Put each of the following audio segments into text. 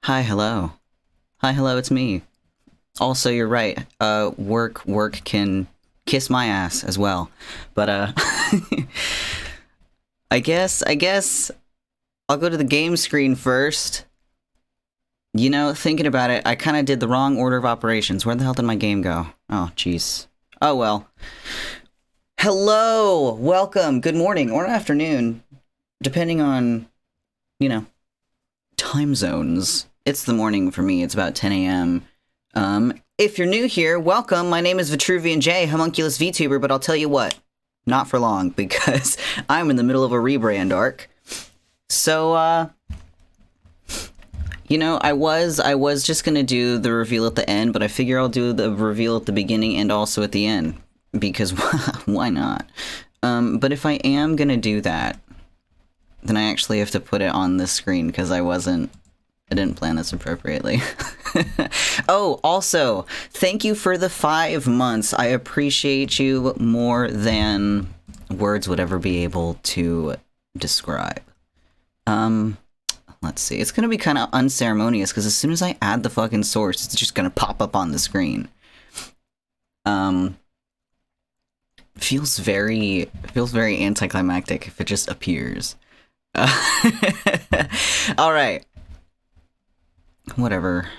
Hi, hello. Hi, hello, it's me. Also, you're right. Work can kiss my ass as well. But, I guess I'll go to the game screen first. You know, thinking about it, I kind of did the wrong order of operations. Where the hell did my game go? Oh, jeez. Oh, well. Hello! Welcome! Good morning or afternoon, depending on, you know, time zones. It's the morning for me. It's about 10 a.m. If you're new here, welcome. My name is Vitruvian Jay, Homunculus VTuber, but I'll tell you what, not for long, because I'm in the middle of a rebrand arc. So, you know, I was just gonna do the reveal at the end, but I figure I'll do the reveal at the beginning and also at the end, because why not? But if I am gonna do that, then I actually have to put it on the screen, because I didn't plan this appropriately. Oh, also, thank you for the 5 months. I appreciate you more than words would ever be able to describe. Let's see. It's gonna be kind of unceremonious, because as soon as I add the fucking source, it's just gonna pop up on the screen. Feels very anticlimactic if it just appears. Alright. Whatever.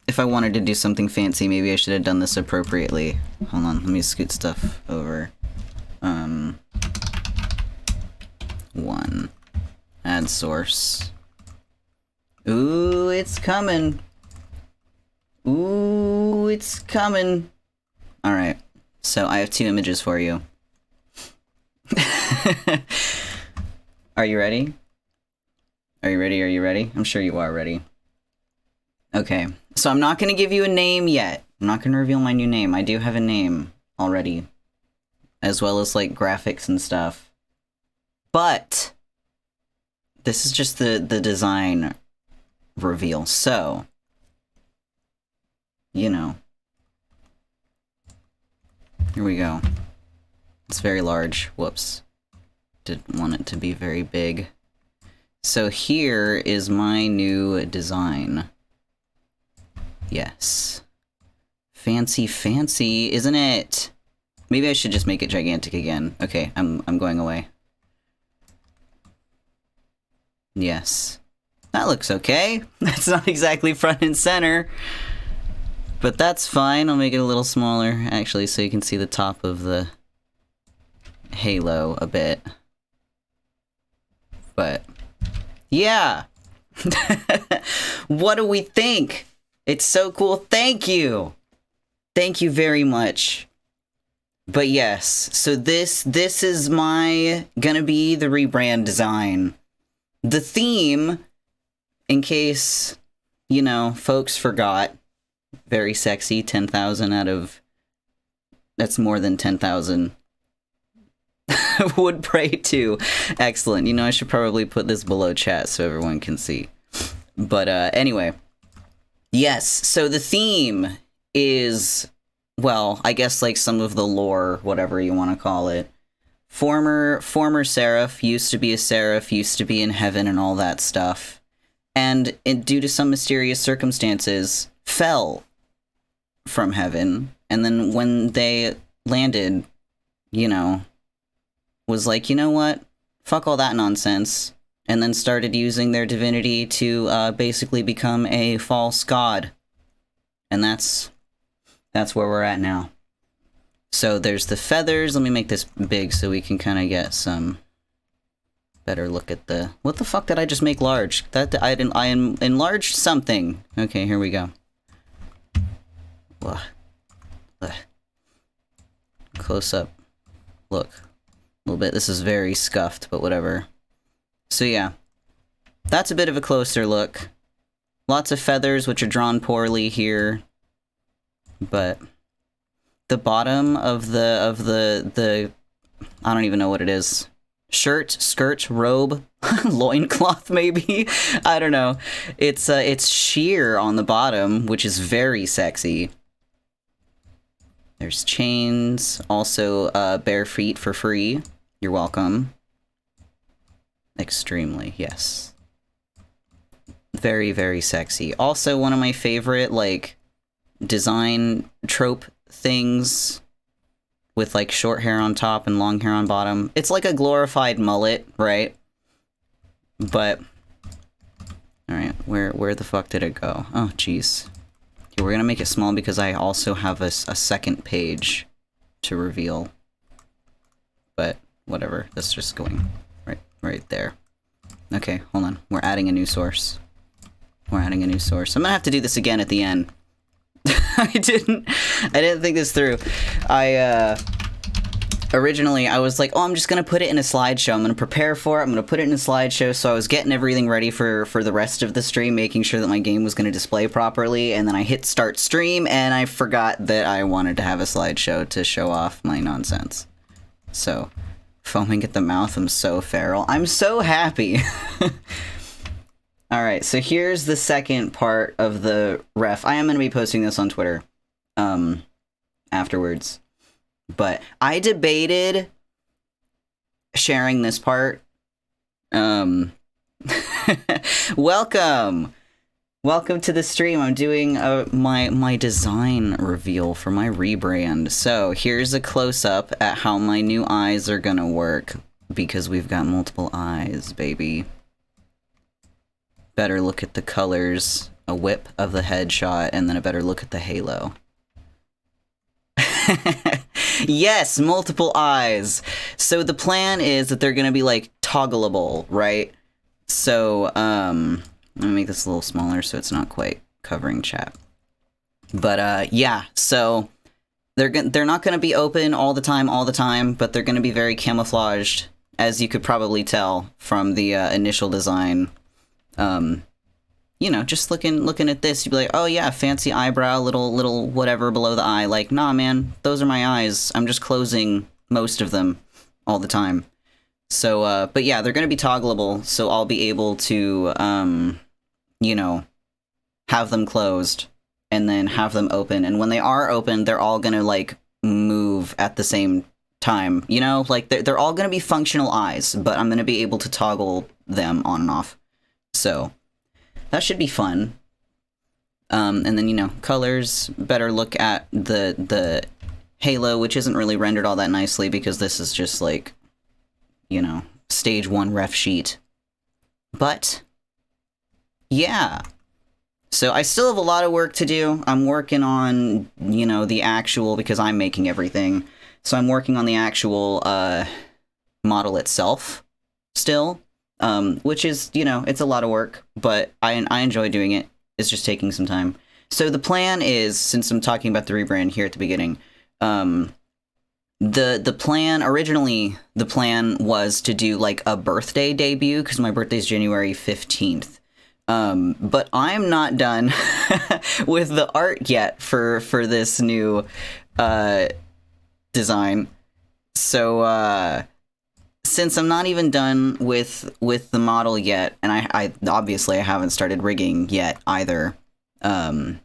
If I wanted to do something fancy, maybe I should have done this appropriately. Hold on, let me scoot stuff over. 1. Add source. Ooh, it's coming. Ooh, it's coming. Alright, so I have 2 images for you. Are you ready? Are you ready? Are you ready? I'm sure you are ready. Okay, so I'm not going to give you a name yet. I'm not going to reveal my new name. I do have a name already, as well as, like, graphics and stuff. But this is just the design reveal, so, you know. Here we go. It's very large. Whoops. Didn't want it to be very big. So here is my new design. Yes. Fancy, fancy, isn't it? Maybe I should just make it gigantic again. Okay, I'm going away. Yes. That looks okay. That's not exactly front and center. But that's fine. I'll make it a little smaller, actually, so you can see the top of the halo a bit. But, yeah! What do we think? It's so cool. Thank you! Thank you very much. But yes, so this is gonna be the rebrand design. The theme, in case, you know, folks forgot, very sexy, 10,000 out of... That's more than 10,000. Would pray to. Excellent. You know, I should probably put this below chat so everyone can see. But, anyway. Yes, so the theme is, well, I guess like some of the lore, whatever you want to call it. Former seraph, used to be a seraph, used to be in heaven and all that stuff. And due to some mysterious circumstances, fell from heaven. And then when they landed, you know, was like, you know what? Fuck all that nonsense. And then started using their divinity to basically become a false god. And that's where we're at now. So there's the feathers. Let me make this big so we can kind of get some better look at the... What the fuck did I just make large? I enlarged something. Okay, here we go. Close up. Look. A little bit. This is very scuffed, but whatever. So yeah, that's a bit of a closer look. Lots of feathers, which are drawn poorly here. But the bottom of the I don't even know what it is. Shirt, skirt, robe, loincloth maybe? I don't know. It's sheer on the bottom, which is very sexy. There's chains, also bare feet for free. You're welcome. Extremely, yes. Very, very sexy. Also, one of my favorite, like, design trope things with, like, short hair on top and long hair on bottom. It's like a glorified mullet, right? But, alright, where the fuck did it go? Oh, jeez. Okay, we're gonna make it small because I also have a second page to reveal. But, whatever. That's just going right there. Okay, hold on. We're adding a new source. We're adding a new source. I'm gonna have to do this again at the end. I didn't think this through. Originally, I was like, oh, I'm just gonna put it in a slideshow. I'm gonna prepare for it. I'm gonna put it in a slideshow. So I was getting everything ready for the rest of the stream, making sure that my game was gonna display properly. And then I hit start stream, and I forgot that I wanted to have a slideshow to show off my nonsense. So, foaming at the mouth, I'm so feral. I'm so happy. Alright, so here's the second part of the ref. I am going to be posting this on Twitter afterwards. But I debated sharing this part. Welcome! Welcome to the stream. I'm doing my design reveal for my rebrand. So here's a close-up at how my new eyes are going to work. Because we've got multiple eyes, baby. Better look at the colors, a whip of the headshot, and then a better look at the halo. Yes, multiple eyes. So the plan is that they're gonna be like toggleable, right? So let me make this a little smaller so it's not quite covering chat. But yeah, so they're not gonna be open all the time, but they're gonna be very camouflaged, as you could probably tell from the initial design. You know, just looking at this, you'd be like, oh yeah, fancy eyebrow, little whatever below the eye. Like, nah, man, those are my eyes. I'm just closing most of them all the time. So, but yeah, they're gonna be toggleable, so I'll be able to, you know, have them closed and then have them open. And when they are open, they're all gonna, like, move at the same time. You know, like, they're all gonna be functional eyes, but I'm gonna be able to toggle them on and off. So that should be fun. And then, you know, colors, better look at the halo, which isn't really rendered all that nicely because this is just like, you know, stage 1 ref sheet. But yeah. So I still have a lot of work to do. I'm working on, you know, the actual, because I'm making everything. So I'm working on the actual model itself still. Which is, you know, it's a lot of work, but I enjoy doing it. It's just taking some time. So the plan is, since I'm talking about the rebrand here at the beginning, the plan, originally, the plan was to do, like, a birthday debut, because my birthday's January 15th. But I'm not done with the art yet for this new, design. So, since I'm not even done with the model yet, and I obviously I haven't started rigging yet either, we're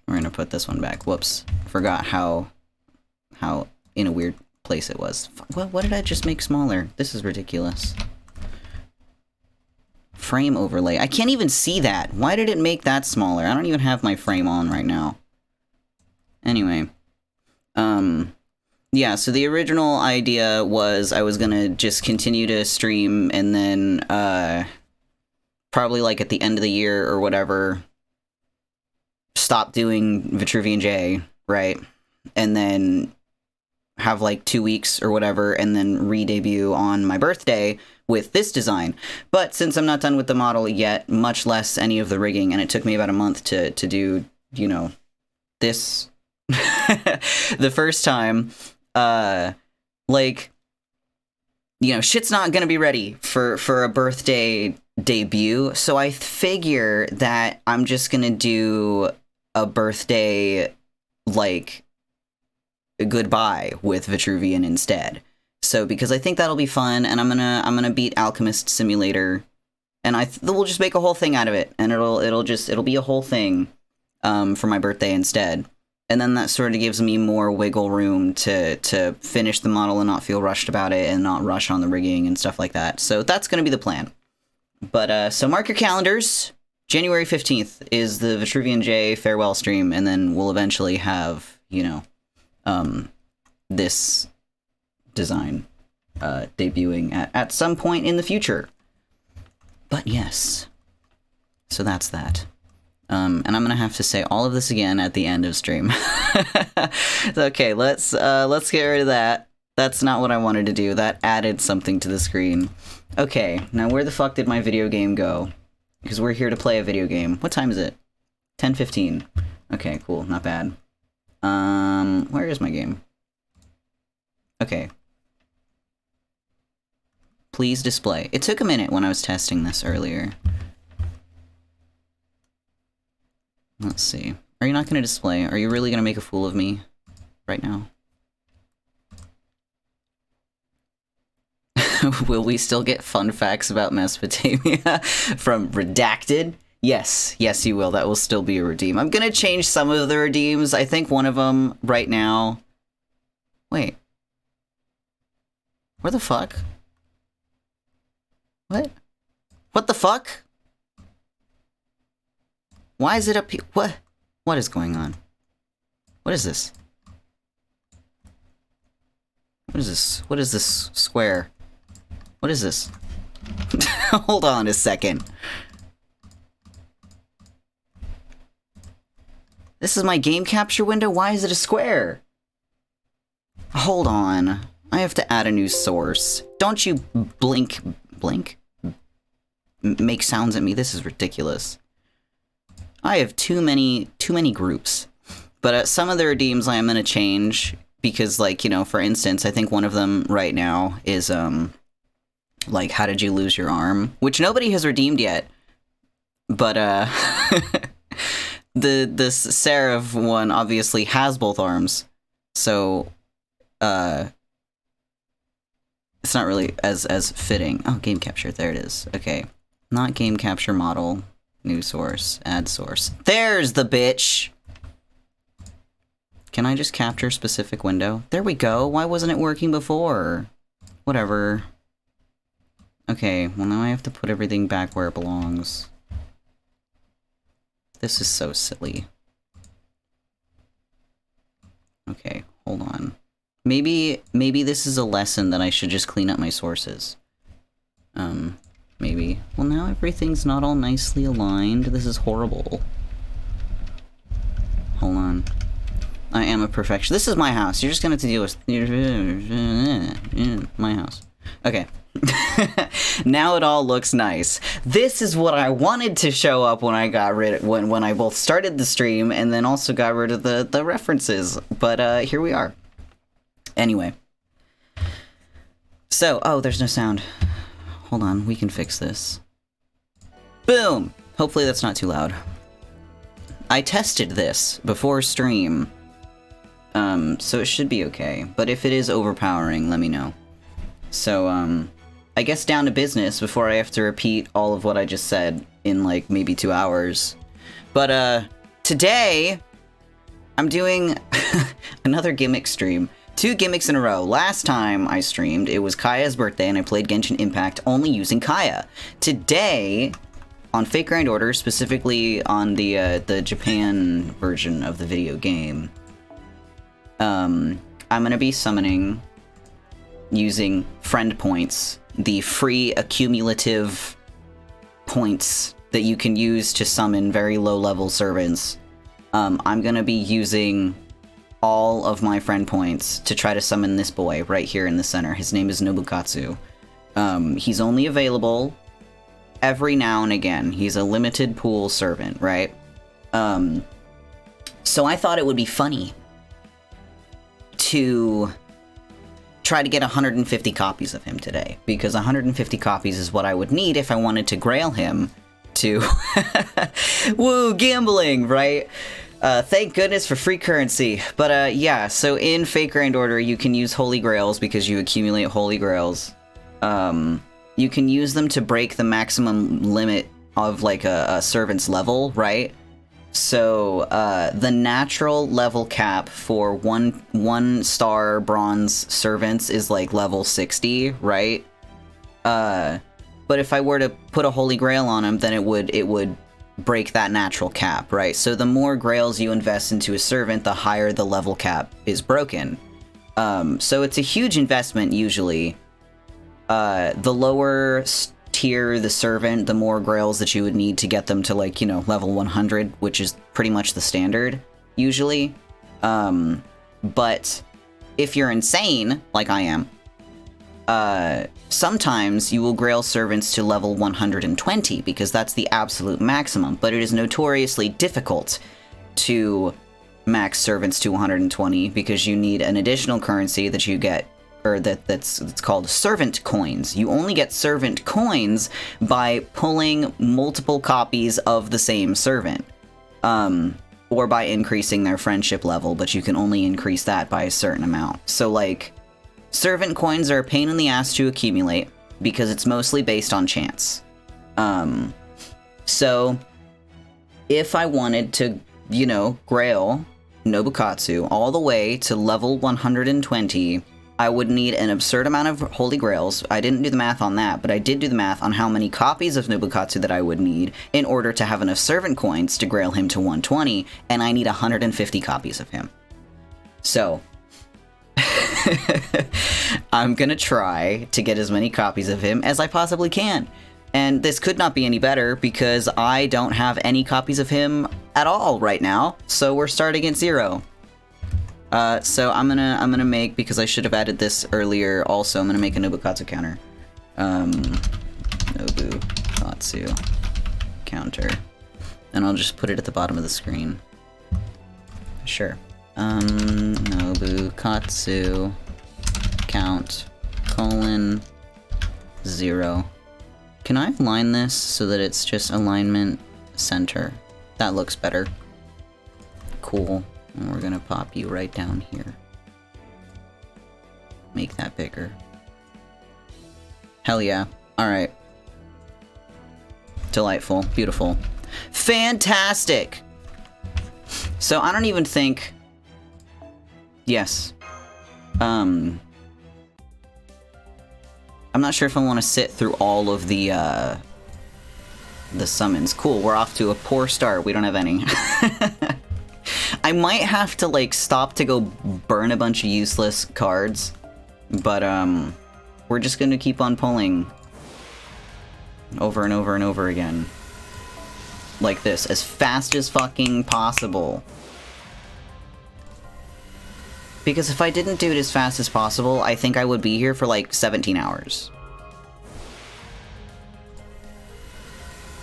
gonna put this one back. Whoops. Forgot how in a weird place it was. What did I just make smaller? This is ridiculous. Frame overlay. I can't even see that. Why did it make that smaller? I don't even have my frame on right now. Anyway. Yeah, so the original idea was I was gonna just continue to stream and then, probably like at the end of the year or whatever, stop doing Vitruvian Jay, right? And then have like 2 weeks or whatever and then re-debut on my birthday with this design. But since I'm not done with the model yet, much less any of the rigging, and it took me about a month to do, you know, this the first time, like, you know, shit's not gonna be ready for a birthday debut, so I figure that I'm just gonna do a birthday, like, goodbye with Vitruvian instead. So, because I think that'll be fun, and I'm gonna beat Alchemist Simulator, and we'll just make a whole thing out of it, and it'll be a whole thing, for my birthday instead. And then that sort of gives me more wiggle room to finish the model and not feel rushed about it and not rush on the rigging and stuff like that. So that's going to be the plan. But, so mark your calendars. January 15th is the Vitruvian Jay farewell stream, and then we'll eventually have, you know, this design debuting at some point in the future. But yes, so that's that. And I'm gonna have to say all of this again at the end of stream. Okay, let's get rid of that. That's not what I wanted to do. That added something to the screen. Okay, now where the fuck did my video game go? Because we're here to play a video game. What time is it? 10:15. Okay, cool, not bad. Where is my game? Okay. Please display. It took a minute when I was testing this earlier. Let's see. Are you not going to display? Are you really going to make a fool of me right now? Will we still get fun facts about Mesopotamia from Redacted? Yes, yes you will. That will still be a redeem. I'm gonna change some of the redeems. I think one of them right now... Wait. Where the fuck? What? What the fuck? Why is it up here? What? What is going on? What is this? What is this? What is this square? What is this? Hold on a second. This is my game capture window? Why is it a square? Hold on. I have to add a new source. Don't you blink... make sounds at me. This is ridiculous. I have too many groups. But some of the redeems I am going to change because, like, you know, for instance, I think one of them right now is, like, how did you lose your arm? Which nobody has redeemed yet. But, the Seraph one obviously has both arms. So, it's not really as fitting. Oh, game capture, there it is. Okay. Not game capture model. New source. Add source. There's the bitch! Can I just capture specific window? There we go. Why wasn't it working before? Whatever. Okay, well now I have to put everything back where it belongs. This is so silly. Okay, hold on. Maybe this is a lesson that I should just clean up my sources. Maybe. Well, now everything's not all nicely aligned. This is horrible. Hold on. I am a perfectionist. This is my house. You're just gonna have to deal with my house. Okay. Now it all looks nice. This is what I wanted to show up when I got rid of, when I both started the stream and then also got rid of the references. But here we are. Anyway. So, oh, there's no sound. Hold on, we can fix this. Boom! Hopefully that's not too loud. I tested this before stream. So it should be okay. But if it is overpowering, let me know. So, I guess down to business before I have to repeat all of what I just said in, like, maybe 2 hours. But, today, I'm doing another gimmick stream. 2 gimmicks in a row. Last time I streamed, it was Kaya's birthday, and I played Genshin Impact only using Kaya. Today, on Fate Grand Order, specifically on the Japan version of the video game, I'm gonna be summoning using friend points, the free accumulative points that you can use to summon very low-level servants. I'm gonna be using all of my friend points to try to summon this boy right here in the center. His name is Nobukatsu. He's only available every now and again. He's a limited pool servant, right? So I thought it would be funny to try to get 150 copies of him today, because 150 copies is what I would need if I wanted to grail him to... Woo, gambling, right? Thank goodness for free currency. But, yeah, so in Fate Grand Order, you can use Holy Grails because you accumulate Holy Grails. You can use them to break the maximum limit of, like, a servant's level, right? So, the natural level cap for one star bronze servants is, like, level 60, right? But if I were to put a Holy Grail on him, then it would break that natural cap, right? So the more grails you invest into a servant, the higher the level cap is broken. So it's a huge investment usually. The lower tier the servant, the more grails that you would need to get them to, like, you know, level 100, which is pretty much the standard usually. But if you're insane, like I am, sometimes you will grail servants to level 120 because that's the absolute maximum, but it is notoriously difficult to max servants to 120 because you need an additional currency that you get, or that's called servant coins. You only get servant coins by pulling multiple copies of the same servant, or by increasing their friendship level, but you can only increase that by a certain amount. So, like, servant coins are a pain in the ass to accumulate because it's mostly based on chance. So if I wanted to, you know, grail Nobukatsu all the way to level 120, I would need an absurd amount of Holy Grails. I didn't do the math on that, but I did do the math on how many copies of Nobukatsu that I would need in order to have enough servant coins to grail him to 120, and I need 150 copies of him. So I'm gonna try to get as many copies of him as I possibly can. And this could not be any better because I don't have any copies of him at all right now, so we're starting at 0. So I'm gonna make, because I should have added this earlier also, I'm gonna make a Nobukatsu counter. Nobukatsu counter. And I'll just put it at the bottom of the screen. Sure. Nobukatsu count colon 0. Can I align this so that it's just alignment center? That looks better. Cool. And we're gonna pop you right down here. Make that bigger. Hell yeah. Alright. Delightful. Beautiful. Fantastic! So I don't even think... Yes. I'm not sure if I want to sit through all of the summons. Cool, we're off to a poor start. We don't have any. I might have to, like, stop to go burn a bunch of useless cards, but, we're just gonna keep on pulling over and over and over again. Like this, as fast as fucking possible. Because if I didn't do it as fast as possible, I think I would be here for, like, 17 hours.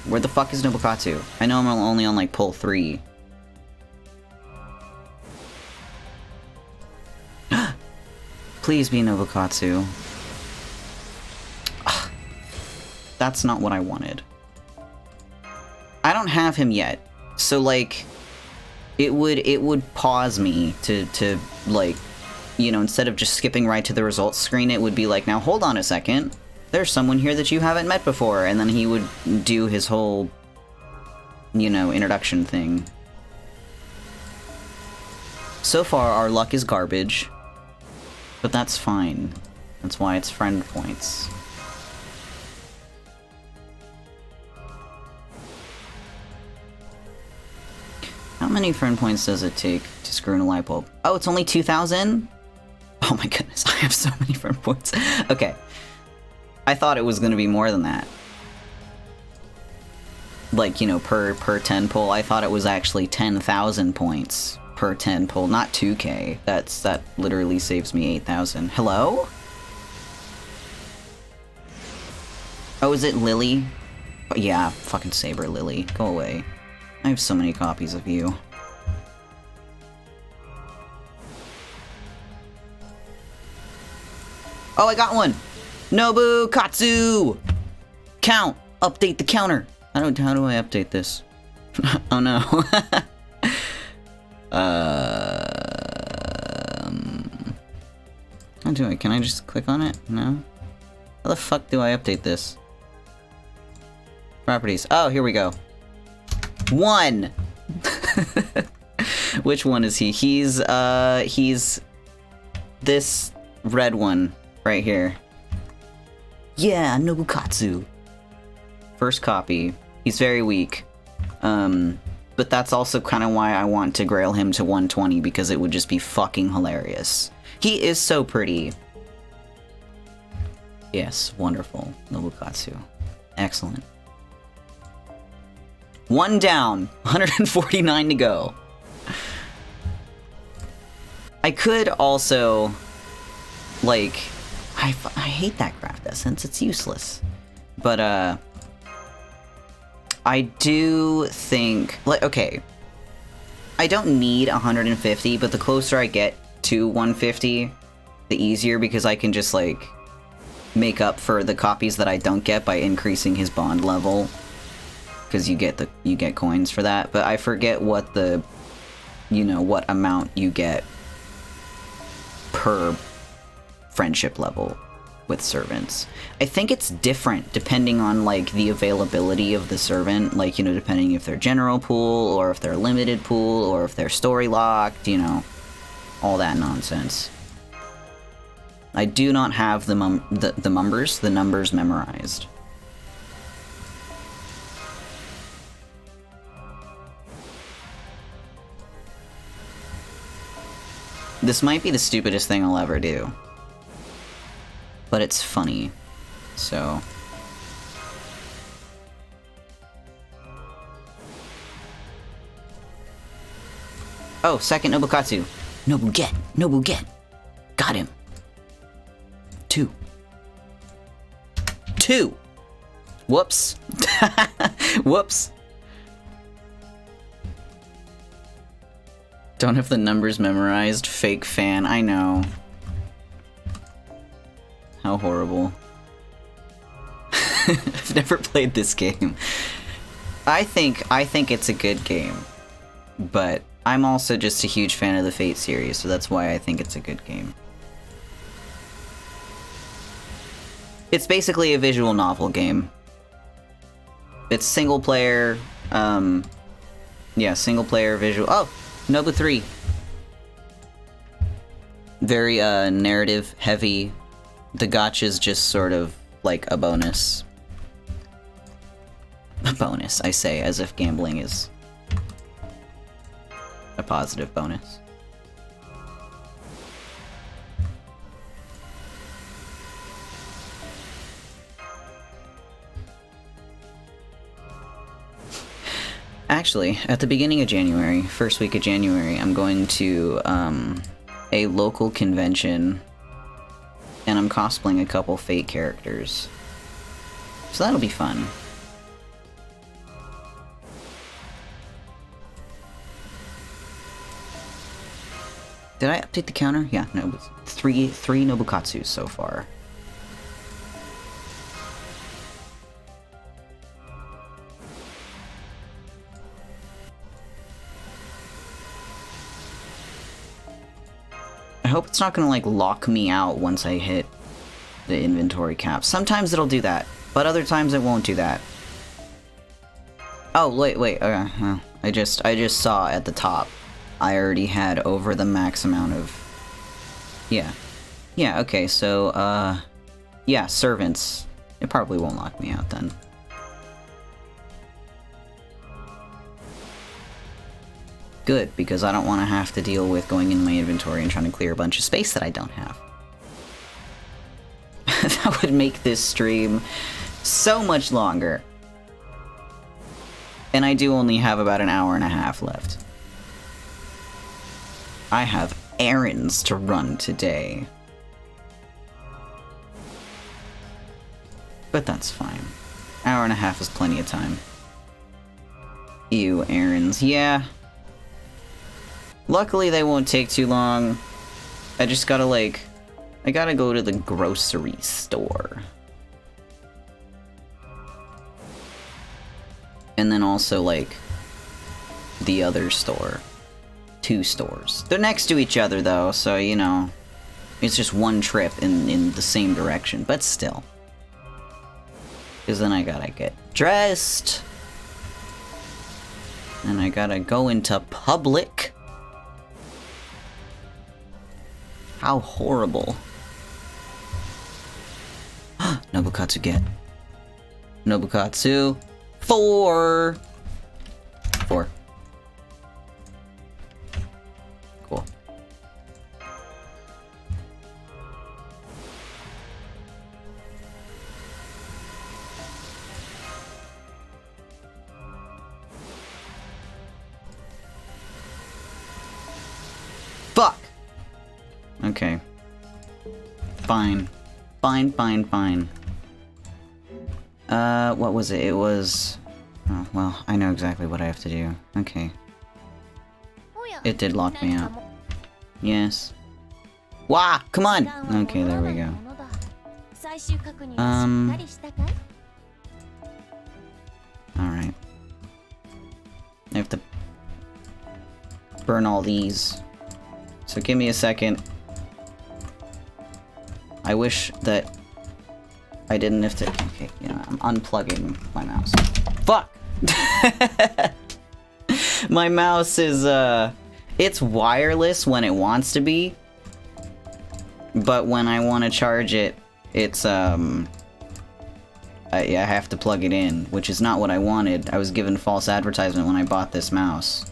Where the fuck is Nobukatsu? I know I'm only on, like, pull 3. Please be Nobukatsu. Ugh. That's not what I wanted. I don't have him yet, so, like, it would pause me to like, you know, instead of just skipping right to the results screen, it would be like, now hold on a second, there's someone here that you haven't met before, and then he would do his whole, you know, introduction thing. So far, our luck is garbage, but that's fine. That's why it's friend points. How many friend points does it take to screw in a light bulb? Oh, it's only 2,000? Oh my goodness, I have so many friend points. Okay. I thought it was going to be more than that. Like, you know, per 10 pull, I thought it was actually 10,000 points per 10 pull, not 2k. That literally saves me 8,000. Hello? Oh, is it Lily? Oh, yeah, fucking Saber Lily. Go away. I have so many copies of you. Oh, I got one! Nobukatsu! Count! Update the counter! How do I update this? Oh no. How do I? Can I just click on it? No? How the fuck do I update this? Properties. Oh, here we go. 1! Which one is he? He's this red one right here. Yeah, Nobukatsu. First copy. He's very weak. But that's also kind of why I want to grail him to 120, because it would just be fucking hilarious. He is so pretty. Yes, wonderful. Nobukatsu. Excellent. One down. 149 to go. I could also, like, I hate that craft essence. It's useless. But, I do think, like, okay, I don't need 150, but the closer I get to 150, the easier, because I can just, like, make up for the copies that I don't get by increasing his bond level, because you get coins for that. But I forget what the, you know, what amount you get per friendship level with servants. I think it's different depending on, like, the availability of the servant, like, you know, depending if they're general pool, or if they're limited pool, or if they're story locked, you know, all that nonsense. I do not have the numbers memorized. This might be the stupidest thing I'll ever do, but it's funny, so... Oh, second Nobukatsu. Nobuget. Got him. Two. Whoops. Whoops. Don't have the numbers memorized. Fake fan. I know. How horrible. I've never played this game. I think it's a good game, but I'm also just a huge fan of the Fate series, so that's why I think it's a good game. It's basically a visual novel game. It's single player, yeah, single player visual. Oh, Nobu 3. Very, narrative heavy. The gacha's just sort of like a bonus. A bonus, I say, as if gambling is a positive bonus. Actually, at the beginning of January, first week of January, I'm going to a local convention, and I'm cosplaying a couple Fate characters. So that'll be fun. Did I update the counter? Yeah, no, three Nobukatsus so far. I hope it's not gonna, like, lock me out once I hit the inventory cap. Sometimes it'll do that, but other times it won't do that. Oh, wait, okay, I just saw at the top, I already had over the max amount of... Yeah, okay, so, yeah, servants. It probably won't lock me out then. Good, because I don't want to have to deal with going in my inventory and trying to clear a bunch of space that I don't have. That would make this stream so much longer. And I do only have about an hour and a half left. I have errands to run today. But that's fine. Hour and a half is plenty of time. Ew, errands. Yeah. Luckily, they won't take too long. I just gotta, like... I gotta go to the grocery store. And then also, like, the other store. 2 stores. They're next to each other, though, so, you know... It's just one trip in the same direction, but still. Because then I gotta get dressed. And I gotta go into public. How horrible. Nobukatsu get. Nobukatsu. 4! Fuck! Okay. Fine. Fine, fine, fine. What was it? It was... Oh, well, I know exactly what I have to do. Okay. It did lock me out. Yes. Wah! Come on! Okay, there we go. Alright. I have to burn all these. So give me a second. I wish that I didn't have to... Okay, you know, I'm unplugging my mouse. Fuck! My mouse is, it's wireless when it wants to be. But when I want to charge it, it's, I have to plug it in, which is not what I wanted. I was given false advertisement when I bought this mouse.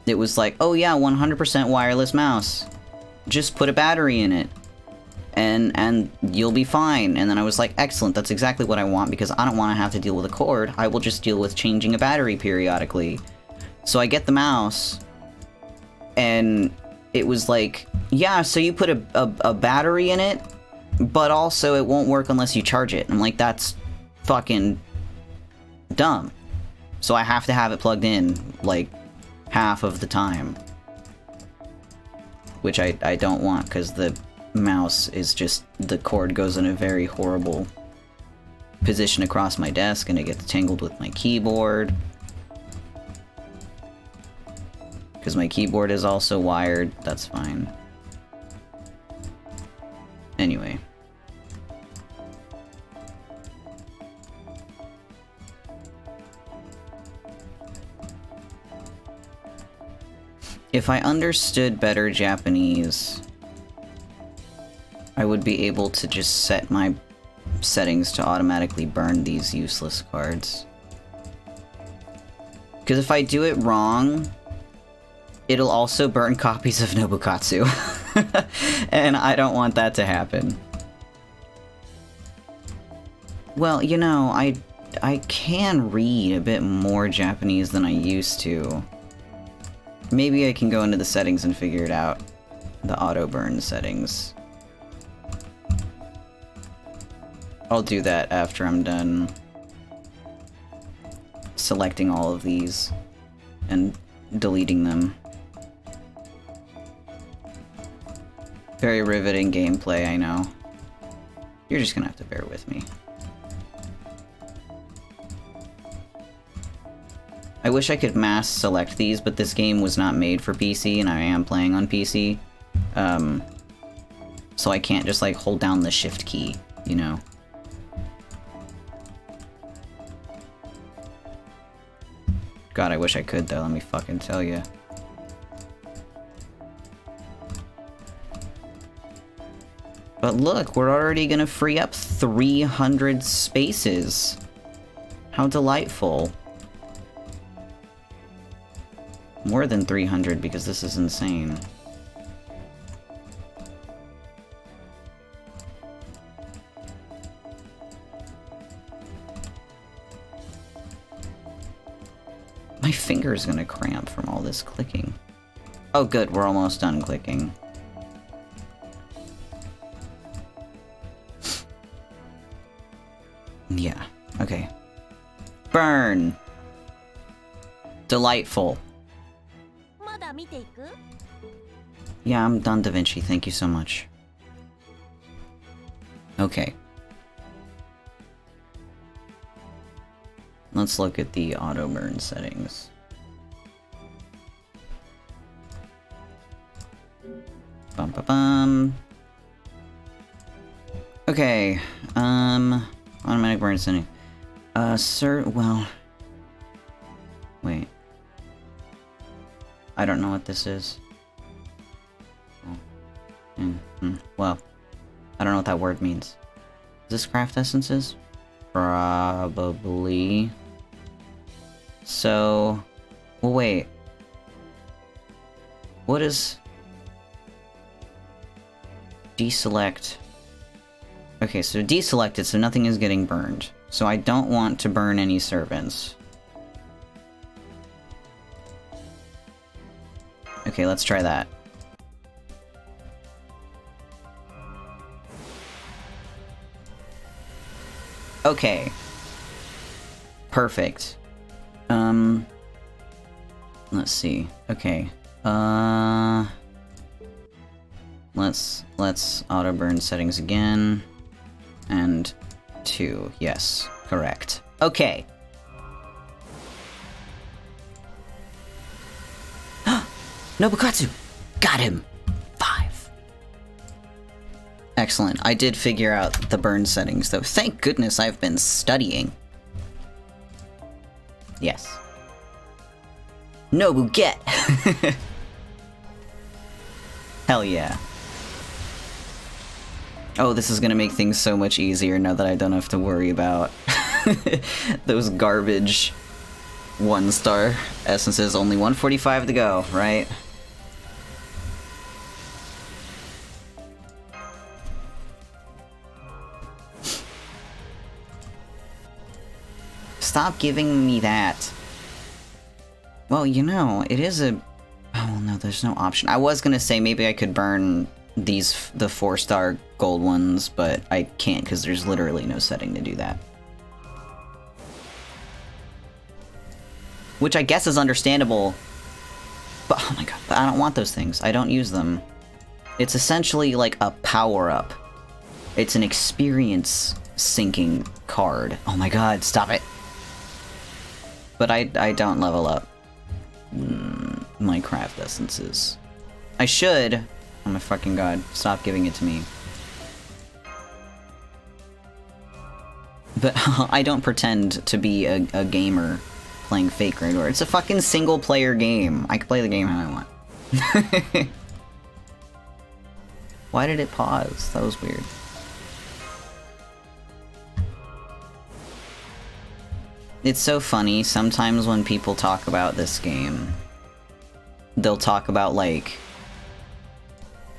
It was like, oh yeah, 100% wireless mouse. Just put a battery in it. And you'll be fine. And then I was like, excellent, that's exactly what I want, because I don't want to have to deal with a cord. I will just deal with changing a battery periodically. So I get the mouse, and it was like, yeah, so you put a battery in it, but also it won't work unless you charge it. I'm like, that's fucking dumb. So I have to have it plugged in, like, half of the time. Which I don't want, because the mouse is just, the cord goes in a very horrible position across my desk, and it gets tangled with my keyboard. Because my keyboard is also wired, that's fine. Anyway. If I understood better Japanese, I would be able to just set my settings to automatically burn these useless cards. Because if I do it wrong, it'll also burn copies of Nobukatsu. And I don't want that to happen. Well, you know, I can read a bit more Japanese than I used to. Maybe I can go into the settings and figure it out. The auto burn settings. I'll do that after I'm done selecting all of these and deleting them. Very riveting gameplay, I know. You're just gonna have to bear with me. I wish I could mass select these, but this game was not made for PC, and I am playing on PC. So I can't just, like, hold down the shift key, you know? God, I wish I could, though, let me fucking tell you. But look, we're already gonna free up 300 spaces. How delightful. More than 300, because this is insane. My finger's gonna cramp from all this clicking. Oh good, we're almost done clicking. Yeah, okay. Burn! Delightful. Yeah, I'm done, Da Vinci. Thank you so much. Okay. Let's look at the auto burn settings. Bum ba bum. Okay. Automatic burn setting. Well. Wait. I don't know what this is. Well, I don't know what that word means. Is this craft essences? Probably. So, well, wait. What is... Deselect. Okay, so deselected, so nothing is getting burned. So I don't want to burn any servants. Okay, let's try that. Okay. Perfect. Let's see. Okay. Let's auto burn settings again. And 2. Yes, correct. Okay. Nobukatsu! Got him! 5. Excellent. I did figure out the burn settings, though. Thank goodness I've been studying. Yes. Nobu, get! Hell yeah. Oh, this is gonna make things so much easier now that I don't have to worry about those garbage 1-star essences. Only 145 to go, right? Stop giving me that. Well, you know, it is a... Oh, no, there's no option. I was gonna say maybe I could burn the 4-star gold ones, but I can't because there's literally no setting to do that. Which I guess is understandable, but oh my god, but I don't want those things. I don't use them. It's essentially like a power-up. It's an experience sinking card. Oh my god, stop it. But I don't level up my craft essences. I should. Oh my fucking god, stop giving it to me. But I don't pretend to be a gamer playing fake Raid War. It's a fucking single-player game. I can play the game how I want. Why did it pause? That was weird. It's so funny, sometimes when people talk about this game, they'll talk about, like,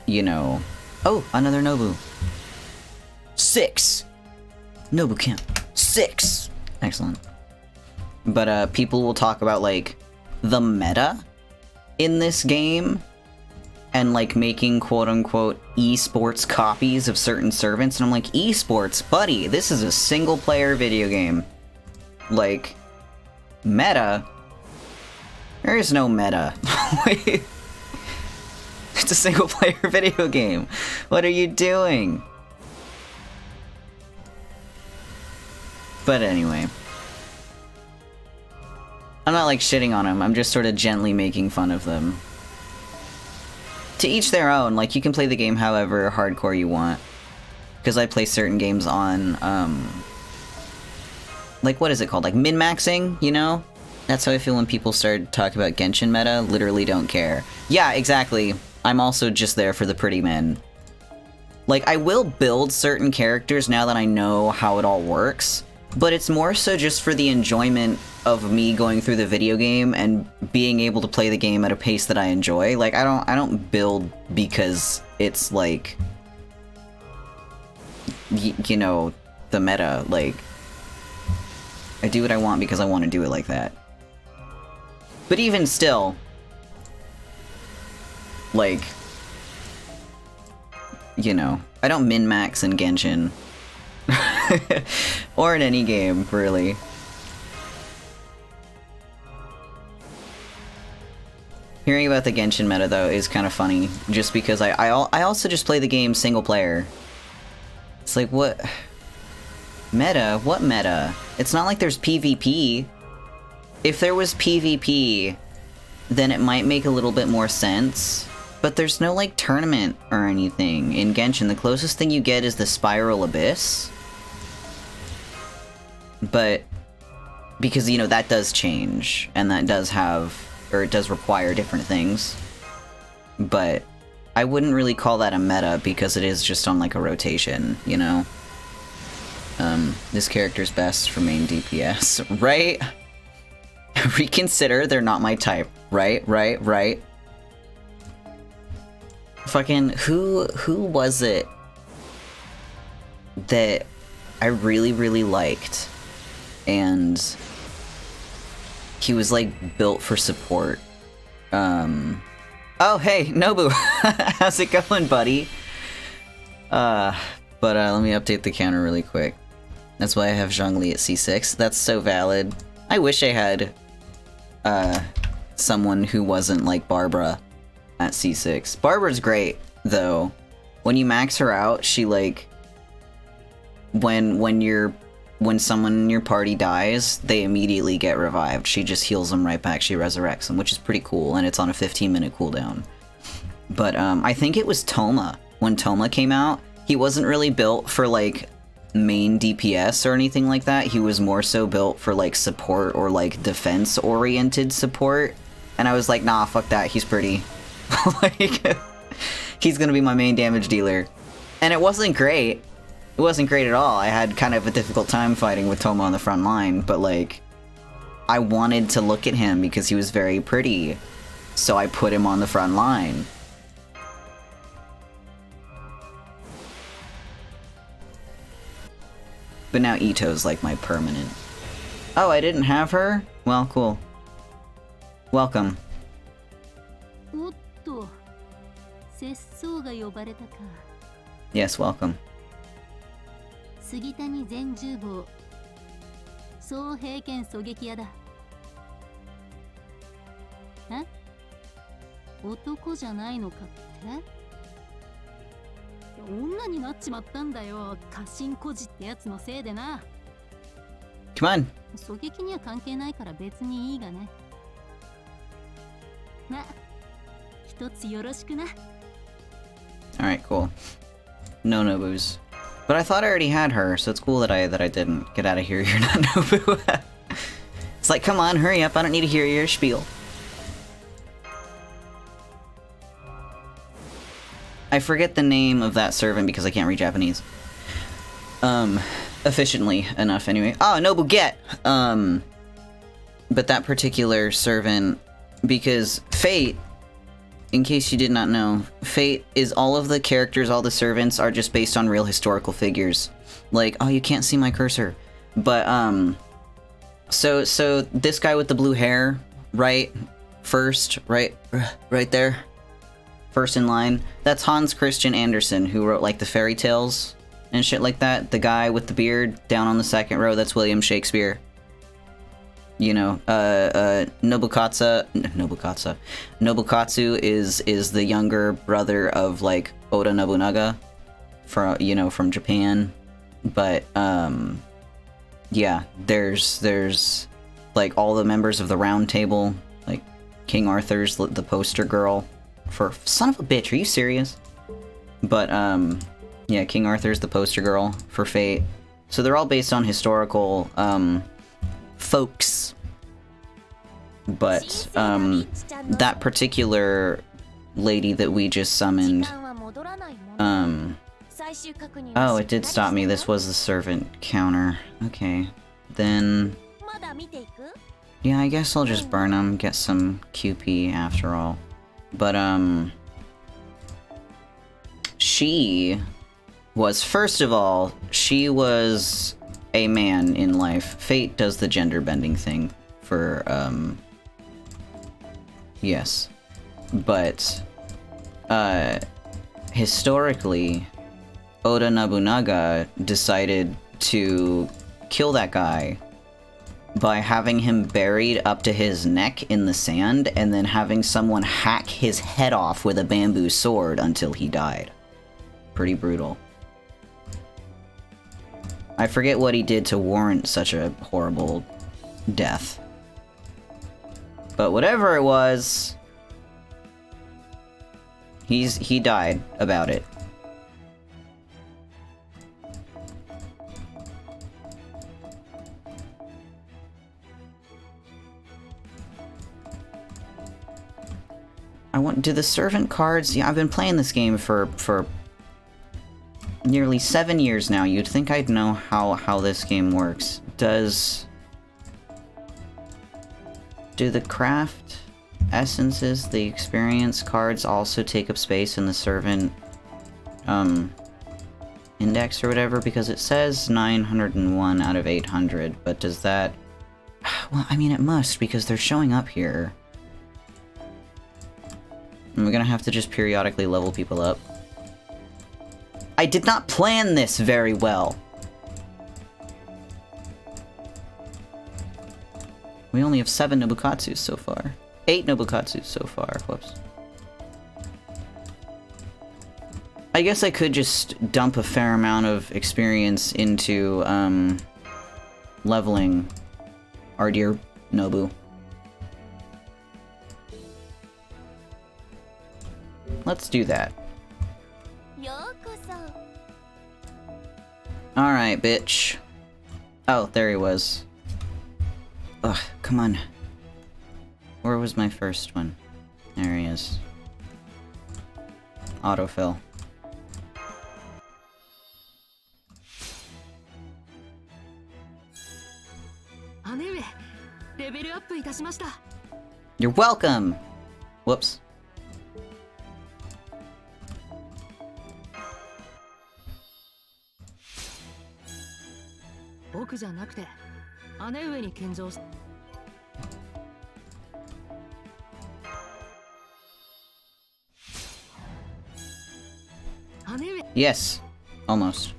you know... Oh, another Nobu. 6! Nobu camp. 6! Excellent. But, people will talk about, like, the meta in this game, and, like, making quote-unquote esports copies of certain servants, and I'm like, esports? Buddy, this is a single-player video game. Like, meta? There is no meta. Wait. It's a single-player video game. What are you doing? But anyway. I'm not, like, shitting on them. I'm just sort of gently making fun of them. To each their own. Like, you can play the game however hardcore you want. Because I play certain games on, like, what is it called? Like, min-maxing, you know? That's how I feel when people start talking about Genshin meta. Literally don't care. Yeah, exactly. I'm also just there for the pretty men. Like, I will build certain characters now that I know how it all works, but it's more so just for the enjoyment of me going through the video game and being able to play the game at a pace that I enjoy. Like, I don't build because it's, like, you know, the meta. Like, I do what I want because I want to do it like that. But even still, like, you know, I don't min-max in Genshin. Or in any game, really. Hearing about the Genshin meta, though, is kind of funny. Just because I also just play the game single player. It's like, what... Meta? What meta? It's not like there's PvP. If there was PvP, then it might make a little bit more sense. But there's no, like, tournament or anything in Genshin. The closest thing you get is the Spiral Abyss. But, because, you know, that does change. And that does have, or it does require different things. But I wouldn't really call that a meta because it is just on, like, a rotation, you know? This character's best for main DPS, right? Reconsider, they're not my type. Right. Fucking, who was it that I really liked? And he was, like, built for support. Oh, hey, Nobu! How's it going, buddy? Let me update the counter really quick. That's why I have Zhongli at C6. That's so valid. I wish I had someone who wasn't like Barbara at C6. Barbara's great, though. When you max her out, she like when someone in your party dies, they immediately get revived. She just heals them right back. She resurrects them, which is pretty cool, and it's on a 15-minute cooldown. But I think it was Toma. When Toma came out, he wasn't really built for like main DPS or anything like that. He was more so built for like support or like defense oriented support, and I was like, nah, fuck that, he's pretty. Like, he's gonna be my main damage dealer. And it wasn't great. It wasn't great at all. I had kind of a difficult time fighting with Toma on the front line, but like, I wanted to look at him because he was very pretty, so I put him on the front line. But now Ito's like my permanent. Oh, I didn't have her? Well, cool. Welcome. Yes, welcome. Come on. Alright, cool. No Nobus. But I thought I already had her, so it's cool that I didn't. Get out of here, you're not Nobu. It's like, come on, hurry up, I don't need to hear your spiel. I forget the name of that servant because I can't read Japanese. Efficiently enough anyway. Oh, Nobuget! But that particular servant, because Fate, in case you did not know, Fate is all of the characters, all the servants are just based on real historical figures. Like, oh, you can't see my cursor. But, so this guy with the blue hair, right there. First in line, that's Hans Christian Andersen, who wrote like the fairy tales and shit like that. The guy with the beard down on the second row, that's William Shakespeare. You know, Nobukatsu is the younger brother of like Oda Nobunaga, from Japan. But yeah, there's like all the members of the Round Table, like King Arthur's the poster girl. For son of a bitch, are you serious? But yeah, King Arthur's the poster girl for Fate. So they're all based on historical folks. But that particular lady that we just summoned, oh, it did stop me. This was the servant counter. Okay, then yeah, I guess I'll just burn them, get some QP after all. But, she was, first of all, she was a man in life. Fate does the gender bending thing for, yes. But, historically, Oda Nobunaga decided to kill that guy by having him buried up to his neck in the sand and then having someone hack his head off with a bamboo sword until he died. Pretty brutal. I forget what he did to warrant such a horrible death. But whatever it was, he died about it. Do the servant cards... Yeah, I've been playing this game for nearly 7 years now. You'd think I'd know how this game works. Do the craft essences, the experience cards also take up space in the servant index or whatever? Because it says 901 out of 800, but does that... Well, I mean, it must, because they're showing up here. And we're gonna have to just periodically level people up. I did not plan this very well. We only have 7 Nobukatsus so far. 8 Nobukatsus so far. Whoops. I guess I could just dump a fair amount of experience into, leveling our dear Nobu. Let's do that. Alright, bitch. Oh, there he was. Ugh, come on. Where was my first one? There he is. Autofill. You're welcome! Whoops. Yes, almost.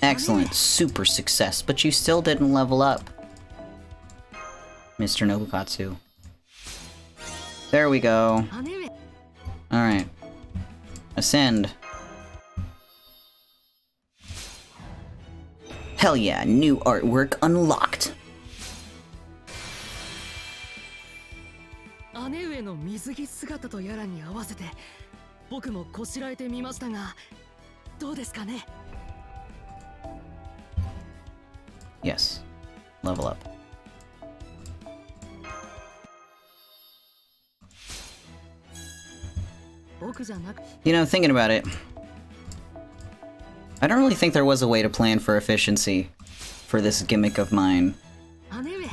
Excellent, super success, but you still didn't level up, Mr. Nobukatsu. There we go. Alright. Ascend. Hell yeah, new artwork unlocked. 姉上の水着姿とやらに合わせて僕もこしらえてみましたがどうですかね Yes. Level up. You know, thinking about it, I don't really think there was a way to plan for efficiency for this gimmick of mine.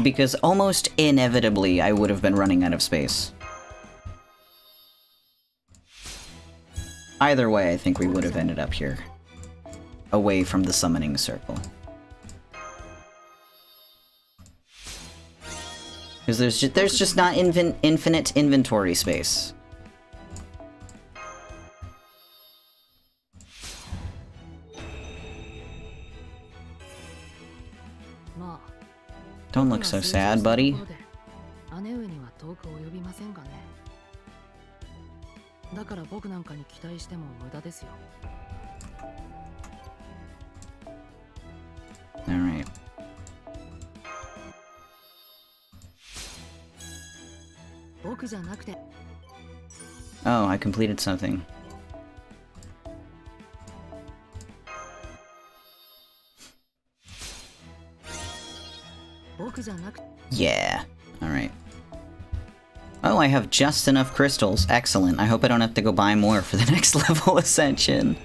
Because almost inevitably, I would have been running out of space. Either way, I think we would have ended up here. Away from the summoning circle. Because there's just not infinite inventory space. Don't look so sad, buddy. Alright. Oh, I completed something. Yeah. Alright. Oh, I have just enough crystals. Excellent. I hope I don't have to go buy more for the next level ascension.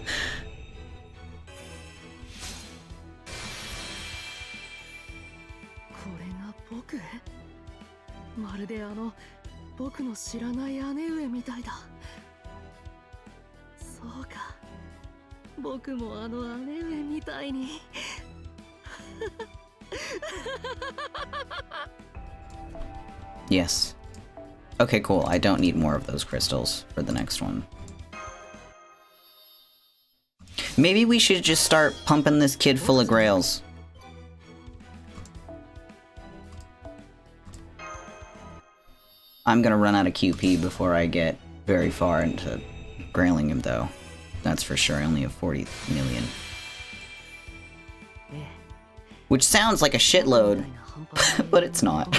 Yes. Okay, cool. I don't need more of those crystals for the next one. Maybe we should just start pumping this kid full of grails. I'm gonna run out of QP before I get very far into grailing him, though. That's for sure. I only have 40 million. Which sounds like a shitload, but it's not.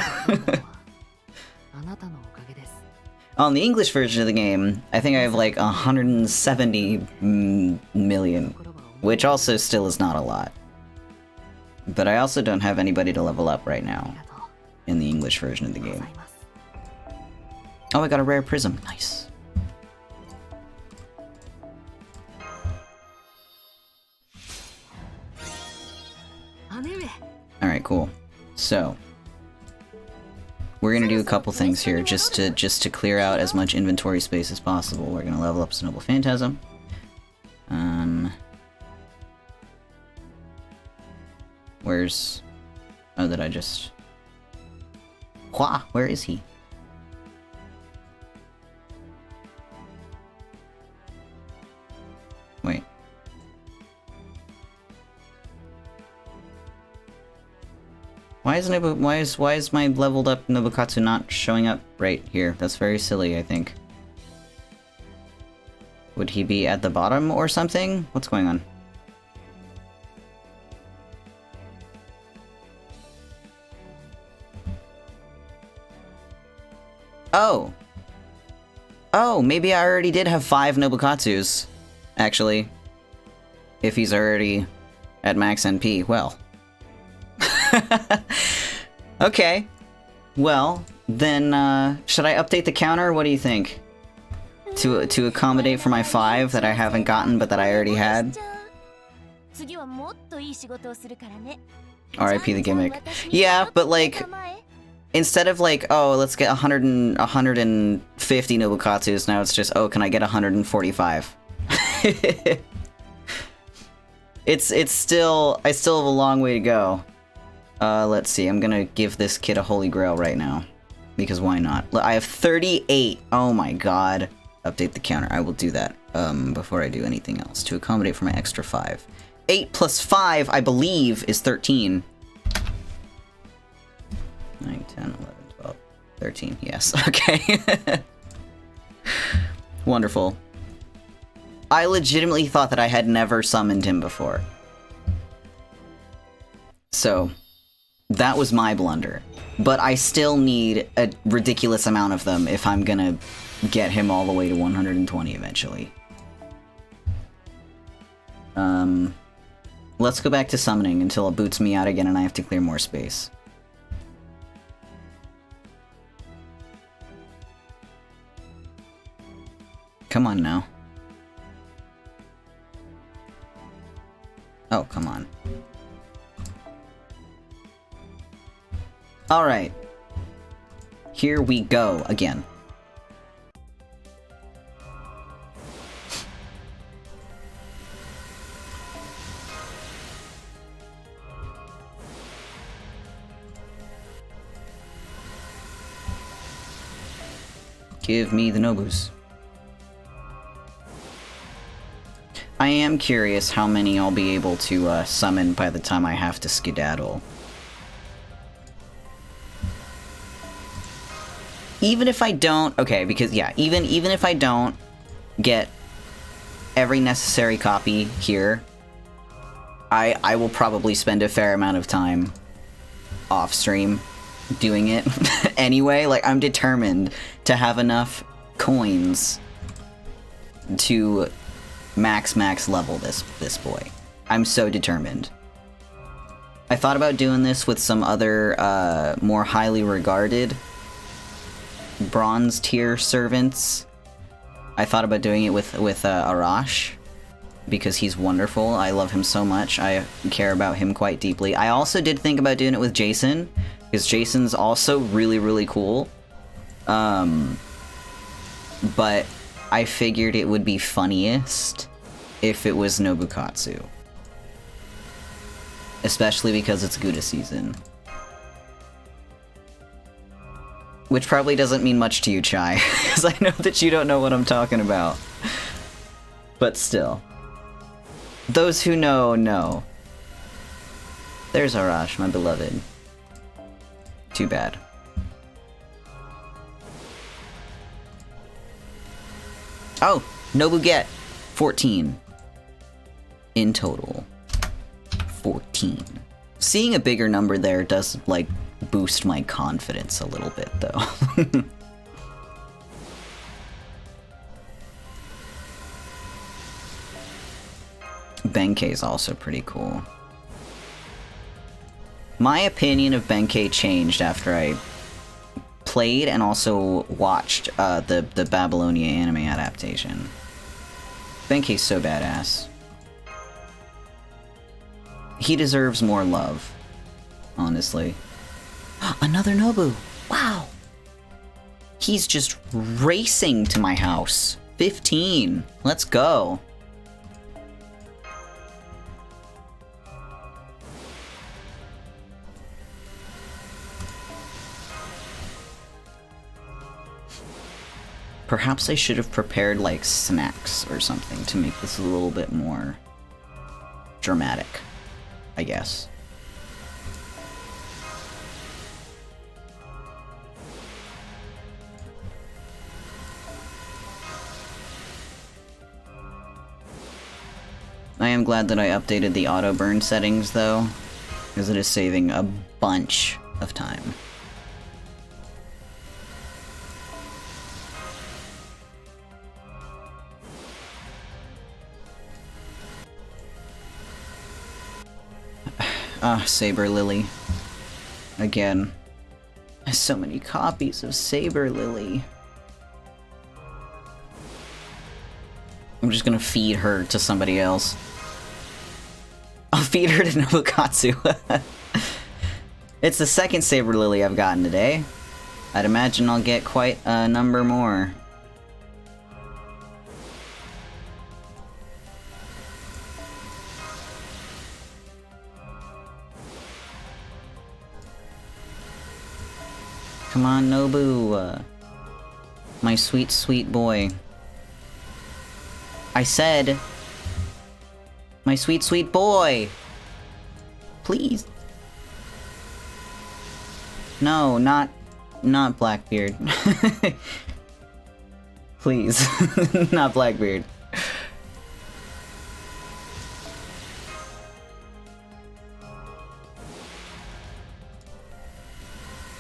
On the English version of the game, I think I have like 170 million, which also still is not a lot. But I also don't have anybody to level up right now in the English version of the game. Oh, I got a rare prism. Nice. Alright, cool. So we're gonna do a couple things here just to clear out as much inventory space as possible. We're gonna level up Noble Phantasm. Where's... Oh, did I just... Hua! Where is he? Wait. Why is my leveled up Nobukatsu not showing up right here? That's very silly, I think. Would he be at the bottom or something? What's going on? Oh. Oh, maybe I already did have 5 Nobukatsus, actually. If he's already at max NP, well. Okay. Well, then, should I update the counter? What do you think? To accommodate for my 5 that I haven't gotten, but that I already had? RIP the gimmick. Yeah, but like, instead of like, oh, let's get 150 Nobukatsus, now it's just, oh, can I get 145? It's still, I still have a long way to go. Let's see, I'm gonna give this kid a holy grail right now. Because why not? I have 38! Oh my god. Update the counter, I will do that, before I do anything else, to accommodate for my extra 5. 8 plus 5, I believe, is 13. 9, 10, 11, 12, 13, yes, okay. Wonderful. I legitimately thought that I had never summoned him before. So, that was my blunder. But I still need a ridiculous amount of them if I'm gonna get him all the way to 120 eventually. Let's go back to summoning until it boots me out again and I have to clear more space. Come on now. Oh, come on. Alright. Here we go again. Give me the Nobus. I am curious how many I'll be able to summon by the time I have to skedaddle. Even if I don't... Okay, because yeah, even if I don't get every necessary copy here, I will probably spend a fair amount of time off stream doing it anyway. Like, I'm determined to have enough coins to max level this boy. I'm so determined. I thought about doing this with some other more highly regarded bronze tier servants. I thought about doing it with Arash because he's wonderful. I love him so much. I care about him quite deeply. I also did think about doing it with Jason because Jason's also really cool. But I figured it would be funniest if it was Nobukatsu. Especially because it's Gouda season. Which probably doesn't mean much to you, Chai, because I know that you don't know what I'm talking about. But still. Those who know, know. There's Arash, my beloved. Too bad. Oh, Nobu get 14 in total. 14. Seeing a bigger number there does, like, boost my confidence a little bit, though. Benkei is also pretty cool. My opinion of Benkei changed after I played and also watched the Babylonia anime adaptation. Benkei's so badass. He deserves more love, honestly. Another Nobu! Wow! He's just racing to my house. 15. Let's go. Perhaps I should have prepared, like, snacks or something to make this a little bit more dramatic, I guess. I am glad that I updated the auto burn settings though, because it is saving a bunch of time. Ah, Saber Lily. Again. So many copies of Saber Lily. I'm just gonna feed her to somebody else. I'll feed her to Nobukatsu. It's the second Saber Lily I've gotten today. I'd imagine I'll get quite a number more. Come on, Nobu. My sweet, sweet boy. I said... My sweet, sweet boy! Please. No, not Blackbeard. Please. Not Blackbeard.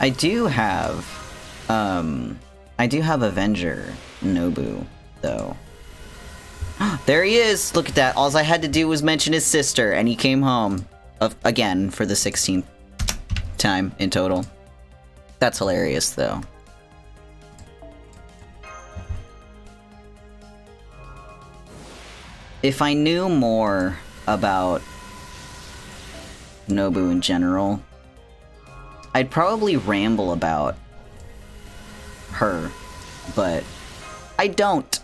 I do have Avenger Nobu, though. There he is! Look at that. All I had to do was mention his sister, and he came home. Again, for the 16th time in total. That's hilarious, though. If I knew more about Nobu in general, I'd probably ramble about her, but I don't.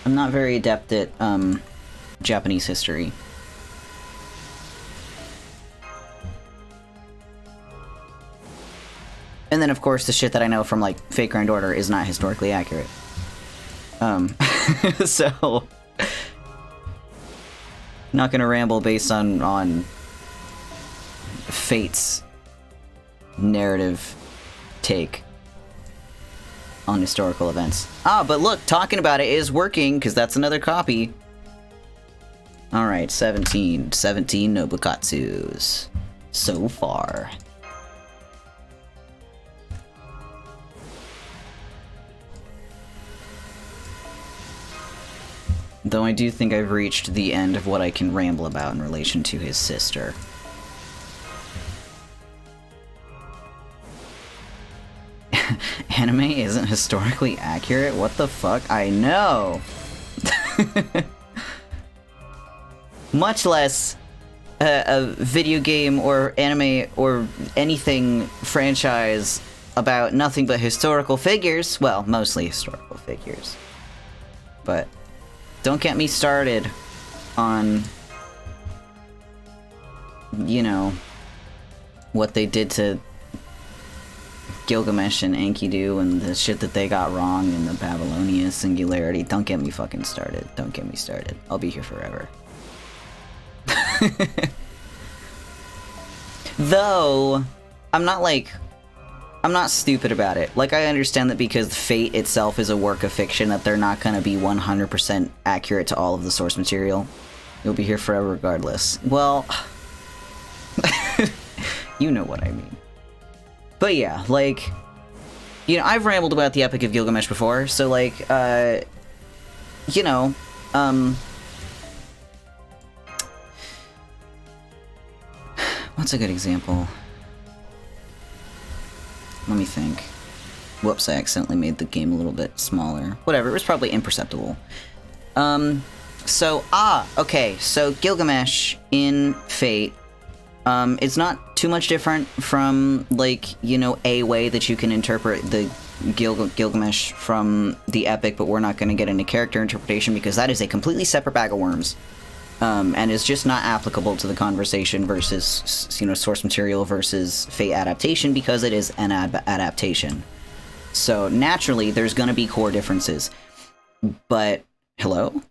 I'm not very adept at, Japanese history. And then, of course, the shit that I know from, like, Fate Grand Order is not historically accurate. So... Not gonna ramble based on Fate's narrative take on historical events. Ah, but look, talking about it is working, because that's another copy. Alright, 17 Nobukatsus. So far. Though I do think I've reached the end of what I can ramble about in relation to his sister. Anime isn't historically accurate? What the fuck? I know! Much less a video game or anime or anything franchise about nothing but historical figures. Well, mostly historical figures. But don't get me started on, you know, what they did to Gilgamesh and Enkidu and the shit that they got wrong in the Babylonia Singularity. Don't get me fucking started. Don't get me started. I'll be here forever. Though, I'm not stupid about it. Like, I understand that because Fate itself is a work of fiction, that they're not gonna be 100% accurate to all of the source material. You'll be here forever regardless. Well, you know what I mean. But yeah, like, you know, I've rambled about the Epic of Gilgamesh before, so like, you know, what's a good example? Let me think. Whoops, I accidentally made the game a little bit smaller. Whatever, it was probably imperceptible. Okay, so Gilgamesh in Fate, it's not too much different from, like, you know, a way that you can interpret the Gilgamesh from the Epic, but we're not going to get into character interpretation because that is a completely separate bag of worms. And is just not applicable to the conversation versus, you know, source material versus Fate adaptation because it is an adaptation. So, naturally, there's gonna be core differences. But, hello?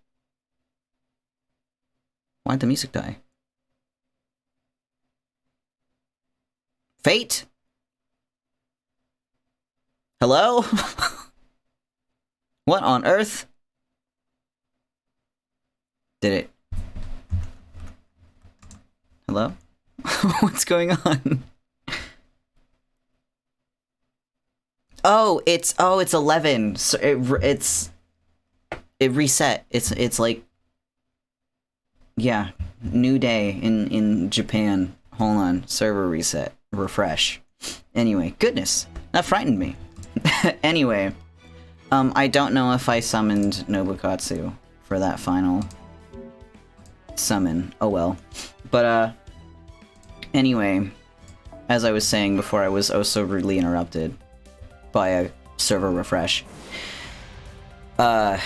Why'd the music die? Fate? Hello? What on earth? Did Hello? What's going on? Oh, it's 11. So it reset. It's like, yeah, new day in Japan. Hold on, server reset, refresh. Anyway, goodness, that frightened me. Anyway, I don't know if I summoned Nobukatsu for that final summon. Oh well. But anyway, as I was saying before, I was oh so rudely interrupted by a server refresh. You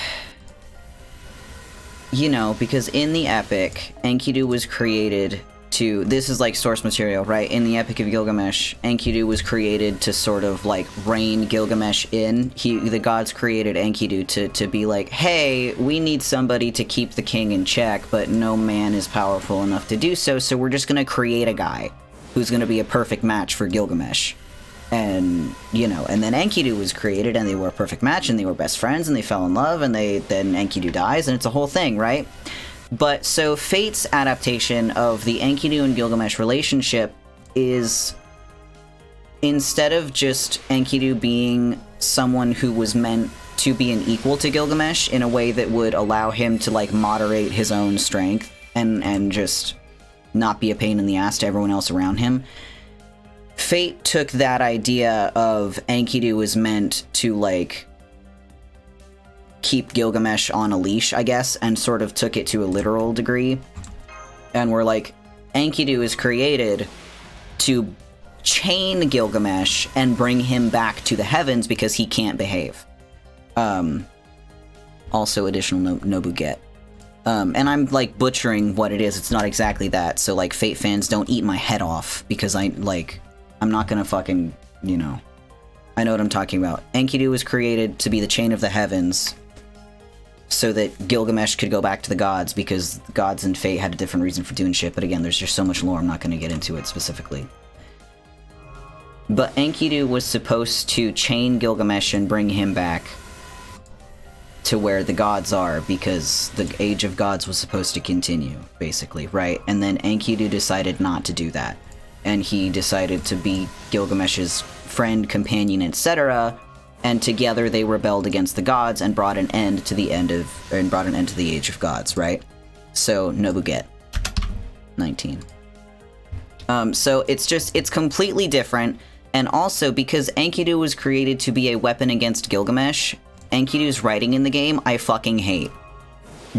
know, because in the epic, Enkidu was created to... This is like source material, right? In the Epic of Gilgamesh, Enkidu was created to sort of like rein Gilgamesh in. The gods created Enkidu to be like, hey, we need somebody to keep the king in check, but no man is powerful enough to do so, so we're just gonna create a guy who's gonna be a perfect match for Gilgamesh. And, you know, and then Enkidu was created, and they were a perfect match, and they were best friends, and they fell in love, and then Enkidu dies, and it's a whole thing, right? But, so Fate's adaptation of the Enkidu and Gilgamesh relationship is, instead of just Enkidu being someone who was meant to be an equal to Gilgamesh in a way that would allow him to, like, moderate his own strength, and just not be a pain in the ass to everyone else around him, Fate took that idea of Enkidu is meant to, like, keep Gilgamesh on a leash, I guess, and sort of took it to a literal degree. And we're like, Enkidu is created to chain Gilgamesh and bring him back to the heavens because he can't behave. Also additional Nobuget. And I'm, like, butchering what it is. It's not exactly that, so, like, Fate fans don't eat my head off, because I'm not gonna fucking, you know... I know what I'm talking about. Enkidu was created to be the chain of the heavens so that Gilgamesh could go back to the gods, because the gods and Fate had a different reason for doing shit, but again, there's just so much lore, I'm not gonna get into it specifically. But Enkidu was supposed to chain Gilgamesh and bring him back to where the gods are, because the Age of Gods was supposed to continue, basically, right? And then Enkidu decided not to do that. And he decided to be Gilgamesh's friend, companion, etc. And together they rebelled against the gods and brought an end to the Age of Gods, right? So Nobuget, 19. So it's completely different, and also because Enkidu was created to be a weapon against Gilgamesh, Enkidu's writing in the game I fucking hate,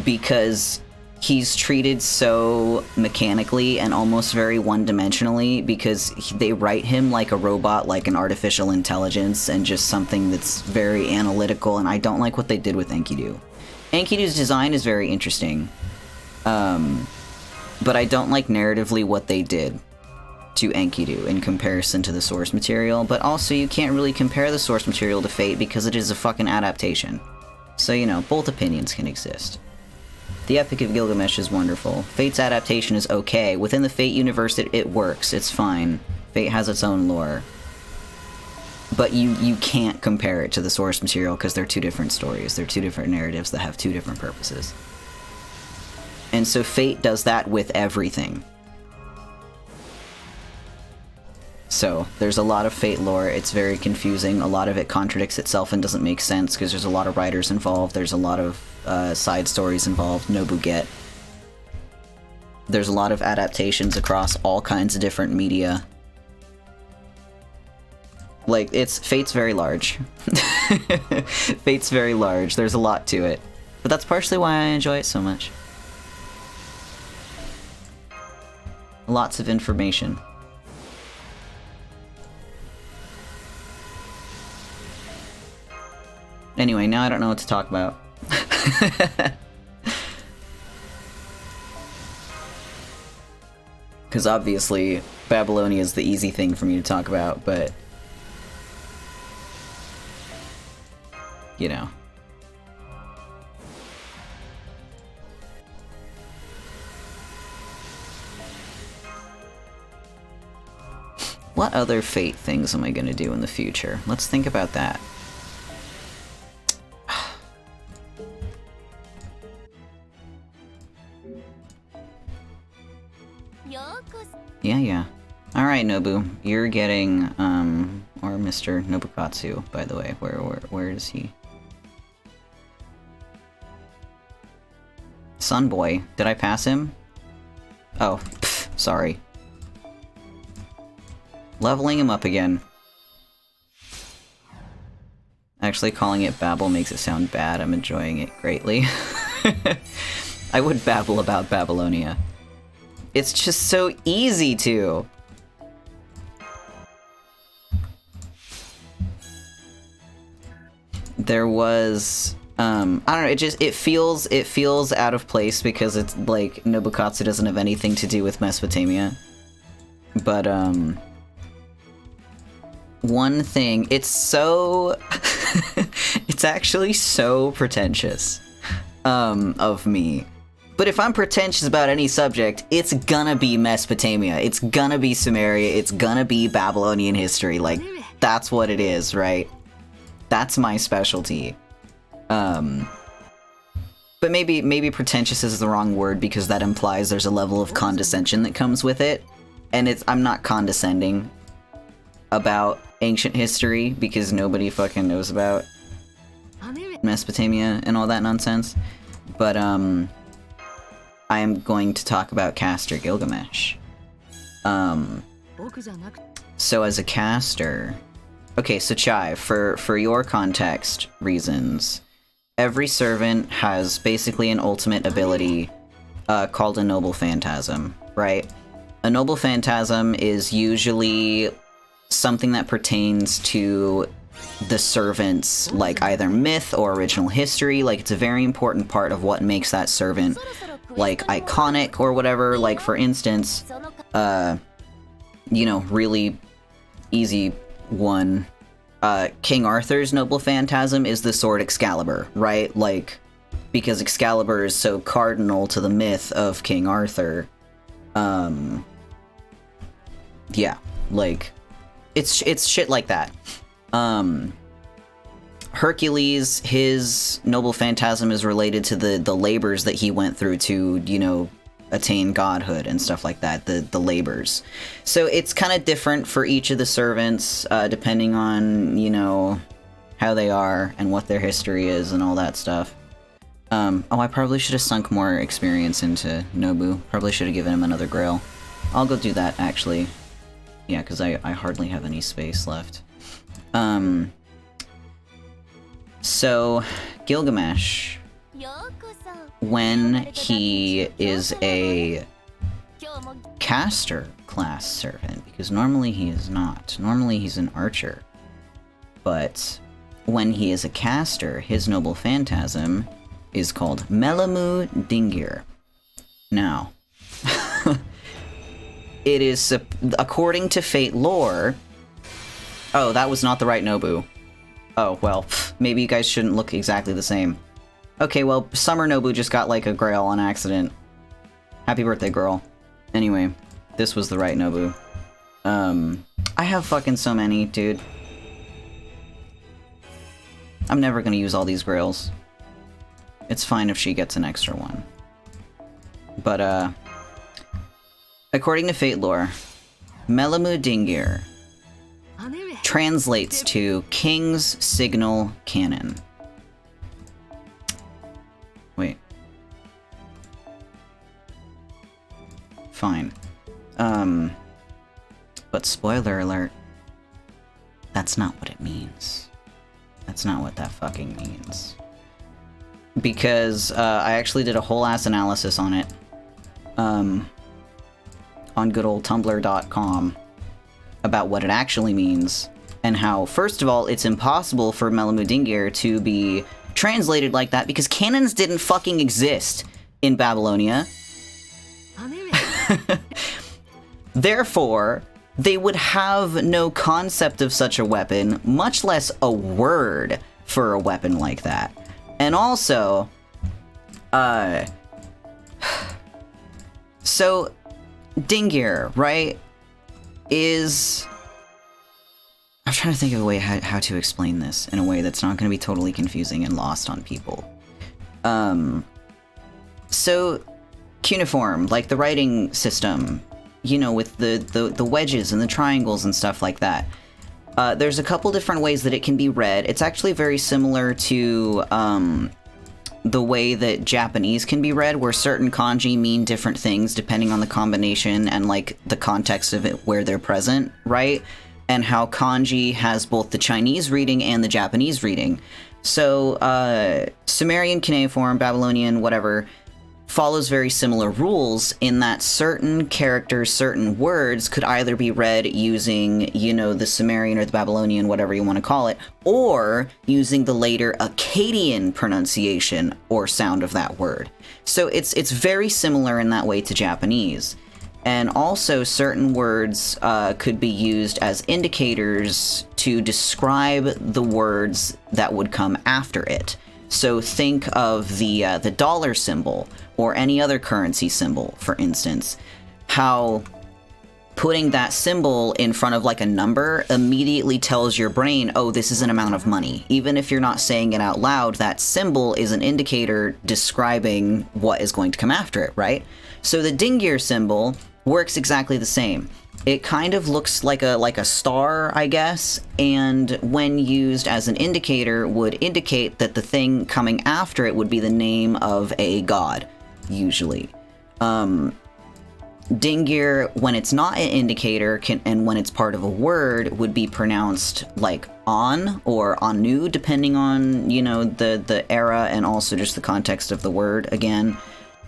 because he's treated so mechanically and almost very one-dimensionally, because they write him like a robot, like an artificial intelligence, and just something that's very analytical, and I don't like what they did with Enkidu. Enkidu's design is very interesting, but I don't like narratively what they did to Enkidu in comparison to the source material, but also you can't really compare the source material to Fate because it is a fucking adaptation. So, you know, both opinions can exist. The Epic of Gilgamesh is wonderful. Fate's adaptation is okay. Within the Fate universe, it works. It's fine. Fate has its own lore. But you can't compare it to the source material because they're two different stories. They're two different narratives that have two different purposes. And so Fate does that with everything. So, there's a lot of Fate lore. It's very confusing. A lot of it contradicts itself and doesn't make sense because there's a lot of writers involved. There's a lot of side stories involved. Nobuget. There's a lot of adaptations across all kinds of different media. Like, Fate's very large. Fate's very large. There's a lot to it. But that's partially why I enjoy it so much. Lots of information. Anyway, now I don't know what to talk about. Because obviously, Babylonia is the easy thing for me to talk about, but... you know. What other Fate things am I gonna do in the future? Let's think about that. Alright, Nobu. You're getting, or Mr. Nobukatsu, by the way. Where is he? Sunboy. Did I pass him? Oh, pff, sorry. Leveling him up again. Actually, calling it babble makes it sound bad. I'm enjoying it greatly. I would babble about Babylonia. It's just so easy to. There was, I don't know, it feels out of place because it's like Nobukatsu doesn't have anything to do with Mesopotamia. But, one thing, it's so, it's actually so pretentious, of me. But if I'm pretentious about any subject, it's gonna be Mesopotamia, it's gonna be Sumeria, it's gonna be Babylonian history, like, that's what it is, right? That's my specialty. But maybe pretentious is the wrong word because that implies there's a level of condescension that comes with it. And I'm not condescending about ancient history because nobody fucking knows about Mesopotamia and all that nonsense. But, I am going to talk about caster Gilgamesh. So as a caster... Okay, so Chai, for your context reasons, every servant has basically an ultimate ability called a Noble Phantasm, right? A Noble Phantasm is usually something that pertains to the servant's, like, either myth or original history. Like, it's a very important part of what makes that servant, like, iconic or whatever. Like, for instance, you know, really easy one, King Arthur's Noble Phantasm is the sword Excalibur, right? Like, because Excalibur is so cardinal to the myth of King Arthur. Yeah, like, it's shit like that. Hercules, his Noble Phantasm is related to the labors that he went through to, you know, attain godhood and stuff like that, the labors. So it's kind of different for each of the servants, depending on, you know, how they are and what their history is and all that stuff. Oh, I probably should have sunk more experience into Nobu. Probably should have given him another grail. I'll go do that, actually. Yeah, because I hardly have any space left. So, Gilgamesh, when he is a caster class servant, because normally he is not. Normally he's an archer. But when he is a caster, his Noble Phantasm is called Melamu Dingir. Now, it is, according to Fate lore... Oh, that was not the right Nobu. Oh, well, maybe you guys shouldn't look exactly the same. Okay, well, Summer Nobu just got, like, a grail on accident. Happy birthday, girl. Anyway, this was the right Nobu. I have fucking so many, dude. I'm never gonna use all these grails. It's fine if she gets an extra one. But, according to Fate lore, Melamu Dingir translates to King's Signal Cannon. Wait. Fine. But spoiler alert, that's not what it means. That's not what that fucking means. Because, I actually did a whole ass analysis on it. On good old tumblr.com about what it actually means, and how, first of all, it's impossible for Melamu Dingir to be translated like that because cannons didn't fucking exist in Babylonia. Therefore, they would have no concept of such a weapon, much less a word for a weapon like that. And also, so, Dingir, right, is... I'm trying to think of a way how to explain this in a way that's not going to be totally confusing and lost on people. So, cuneiform, like the writing system, you know, with the wedges and the triangles and stuff like that. There's a couple different ways that it can be read. It's actually very similar to the way that Japanese can be read, where certain kanji mean different things depending on the combination and like the context of it where they're present, right? And how kanji has both the Chinese reading and the Japanese reading. So Sumerian, cuneiform, Babylonian, whatever, follows very similar rules in that certain characters, certain words could either be read using, you know, the Sumerian or the Babylonian, whatever you want to call it, or using the later Akkadian pronunciation or sound of that word. So it's very similar in that way to Japanese. And also certain words could be used as indicators to describe the words that would come after it. So think of the dollar symbol or any other currency symbol, for instance, how putting that symbol in front of like a number immediately tells your brain, oh, this is an amount of money. Even if you're not saying it out loud, that symbol is an indicator describing what is going to come after it, right? So the dingir symbol works exactly the same. It kind of looks like a star, I guess, and when used as an indicator would indicate that the thing coming after it would be the name of a god, usually. Dingir, when it's not an indicator, and when it's part of a word, would be pronounced like on or anu, depending on, you know, the era and also just the context of the word again.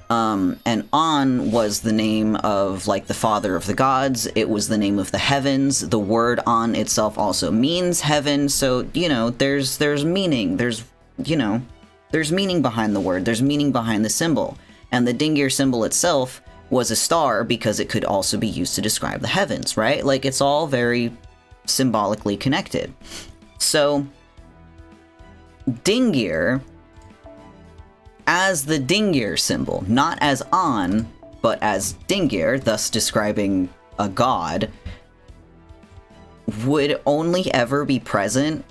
And On was the name of, like, the father of the gods. It was the name of the heavens. The word On itself also means heaven. So, you know, there's meaning. There's meaning behind the word. There's meaning behind the symbol. And the dingir symbol itself was a star because it could also be used to describe the heavens, right? Like, it's all very symbolically connected. So, dingir, as the dingir symbol, not as on, but as dingir, thus describing a god, would only ever be present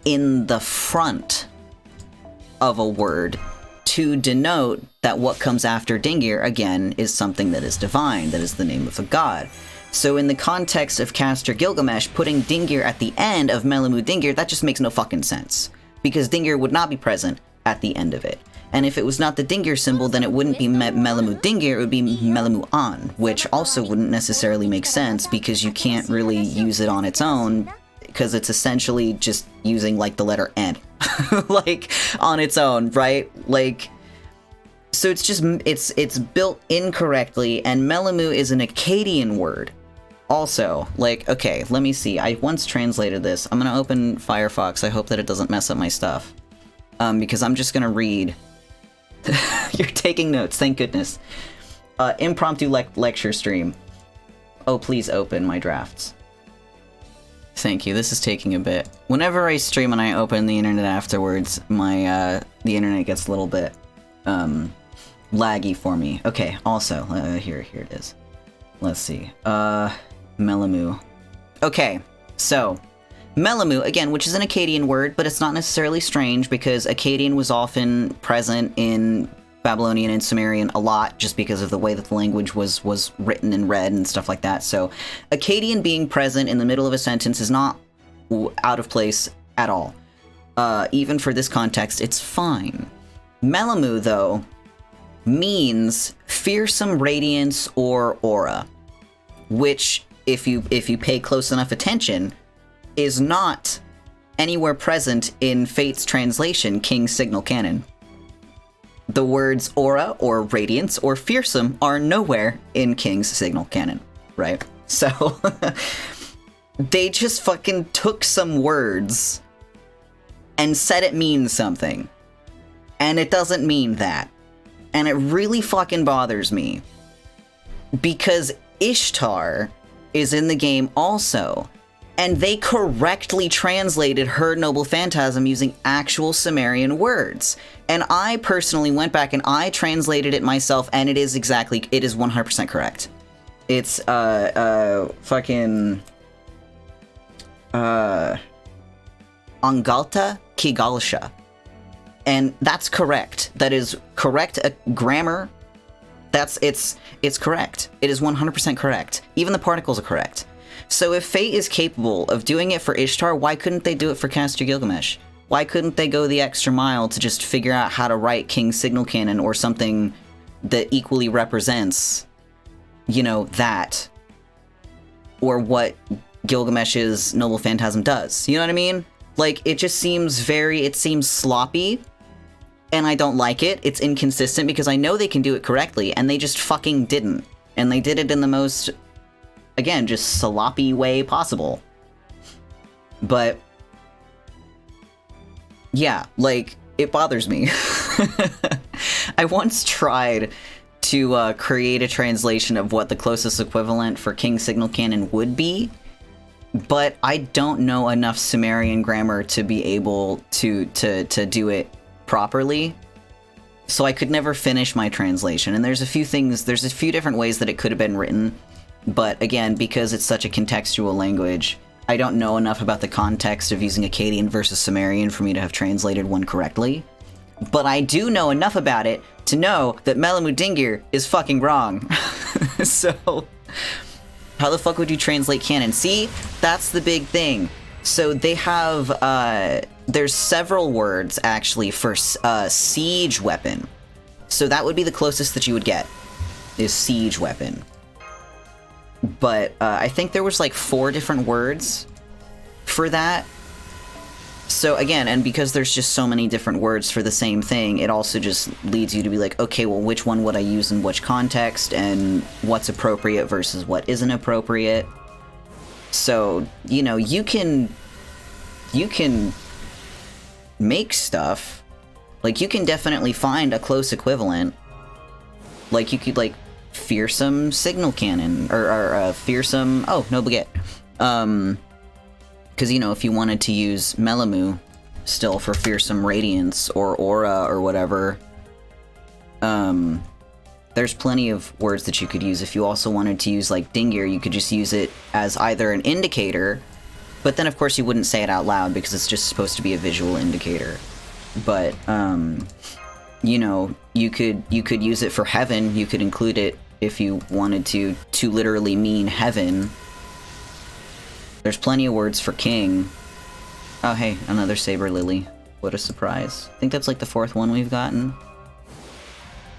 in the front of a word to denote that what comes after dingir, again, is something that is divine, that is the name of a god. So in the context of Castor Gilgamesh, putting dingir at the end of Melamu Dingir, that just makes no fucking sense. Because dingir would not be present at the end of it. And if it was not the dingir symbol, then it wouldn't be Melamu Dingir, it would be Melamu An, which also wouldn't necessarily make sense because you can't really use it on its own, because it's essentially just using, like, the letter N, like, on its own, right? Like, so it's just, it's built incorrectly, and Melamu is an Akkadian word. Also, like, okay, let me see, I once translated this. I'm gonna open Firefox, I hope that it doesn't mess up my stuff. Because I'm just gonna read. You're taking notes, thank goodness. Impromptu lecture stream. Oh, please open my drafts. Thank you, this is taking a bit. Whenever I stream and I open the internet afterwards, my, the internet gets a little bit, laggy for me. Okay, also, here it is. Let's see, Melamu. Okay, so, Melamu, again, which is an Akkadian word, but it's not necessarily strange because Akkadian was often present in Babylonian and Sumerian a lot just because of the way that the language was written and read and stuff like that. So Akkadian being present in the middle of a sentence is not out of place at all. Even for this context, it's fine. Melamu, though, means fearsome radiance or aura, which, if you pay close enough attention, is not anywhere present in Fate's translation, King's Signal Canon. The words aura, or radiance, or fearsome are nowhere in King's Signal Canon, right? So, they just fucking took some words and said it means something. And it doesn't mean that. And it really fucking bothers me. Because Ishtar is in the game also. And they correctly translated her noble phantasm using actual Sumerian words. And I personally went back and I translated it myself, and it is 100% correct. It's, fucking, Angalta Kigalsha. And that's correct. That is correct grammar it's correct. It is 100% correct. Even the particles are correct. So if Fate is capable of doing it for Ishtar, why couldn't they do it for Caster Gilgamesh? Why couldn't they go the extra mile to just figure out how to write King's Signal Canon or something that equally represents, you know, that? Or what Gilgamesh's Noble Phantasm does. You know what I mean? Like, it just seems it seems sloppy, and I don't like it. It's inconsistent because I know they can do it correctly, and they just fucking didn't. And they did it in the most, again, just sloppy way possible. But yeah, like, it bothers me. I once tried to create a translation of what the closest equivalent for King's Signal Canon would be, but I don't know enough Sumerian grammar to be able to do it properly. So I could never finish my translation. And there's a few different ways that it could have been written, but again, because it's such a contextual language, I don't know enough about the context of using Akkadian versus Sumerian for me to have translated one correctly. But I do know enough about it to know that Melamu Dingir is fucking wrong. So, how the fuck would you translate canon? See, that's the big thing. So they have, there's several words, actually, for siege weapon. So that would be the closest that you would get, is siege weapon. But I think there was like 4 different words for that. So again, and because there's just so many different words for the same thing, it also just leads you to be like, okay, well, which one would I use in which context, and what's appropriate versus what isn't appropriate. So, you know, you can make stuff. Like, you can definitely find a close equivalent. Like, you could, like, fearsome signal cannon, or fearsome, oh, no baguette. Because, you know, if you wanted to use Melamu still for fearsome radiance, or aura, or whatever, there's plenty of words that you could use. If you also wanted to use, like, Dingir, you could just use it as either an indicator, but then, of course, you wouldn't say it out loud because it's just supposed to be a visual indicator. But, you know, you could use it for heaven. You could include it if you wanted to literally mean heaven. There's plenty of words for king. Oh, hey, another Saber Lily. What a surprise. I think that's, like, the 4th one we've gotten.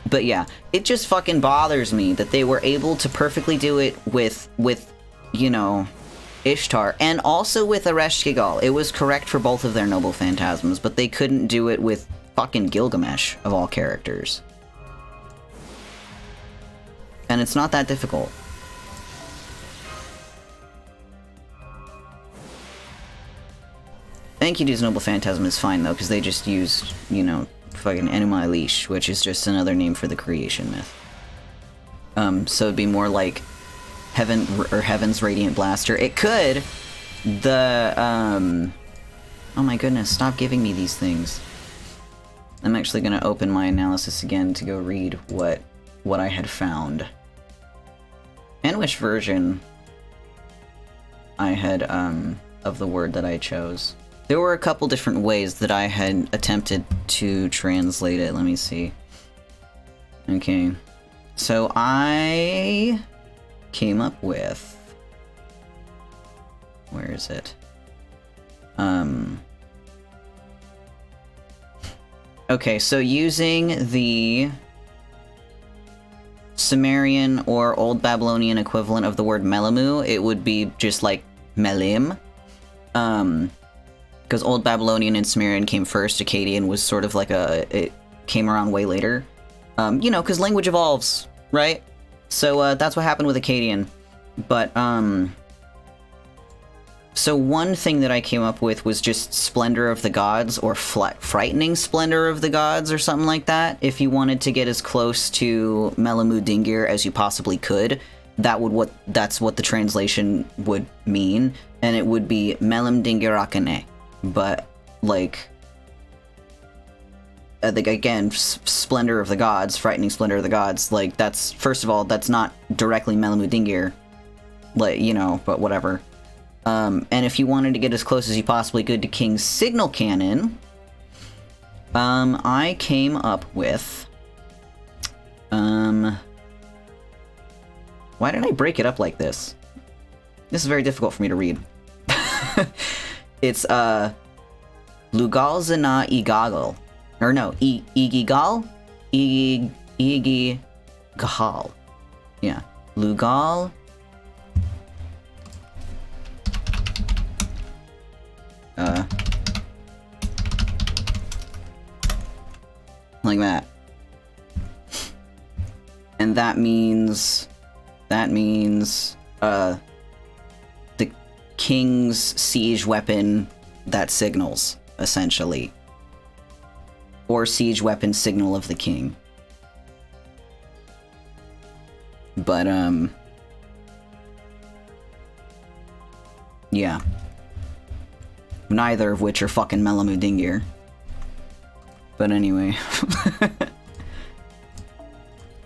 But yeah, it just fucking bothers me that they were able to perfectly do it with you know, Ishtar, and also with Ereshkigal. It was correct for both of their Noble Phantasms, but they couldn't do it with fucking Gilgamesh, of all characters. And it's not that difficult. Enkidu's Noble Phantasm is fine, though, because they just used, you know, fucking Enuma Elish, which is just another name for the creation myth. So it'd be more like Heaven, or Heaven's Radiant Blaster. It could. Oh my goodness, stop giving me these things. I'm actually gonna open my analysis again to go read what I had found. And which version I had, of the word that I chose. There were a couple different ways that I had attempted to translate it. Let me see. Okay. So I came up with... Where is it? Okay, so using the Sumerian or Old Babylonian equivalent of the word Melamu, it would be just like Melim. Because Old Babylonian and Sumerian came first, Akkadian was sort of like it came around way later. You know, because language evolves, right? So that's what happened with Akkadian. But, so one thing that I came up with was just Splendor of the Gods, or Frightening Splendor of the Gods, or something like that. If you wanted to get as close to Melamu Dingir as you possibly could, that's what the translation would mean, and it would be Melam Dingirakane. But, like, again, Splendor of the Gods, Frightening Splendor of the Gods, like, that's, first of all, that's not directly Melamu Dingir, like, you know, but whatever. And if you wanted to get as close as you possibly could to King's Signal Canon, I came up with, Why did I break it up like this? This is very difficult for me to read. It's, Lugalzana Igagal. Or no, Igigal? Igigahal. Yeah. Lugal. Like that. And that means, the king's siege weapon that signals, essentially. Or siege weapon signal of the king. But, yeah. Neither of which are fucking Melamudingir. But anyway.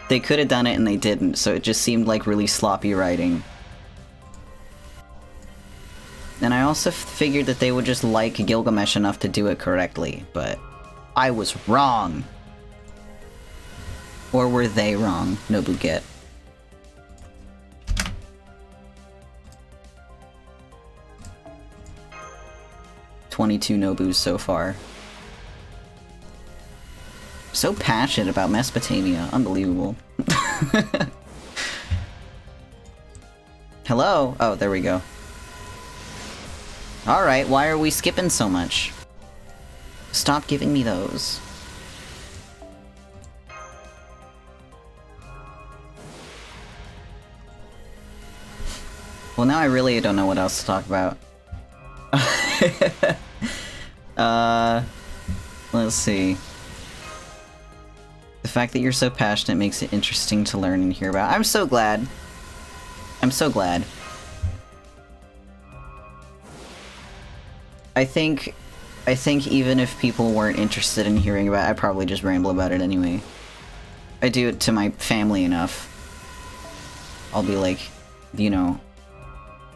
They could have done it and they didn't, so it just seemed like really sloppy writing. And I also figured that they would just like Gilgamesh enough to do it correctly, but I was wrong. Or were they wrong, Nobukatsu? "22 Nobus so far." So passionate about Mesopotamia. Unbelievable. Hello? Oh, there we go. Alright, why are we skipping so much? Stop giving me those. Well, now I really don't know what else to talk about. Let's see. The fact that you're so passionate makes it interesting to learn and hear about. I'm so glad. I'm so glad. I think even if people weren't interested in hearing about it, I'd probably just ramble about it anyway. I do it to my family enough. I'll be like, you know,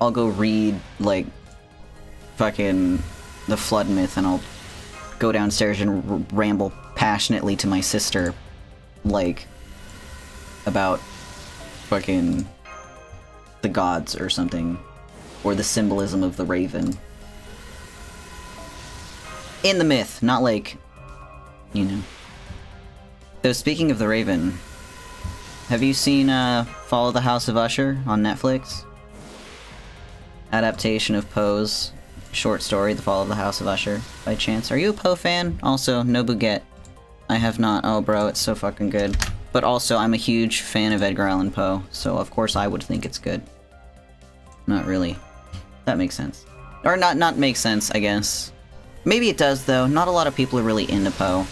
I'll go read, like, fucking the Flood myth, and I'll go downstairs and ramble passionately to my sister, like, about fucking the gods or something, or the symbolism of the raven. In the myth, not like, you know. Though, speaking of the raven, have you seen Follow the House of Usher on Netflix? Adaptation of Poe's short story, The Fall of the House of Usher, by chance. Are you a Poe fan? Also, Nobukatsu. I have not. Oh, bro, it's so fucking good. But also, I'm a huge fan of Edgar Allan Poe, so of course I would think it's good. Not really. That makes sense. Or not makes sense, I guess. Maybe it does, though. Not a lot of people are really into Poe.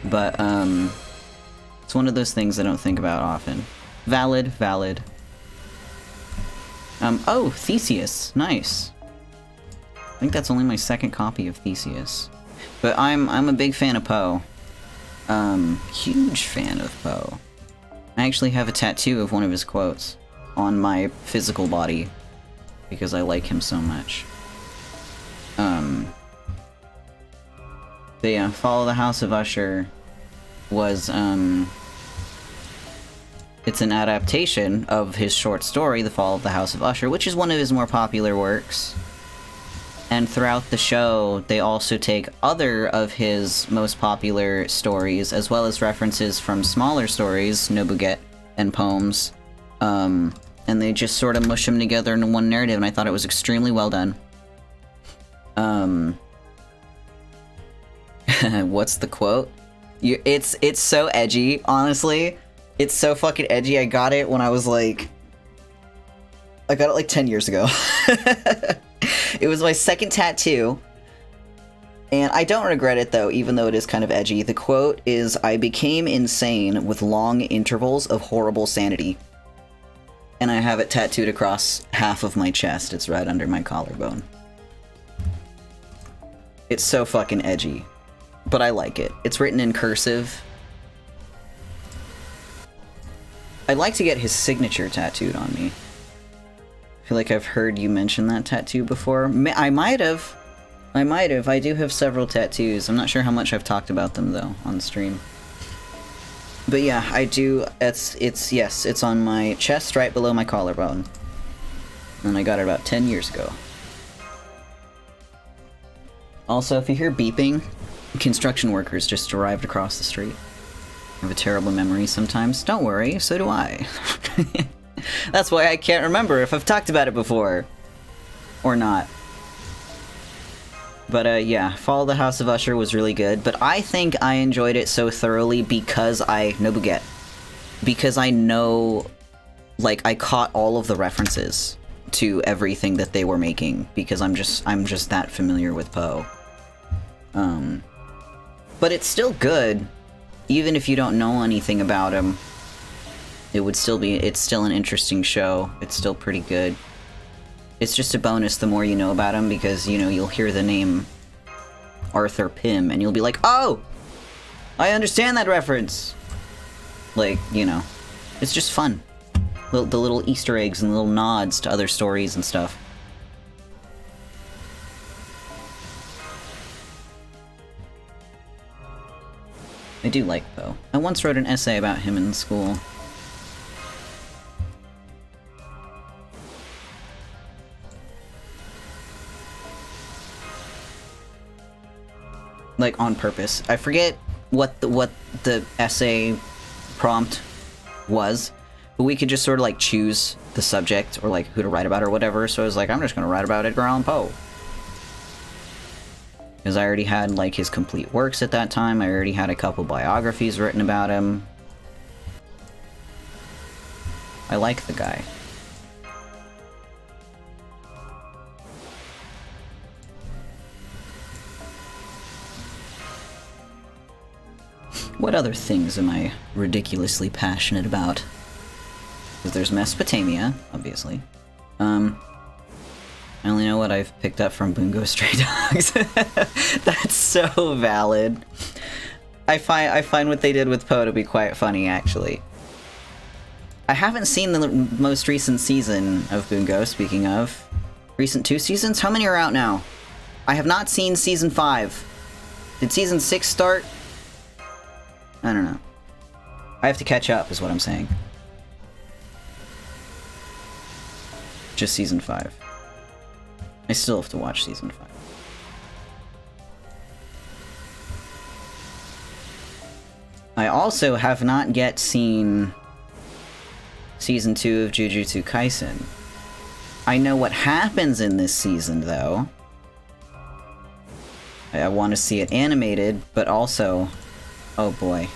But, it's one of those things I don't think about often. Valid, valid. Oh, Theseus. Nice. I think that's only my second copy of Theseus. But I'm a big fan of Poe. Huge fan of Poe. I actually have a tattoo of one of his quotes on my physical body because I like him so much. But yeah, Follow the House of Usher was, it's an adaptation of his short story, The Fall of the House of Usher, which is one of his more popular works. And throughout the show, they also take other of his most popular stories, as well as references from smaller stories, Nobukatsu, and poems, and they just sort of mush them together into one narrative, and I thought it was extremely well done. What's the quote? It's so edgy, honestly. It's so fucking edgy. I got it when I was like... I got it like 10 years ago. It was my second tattoo. And I don't regret it, though, even though it is kind of edgy. The quote is, "I became insane with long intervals of horrible sanity." And I have it tattooed across half of my chest. It's right under my collarbone. It's so fucking edgy. But I like it. It's written in cursive. I'd like to get his signature tattooed on me. I feel like I've heard you mention that tattoo before. I might have. I do have several tattoos. I'm not sure how much I've talked about them, though, on stream. But yeah, I do, yes, it's on my chest right below my collarbone. And I got it about 10 years ago. Also, if you hear beeping, construction workers just arrived across the street. I have a terrible memory sometimes. Don't worry, so do I. That's why I can't remember if I've talked about it before. Or not. But yeah, Fall of the House of Usher was really good, but I think I enjoyed it so thoroughly because Nobuget. Because I know, like, I caught all of the references to everything that they were making, because I'm just that familiar with Poe. But it's still good, even if you don't know anything about him. It's still an interesting show. It's still pretty good. It's just a bonus the more you know about him, because, you know, you'll hear the name Arthur Pym, and you'll be like, oh! I understand that reference! Like, you know, it's just fun. The little Easter eggs and little nods to other stories and stuff. I do like Poe. I once wrote an essay about him in school. Like, on purpose. I forget what the essay prompt was, but we could just sort of like choose the subject or like who to write about or whatever, so I was like, I'm just gonna write about Edgar Allan Poe. Because I already had like his complete works at that time, I already had a couple biographies written about him. I like the guy. What other things am I ridiculously passionate about? Because there's Mesopotamia, obviously. I only know what I've picked up from Bungo Stray Dogs. That's so valid. I find what they did with Poe to be quite funny, actually. I haven't seen the most recent season of Bungo, speaking of. Recent 2 seasons? How many are out now? I have not seen season 5. Did season 6 start? I don't know. I have to catch up, is what I'm saying. Just season 5. I still have to watch season 5. I also have not yet seen season 2 of Jujutsu Kaisen. I know what happens in this season, though. I want to see it animated, but also... oh boy.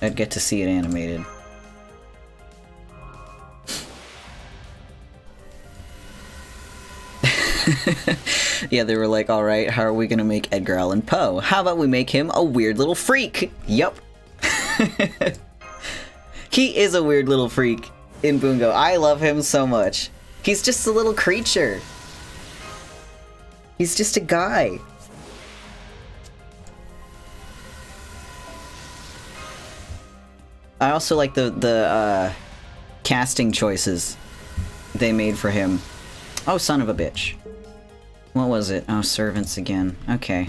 I'd get to see it animated. Yeah, they were like, alright, how are we gonna make Edgar Allan Poe? How about we make him a weird little freak? Yup. He is a weird little freak in Bungo. I love him so much. He's just a little creature. He's just a guy. I also like the casting choices they made for him. Oh, son of a bitch. What was it? Oh, servants again. Okay.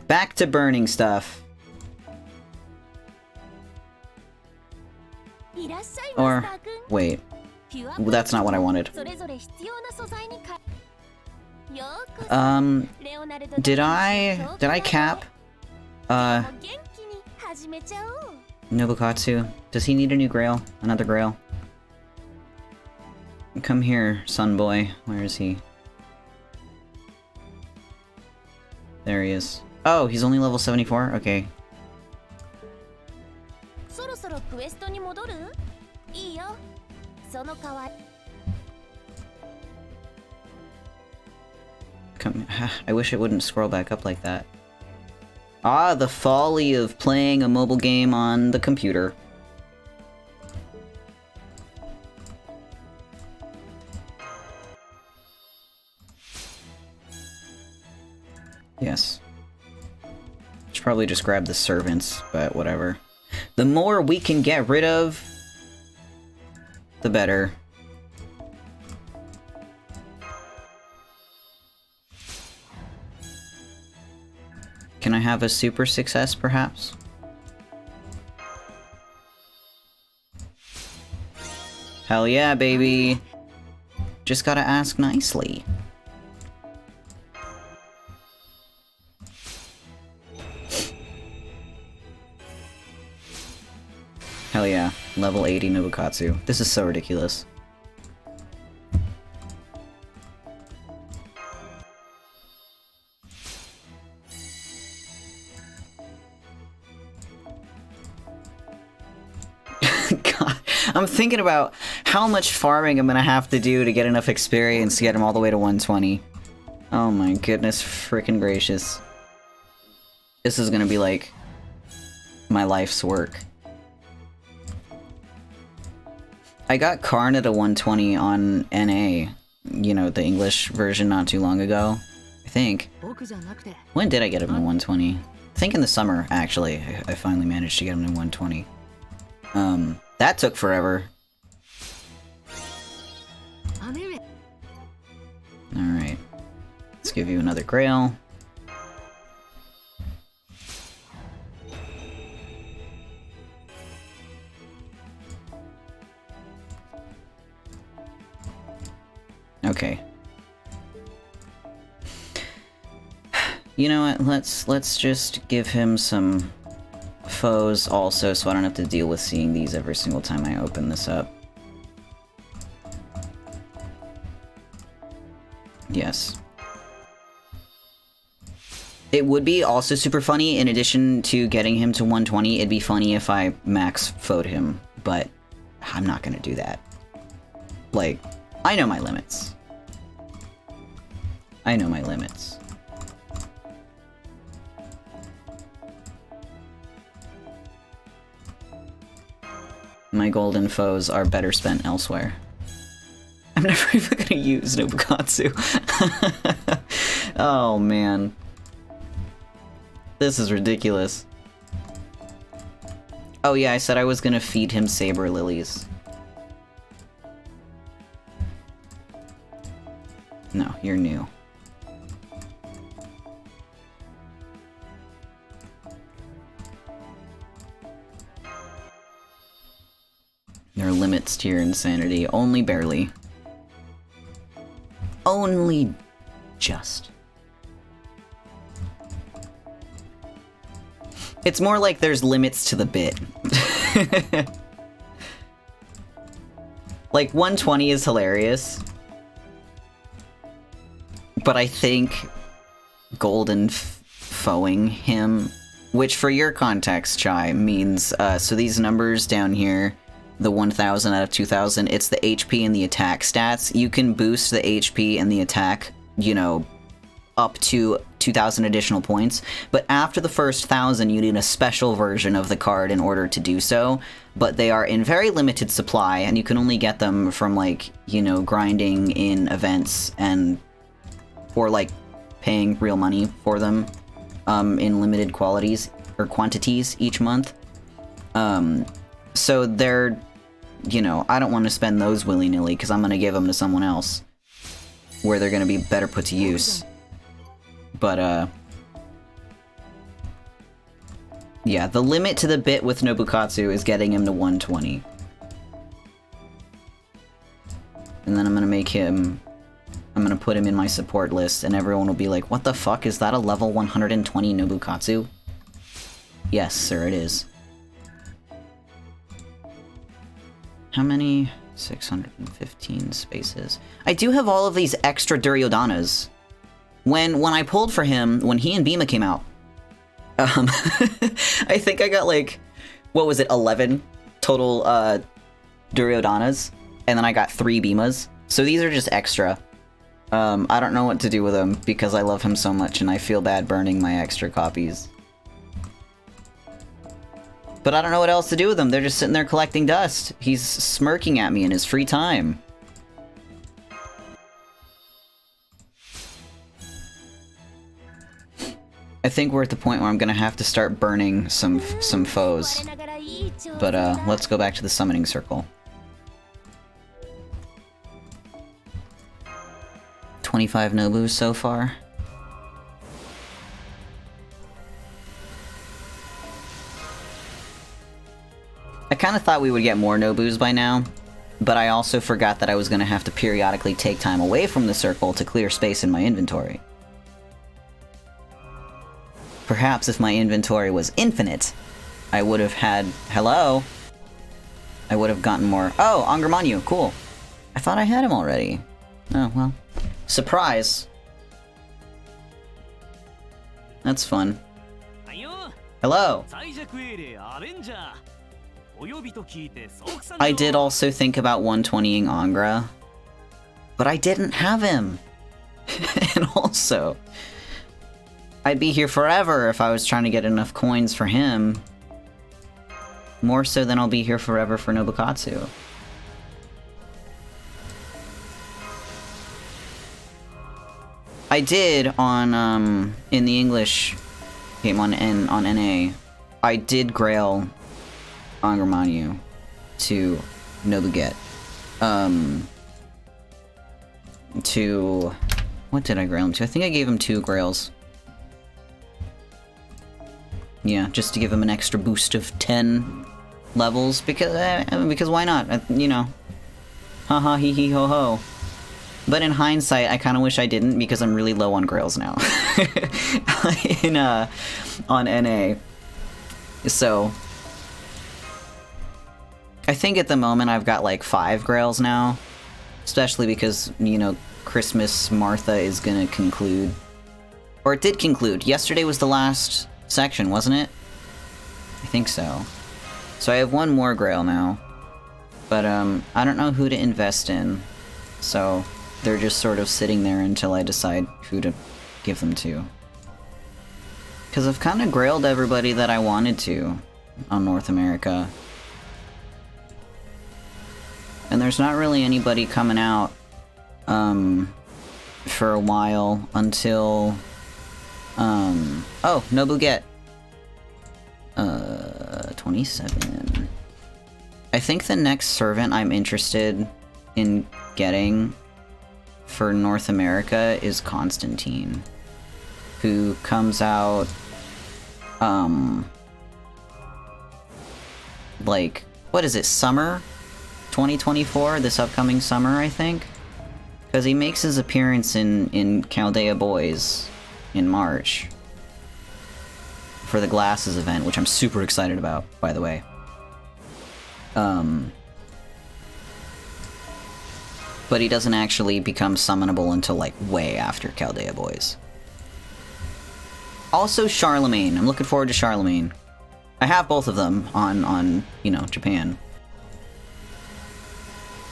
Back to burning stuff. Or, wait. That's not what I wanted. Did I cap? Nobukatsu. Does he need a new grail? Another grail? Come here, son boy. Where is he? There he is. Oh, he's only level 74? Okay. Come, I wish it wouldn't scroll back up like that. Ah, the folly of playing a mobile game on the computer. Yes. Should probably just grab the servants, but whatever. The more we can get rid of, the better. Can I have a super success, perhaps? Hell yeah, baby. Just gotta ask nicely. Hell yeah. Level 80 Nobukatsu. This is so ridiculous. God, I'm thinking about how much farming I'm gonna have to do to get enough experience to get him all the way to 120. Oh my goodness freaking gracious. This is gonna be like my life's work. I got Karn at a 120 on NA, you know, the English version not too long ago, I think. When did I get him to 120? I think in the summer, actually. I finally managed to get him to 120. That took forever. Alright. Let's give you another Grail. Okay. You know what? Let's just give him some foes also, so I don't have to deal with seeing these every single time I open this up. Yes. It would be also super funny, in addition to getting him to 120, it'd be funny if I max foed him, but I'm not gonna do that. Like, I know my limits. I know my limits. My golden foes are better spent elsewhere. I'm never even gonna use Nobukatsu. Oh man. This is ridiculous. Oh yeah, I said I was gonna feed him saber lilies. No, you're new. There are limits to your insanity, only barely. Only just. It's more like there's limits to the bit. Like, 120 is hilarious. But I think golden foeing him, which for your context, Chai, means, so these numbers down here, the 1000 out of 2000, it's the HP and the attack stats. You can boost the HP and the attack, you know, up to 2000 additional points, but after the first 1000 you need a special version of the card in order to do so, but they are in very limited supply, and you can only get them from, like, you know, grinding in events and or like paying real money for them in limited qualities or quantities each month. So they're, you know, I don't want to spend those willy-nilly because I'm going to give them to someone else where they're going to be better put to use. But, yeah, the limit to the bit with Nobukatsu is getting him to 120. And then I'm gonna put him in my support list, and everyone will be like, what the fuck, is that a level 120 Nobukatsu? Yes, sir, it is. How many? 615 spaces. I do have all of these extra Duryodanas. When I pulled for him, when he and Bima came out, I think I got like, what was it, 11 total Duryodanas, and then I got 3 Bimas. So these are just extra. I don't know what to do with him because I love him so much and I feel bad burning my extra copies. But I don't know what else to do with him. They're just sitting there collecting dust. He's smirking at me in his free time. I think we're at the point where I'm gonna have to start burning some foes. But let's go back to the summoning circle. 25 Nobus so far. I kind of thought we would get more Nobus by now, but I also forgot that I was going to have to periodically take time away from the circle to clear space in my inventory. Perhaps if my inventory was infinite, I would have had... Hello? I would have gotten more... Oh, Angermanyu, cool. I thought I had him already. Oh, well. Surprise. That's fun. Hello. I did also think about 120ing Angra, but I didn't have him. And also, I'd be here forever if I was trying to get enough coins for him. More so than I'll be here forever for Nobukatsu. I did on, in the English game on NA, I did grail Angermanyu to Nobuget. What did I grail him to? I think I gave him 2 grails. Yeah, just to give him an extra boost of 10 levels, because why not? You know. Haha, hee hee ho ho. But in hindsight, I kind of wish I didn't, because I'm really low on grails now. On NA. So, I think at the moment I've got like 5 grails now. Especially because, you know, Christmas Martha is gonna conclude. Or it did conclude. Yesterday was the last section, wasn't it? I think so. So I have 1 more grail now. But, I don't know who to invest in. So, they're just sort of sitting there until I decide who to give them to. Because I've kind of grailed everybody that I wanted to on North America. And there's not really anybody coming out for a while until... oh, Nobuget. 27. I think the next servant I'm interested in getting for North America is Constantine, who comes out, like, what is it, summer 2024, this upcoming summer, I think? Because he makes his appearance in Chaldea Boys in March for the Glasses event, which I'm super excited about, by the way. But he doesn't actually become summonable until, like, way after Chaldea Boys. Also, Charlemagne. I'm looking forward to Charlemagne. I have both of them on you know, Japan.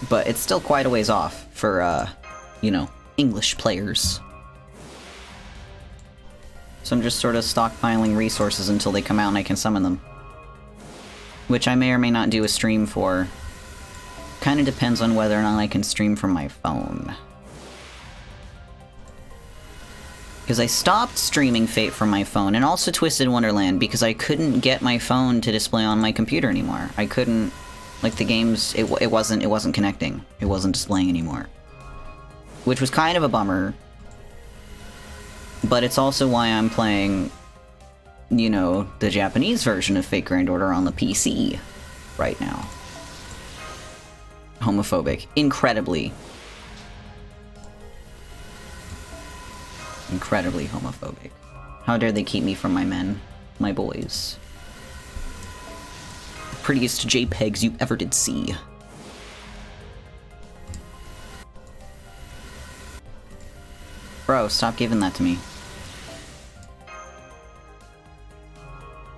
But it's still quite a ways off for, you know, English players. So I'm just sort of stockpiling resources until they come out and I can summon them. Which I may or may not do a stream for. Kind of depends on whether or not I can stream from my phone. Because I stopped streaming Fate from my phone, and also Twisted Wonderland, because I couldn't get my phone to display on my computer anymore. I couldn't, like, the games, it wasn't connecting. It wasn't displaying anymore. Which was kind of a bummer. But it's also why I'm playing, you know, the Japanese version of Fate Grand Order on the PC right now. Homophobic. Incredibly homophobic. How dare they keep me from my men, my boys. The prettiest JPEGs you ever did see. Bro, stop giving that to me.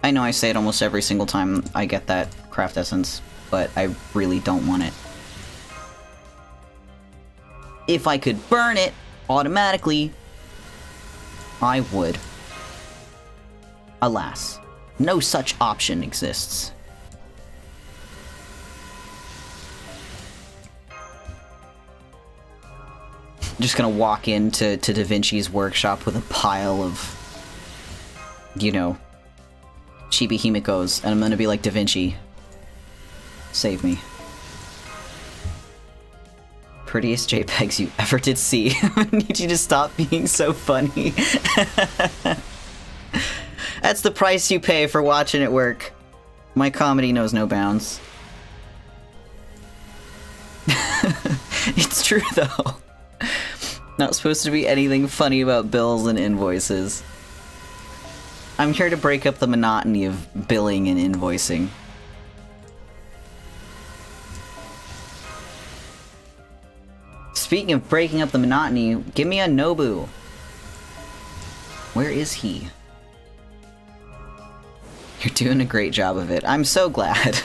I know I say it almost every single time I get that craft essence, but I really don't want it. If I could burn it automatically, I would. Alas, no such option exists. Just gonna walk into Da Vinci's workshop with a pile of, you know, Chibi Himikos, and I'm gonna be like, Da Vinci, save me. Prettiest JPEGs you ever did see. I need you to stop being so funny. That's the price you pay for watching it work. My comedy knows no bounds. It's true, though. Not supposed to be anything funny about bills and invoices. I'm here to break up the monotony of billing and invoicing. Speaking of breaking up the monotony, give me a Nobu. Where is he? You're doing a great job of it. I'm so glad.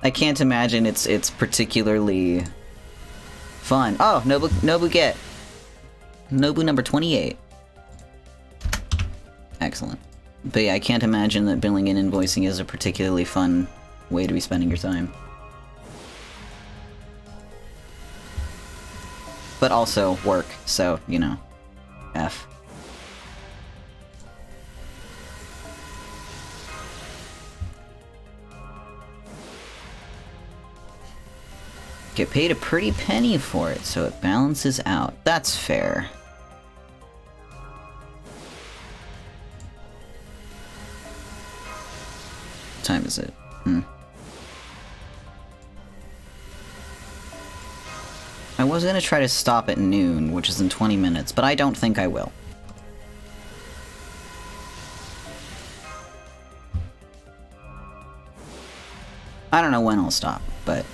I can't imagine it's particularly fun. Oh, Nobu get. Nobu number 28. Excellent. But yeah, I can't imagine that billing and invoicing is a particularly fun way to be spending your time. But also work, so, you know, F. Get paid a pretty penny for it, so it balances out. That's fair. What time is it? I was gonna try to stop at noon, which is in 20 minutes, but I don't think I will. I don't know when I'll stop, but...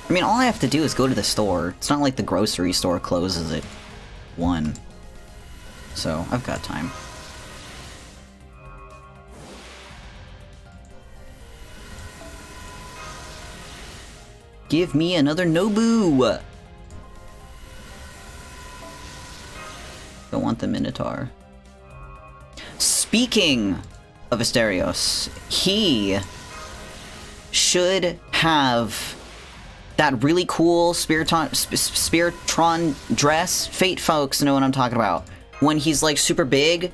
I mean, all I have to do is go to the store. It's not like the grocery store closes at 1. So, I've got time. Give me another Nobu! Don't want the Minotaur. Speaking of Asterios, he should have that really cool Spiritron dress. Fate folks know what I'm talking about. When he's like super big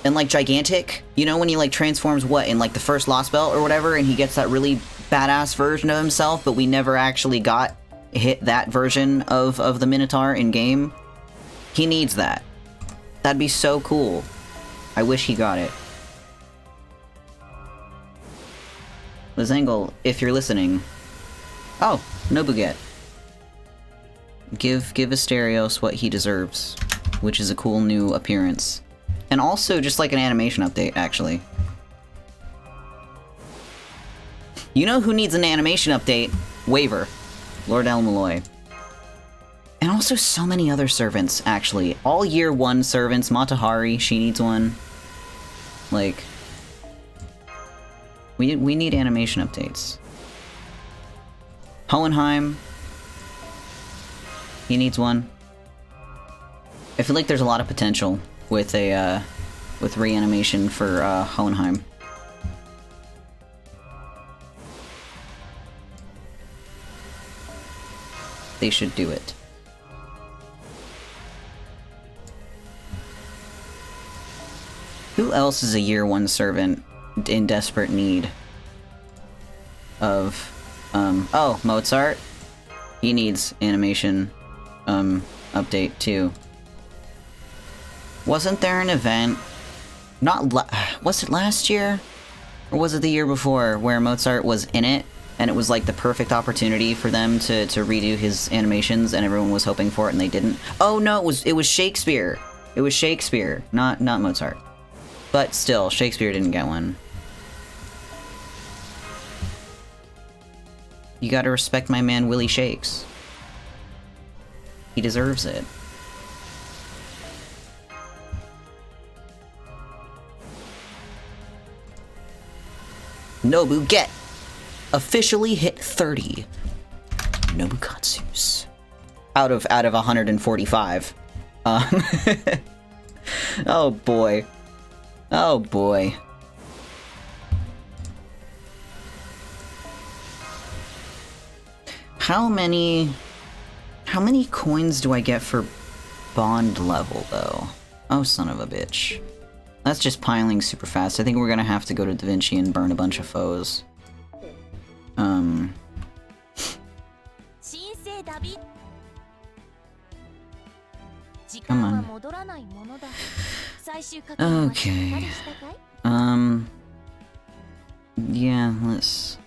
and like gigantic, you know, when he like transforms in like the first Lost Belt or whatever, and he gets that really badass version of himself, but we never actually hit that version of the Minotaur in game. He needs that. That'd be so cool. I wish he got it. Lizangle, if you're listening. Oh, Nobuget. Give Asterios what he deserves, which is a cool new appearance. And also just like an animation update, actually. You know who needs an animation update? Waver. Lord Elmaloy. And also so many other servants, actually. All year 1 servants. Matahari, she needs one. Like... We need animation updates. Hohenheim. He needs one. I feel like there's a lot of potential with a, with reanimation for, Hohenheim. They should do it. Who else is a year 1 servant in desperate need of, oh, Mozart? He needs animation, update too. Wasn't there an event, was it last year? Or was it the year before, where Mozart was in it, and it was like the perfect opportunity for them to redo his animations, and everyone was hoping for it and they didn't? Oh no, it was Shakespeare. It was Shakespeare, not Mozart. But still, Shakespeare didn't get one. You gotta respect my man Willie Shakes. He deserves it. Nobu get! Officially hit 30 Nobukatsus. Out of 145. Oh boy. Oh boy. How many coins do I get for bond level, though? Oh, son of a bitch. That's just piling super fast. I think we're gonna have to go to Da Vinci and burn a bunch of foes. Come on. Okay. Yeah, let's...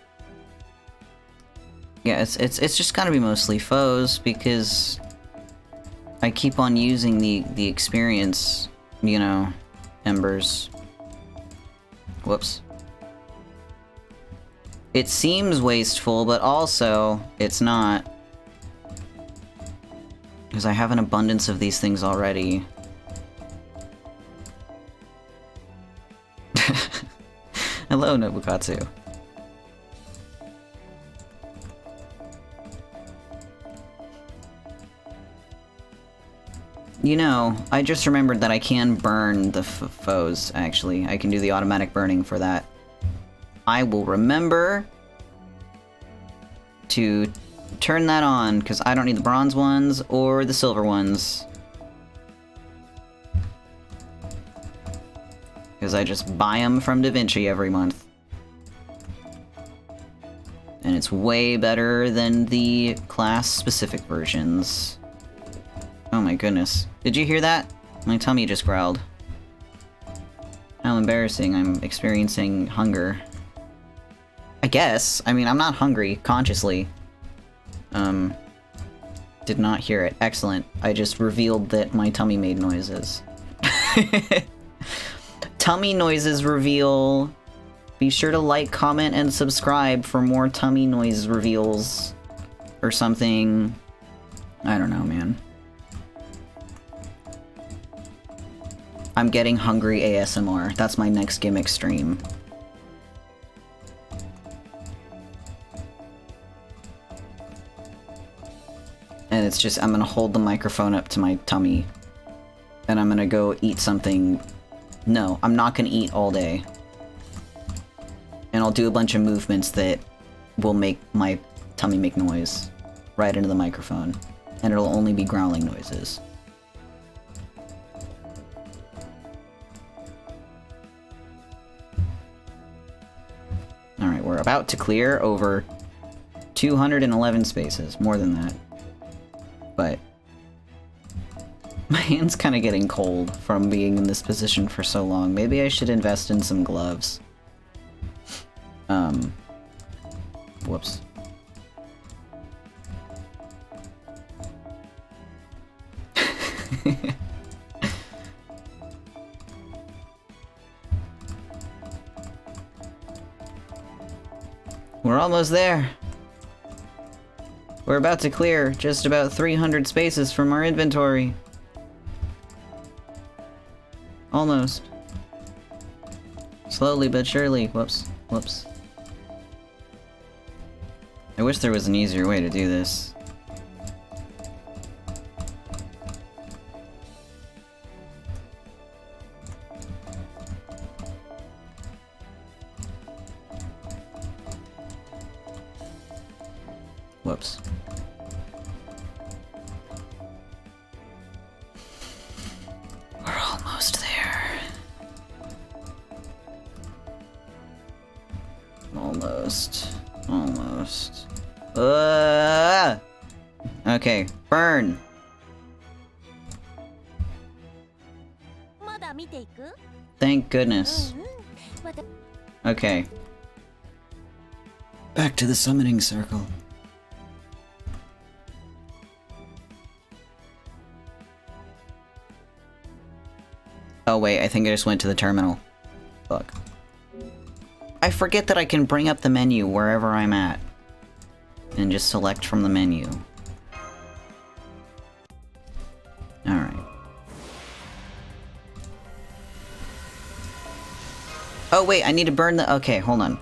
Yeah, it's just gotta be mostly foes, because I keep on using the experience, you know, embers. Whoops. It seems wasteful, but also it's not. Because I have an abundance of these things already. Hello, Nobukatsu. You know, I just remembered that I can burn the foes, actually. I can do the automatic burning for that. I will remember to turn that on, because I don't need the bronze ones or the silver ones. Because I just buy them from Da Vinci every month. And it's way better than the class-specific versions. Oh my goodness. Did you hear that? My tummy just growled. How embarrassing, I'm experiencing hunger. I guess. I mean, I'm not hungry, consciously. Did not hear it. Excellent. I just revealed that my tummy made noises. Tummy noises reveal. Be sure to like, comment, and subscribe for more tummy noise reveals. Or something. I don't know, man. I'm getting hungry ASMR. That's my next gimmick stream. And it's just, I'm gonna hold the microphone up to my tummy. And I'm gonna go eat something. No, I'm not gonna eat all day. And I'll do a bunch of movements that will make my tummy make noise. Right into the microphone. And it'll only be growling noises. Alright, we're about to clear over 211 spaces. More than that. But my hand's kind of getting cold from being in this position for so long. Maybe I should invest in some gloves. Whoops. We're almost there. We're about to clear just about 300 spaces from our inventory. Almost. Slowly but surely. Whoops. Whoops. I wish there was an easier way to do this. Whoops. We're almost there. Almost. Almost. Okay, burn. Thank goodness. Okay. Back to the summoning circle. Oh wait, I think I just went to the terminal. Fuck. I forget that I can bring up the menu wherever I'm at. And just select from the menu. Alright. Oh wait, I need to burn the- okay, hold on.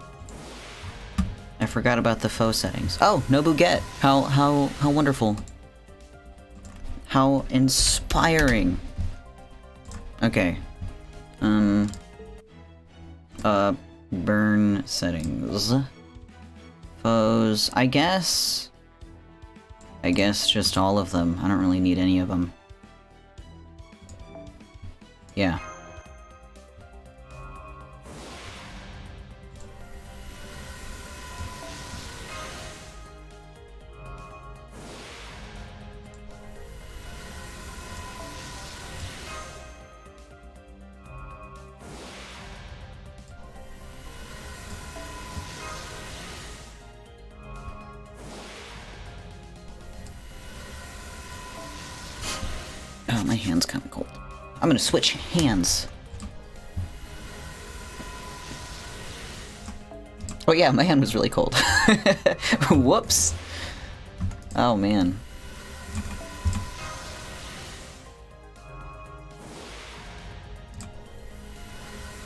I forgot about the faux settings. Oh, Nobukatsu. How wonderful. How inspiring. Okay. Burn settings. Foes. I guess just all of them. I don't really need any of them. Yeah. Oh, my hand's kind of cold. I'm gonna switch hands. Oh yeah, my hand was really cold. Whoops. Oh man.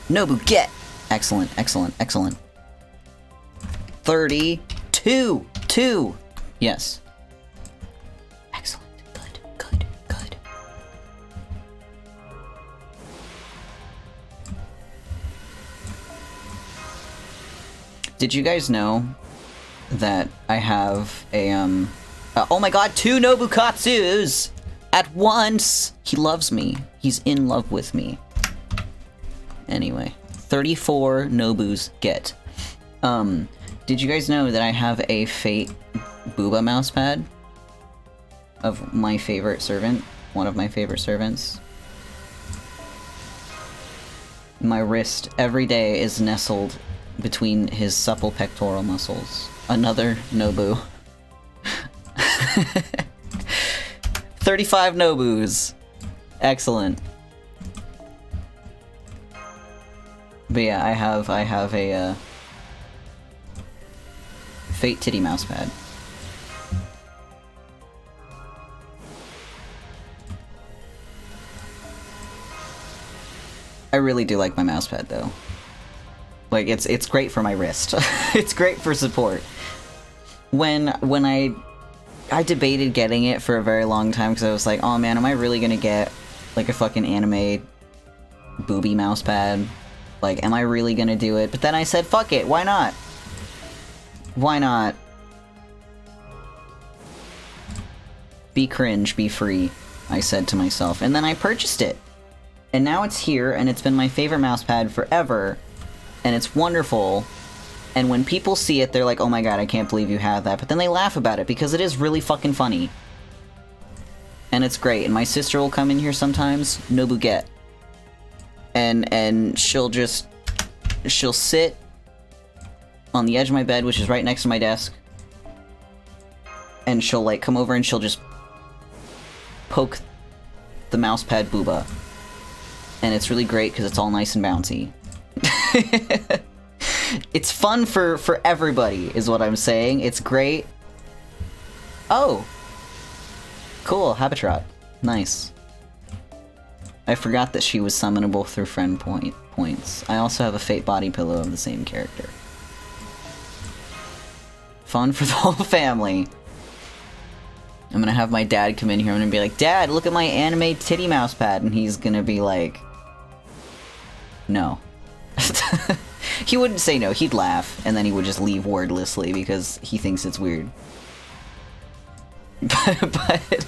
Nobu, get! Excellent, excellent, excellent. 32! 2! Yes. Excellent. Good, good, good. Did you guys know that I have a, oh my god, 2 Nobukatsus! At once! He loves me. He's in love with me. Anyway, 34 Nobus get. Did you guys know that I have a Fate Booba mousepad? Of my favorite servant? One of my favorite servants? My wrist every day is nestled between his supple pectoral muscles. Another Nobu. 35 Nobus. Excellent. But yeah, I have a Fate Titty mousepad. I really do like my mousepad though. Like it's great for my wrist. It's great for support. When I debated getting it for a very long time because I was like, oh man, am I really gonna get like a fucking anime booby mousepad? Like, am I really gonna do it? But then I said, fuck it, why not? Why not? Be cringe, be free, I said to myself. And then I purchased it. And now it's here, and it's been my favorite mousepad forever. And it's wonderful. And when people see it, they're like, oh my god, I can't believe you have that. But then they laugh about it, because it is really fucking funny. And it's great. And my sister will come in here sometimes, Nobu get. And she'll sit on the edge of my bed, which is right next to my desk. And she'll, like, come over and she'll just poke the mousepad booba. And it's really great because it's all nice and bouncy. It's fun for everybody, is what I'm saying. It's great. Oh! Cool, Habitrot. Nice. I forgot that she was summonable through friend points. I also have a Fate body pillow of the same character. Fun for the whole family. I'm gonna have my dad come in here. I'm gonna be like, Dad, look at my anime titty mousepad. And he's gonna be like, no. He wouldn't say no, he'd laugh, and then he would just leave wordlessly because he thinks it's weird. But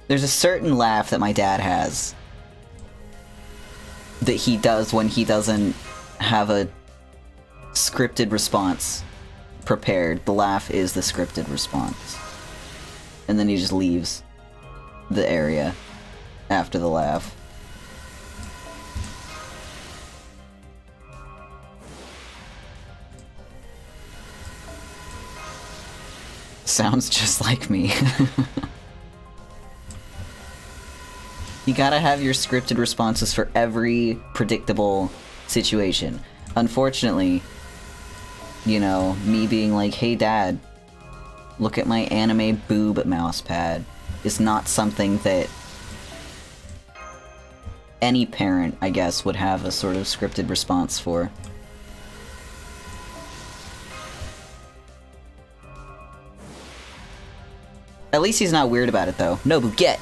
there's a certain laugh that my dad has that he does when he doesn't have a scripted response prepared. The laugh is the scripted response. And then he just leaves the area after the laugh. Sounds just like me. You gotta have your scripted responses for every predictable situation. Unfortunately, you know, me being like, hey dad, look at my anime boob mousepad, is not something that any parent, I guess, would have a sort of scripted response for. At least he's not weird about it, though. Nobu, get!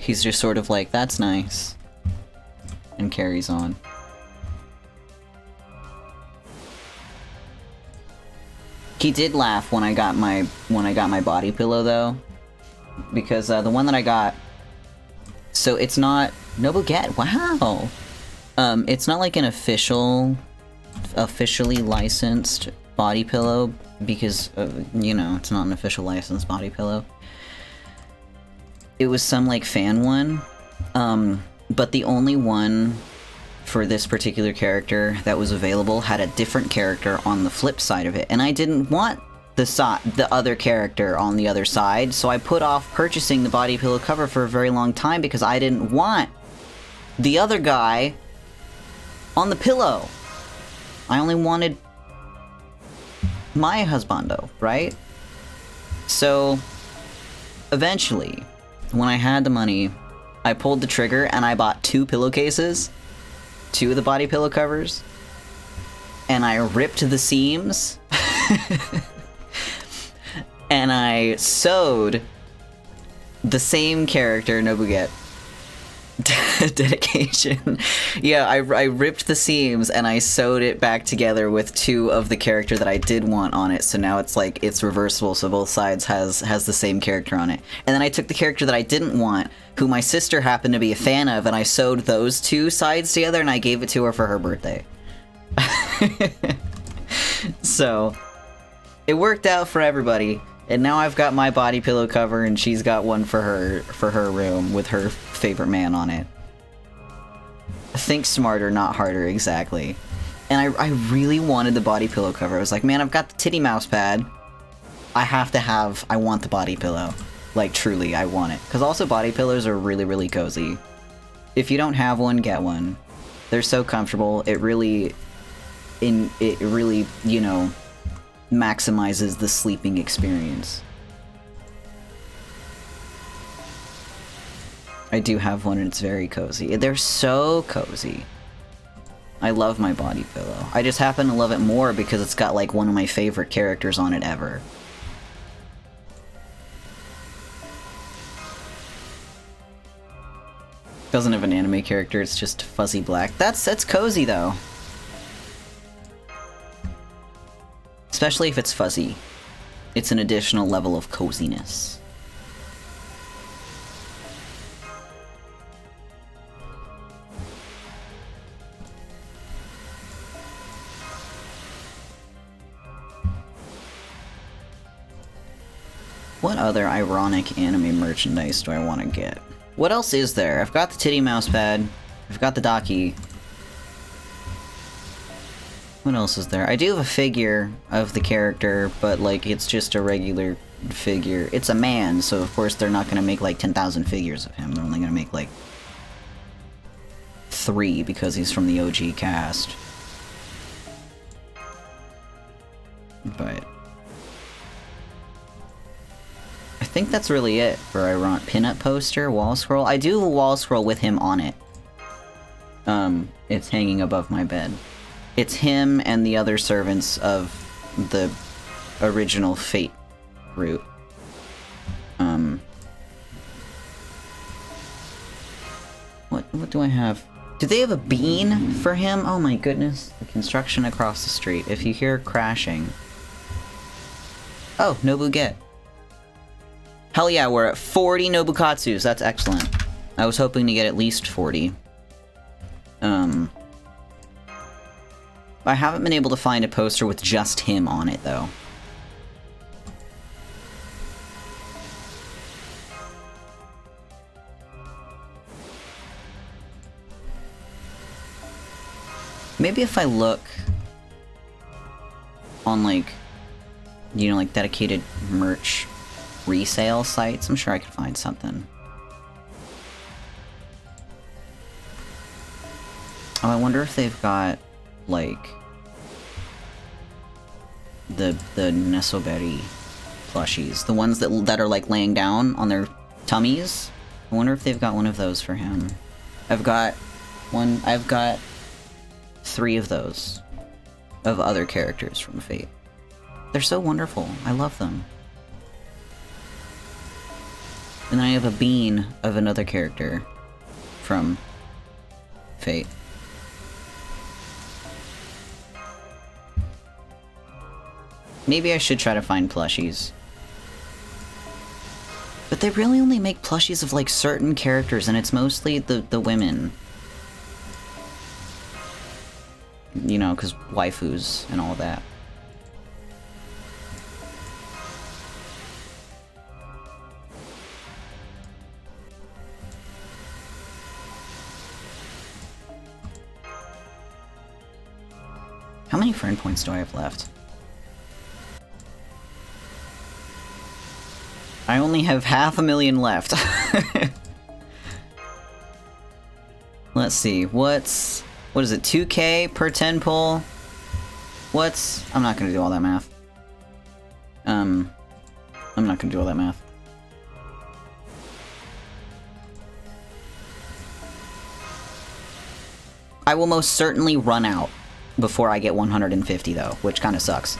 He's just sort of like, that's nice. And carries on. He did laugh when I got my body pillow, though. Because the one that I got... So it's not... Nobu, get! Wow! It's not like an officially licensed body pillow. Because, you know, it's not an official licensed body pillow. It was some, like, fan one. But the only one for this particular character that was available had a different character on the flip side of it. And I didn't want the other character on the other side, so I put off purchasing the body pillow cover for a very long time because I didn't want the other guy on the pillow. I only wanted my husbando, right? So eventually, when I had the money, I pulled the trigger and I bought 2 pillowcases, 2 of the body pillow covers, and I ripped the seams and I sewed the same character, Nobukatsu. Dedication. Yeah, I ripped the seams and I sewed it back together with 2 of the character that I did want on it, so now it's like, it's reversible, so both sides has the same character on it. And then I took the character that I didn't want, who my sister happened to be a fan of, and I sewed those 2 sides together and I gave it to her for her birthday. So, it worked out for everybody. And now I've got my body pillow cover, and she's got one for her room with her favorite man on it. Think smarter, not harder, exactly. And I really wanted the body pillow cover. I was like, man, I've got the titty mouse pad. I want the body pillow. Like, truly, I want it. Because also body pillows are really, really cozy. If you don't have one, get one. They're so comfortable. It really, you know, maximizes the sleeping experience. I do have one and it's very cozy. They're so cozy. I love my body pillow. I just happen to love it more because it's got like one of my favorite characters on it ever. Doesn't have an anime character, it's just fuzzy black. That's cozy though. Especially if it's fuzzy. It's an additional level of coziness. What other ironic anime merchandise do I want to get? What else is there? I've got the titty mouse pad. I've got the Daki. What else is there? I do have a figure of the character, but like it's just a regular figure. It's a man, so of course they're not gonna make like 10,000 figures of him. They're only gonna make like 3 because he's from the OG cast. But I think that's really it for ironic pinup poster, wall scroll. I do have a wall scroll with him on it. It's hanging above my bed. It's him and the other servants of the original Fate route. What do I have? Do they have a bean for him? Oh my goodness. The construction across the street. If you hear crashing. Oh, Nobukatsu. Hell yeah, we're at 40 Nobukatsus. That's excellent. I was hoping to get at least 40. I haven't been able to find a poster with just him on it, though. Maybe if I look on, like, you know, like, dedicated merch resale sites, I'm sure I could find something. Oh, I wonder if they've got, like, the Nesoberi plushies. The ones that are, like, laying down on their tummies. I wonder if they've got one of those for him. I've got 3 of those. Of other characters from Fate. They're so wonderful. I love them. And I have a bean of another character from Fate. Maybe I should try to find plushies. But they really only make plushies of, like, certain characters, and it's mostly the women. You know, because waifus and all that. How many friend points do I have left? I only have 500,000 left. Let's see, what is it, 2k per 10 pull? I'm not gonna do all that math. I'm not gonna do all that math. I will most certainly run out before I get 150 though, which kinda sucks.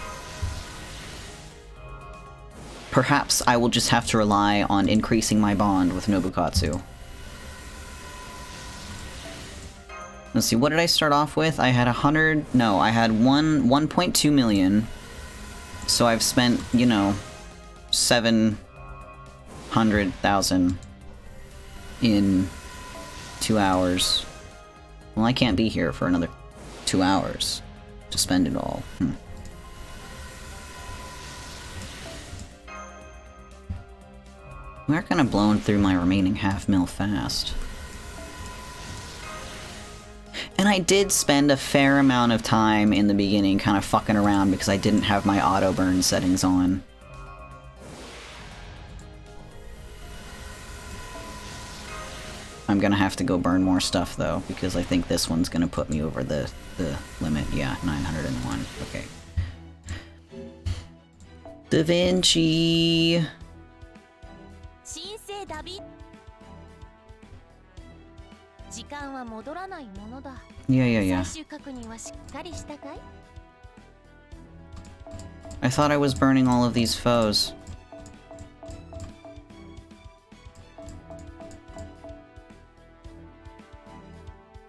Perhaps I will just have to rely on increasing my bond with Nobukatsu. Let's see, what did I start off with? I had 1.2 million. So I've spent, you know, 700,000 in 2 hours. Well, I can't be here for another 2 hours to spend it all. We're kind of blowing through my remaining 500,000 fast. And I did spend a fair amount of time in the beginning kind of fucking around because I didn't have my auto burn settings on. I'm gonna have to go burn more stuff though, because I think this one's gonna put me over the limit. Yeah, 901. Okay. Da Vinci. Yeah. I thought I was burning all of these foes.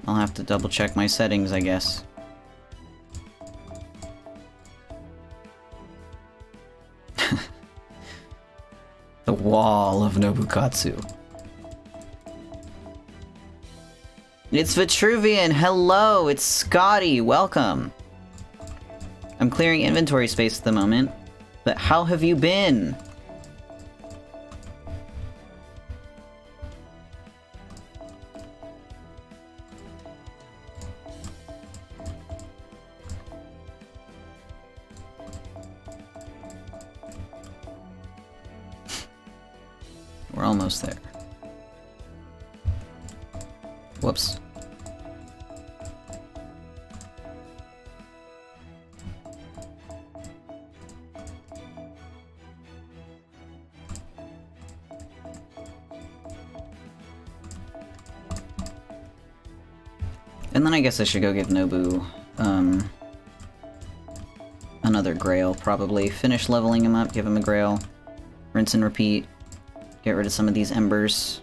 I'll have to double check my settings, I guess. The wall of Nobukatsu. It's Vitruvian! Hello! It's Scotty! Welcome! I'm clearing inventory space at the moment, but how have you been? We're almost there. Whoops. And then I guess I should go give Nobu, another Grail, probably. Finish leveling him up, give him a Grail. Rinse and repeat. Get rid of some of these embers.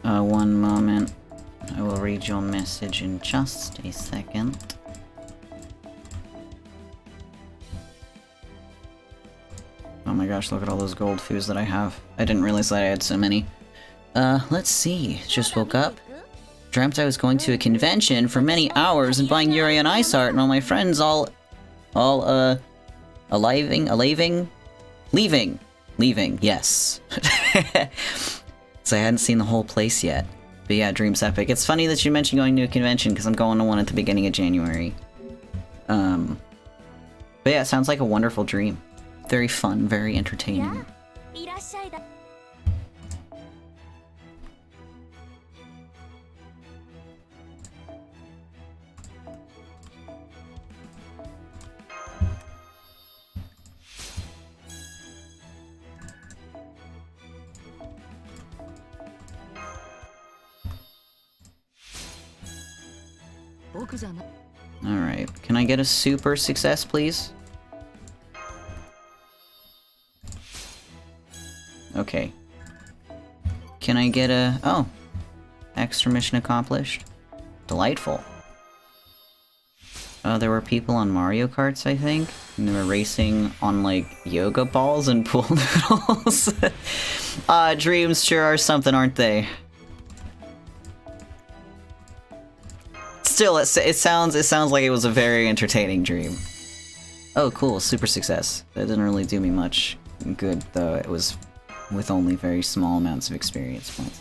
One moment. I will read your message in just a second. Oh my gosh, look at all those gold foos that I have. I didn't realize that I had so many. Let's see. Just woke up. Dreamt I was going to a convention for many hours and buying Yuri on Ice Art and all my friends leaving, yes. So I hadn't seen the whole place yet. But yeah, dream's epic. It's funny that you mentioned going to a convention because I'm going to one at the beginning of January. But yeah, it sounds like a wonderful dream. Very fun, very entertaining. Alright, can I get a super success, please? Okay. Can I get a... oh. Extra mission accomplished. Delightful. There were people on Mario Karts, I think. And they were racing on, like, yoga balls and pool noodles. Dreams sure are something, aren't they? Still, it sounds like it was a very entertaining dream. Oh, cool, super success. That didn't really do me much good, though. It was with only very small amounts of experience points.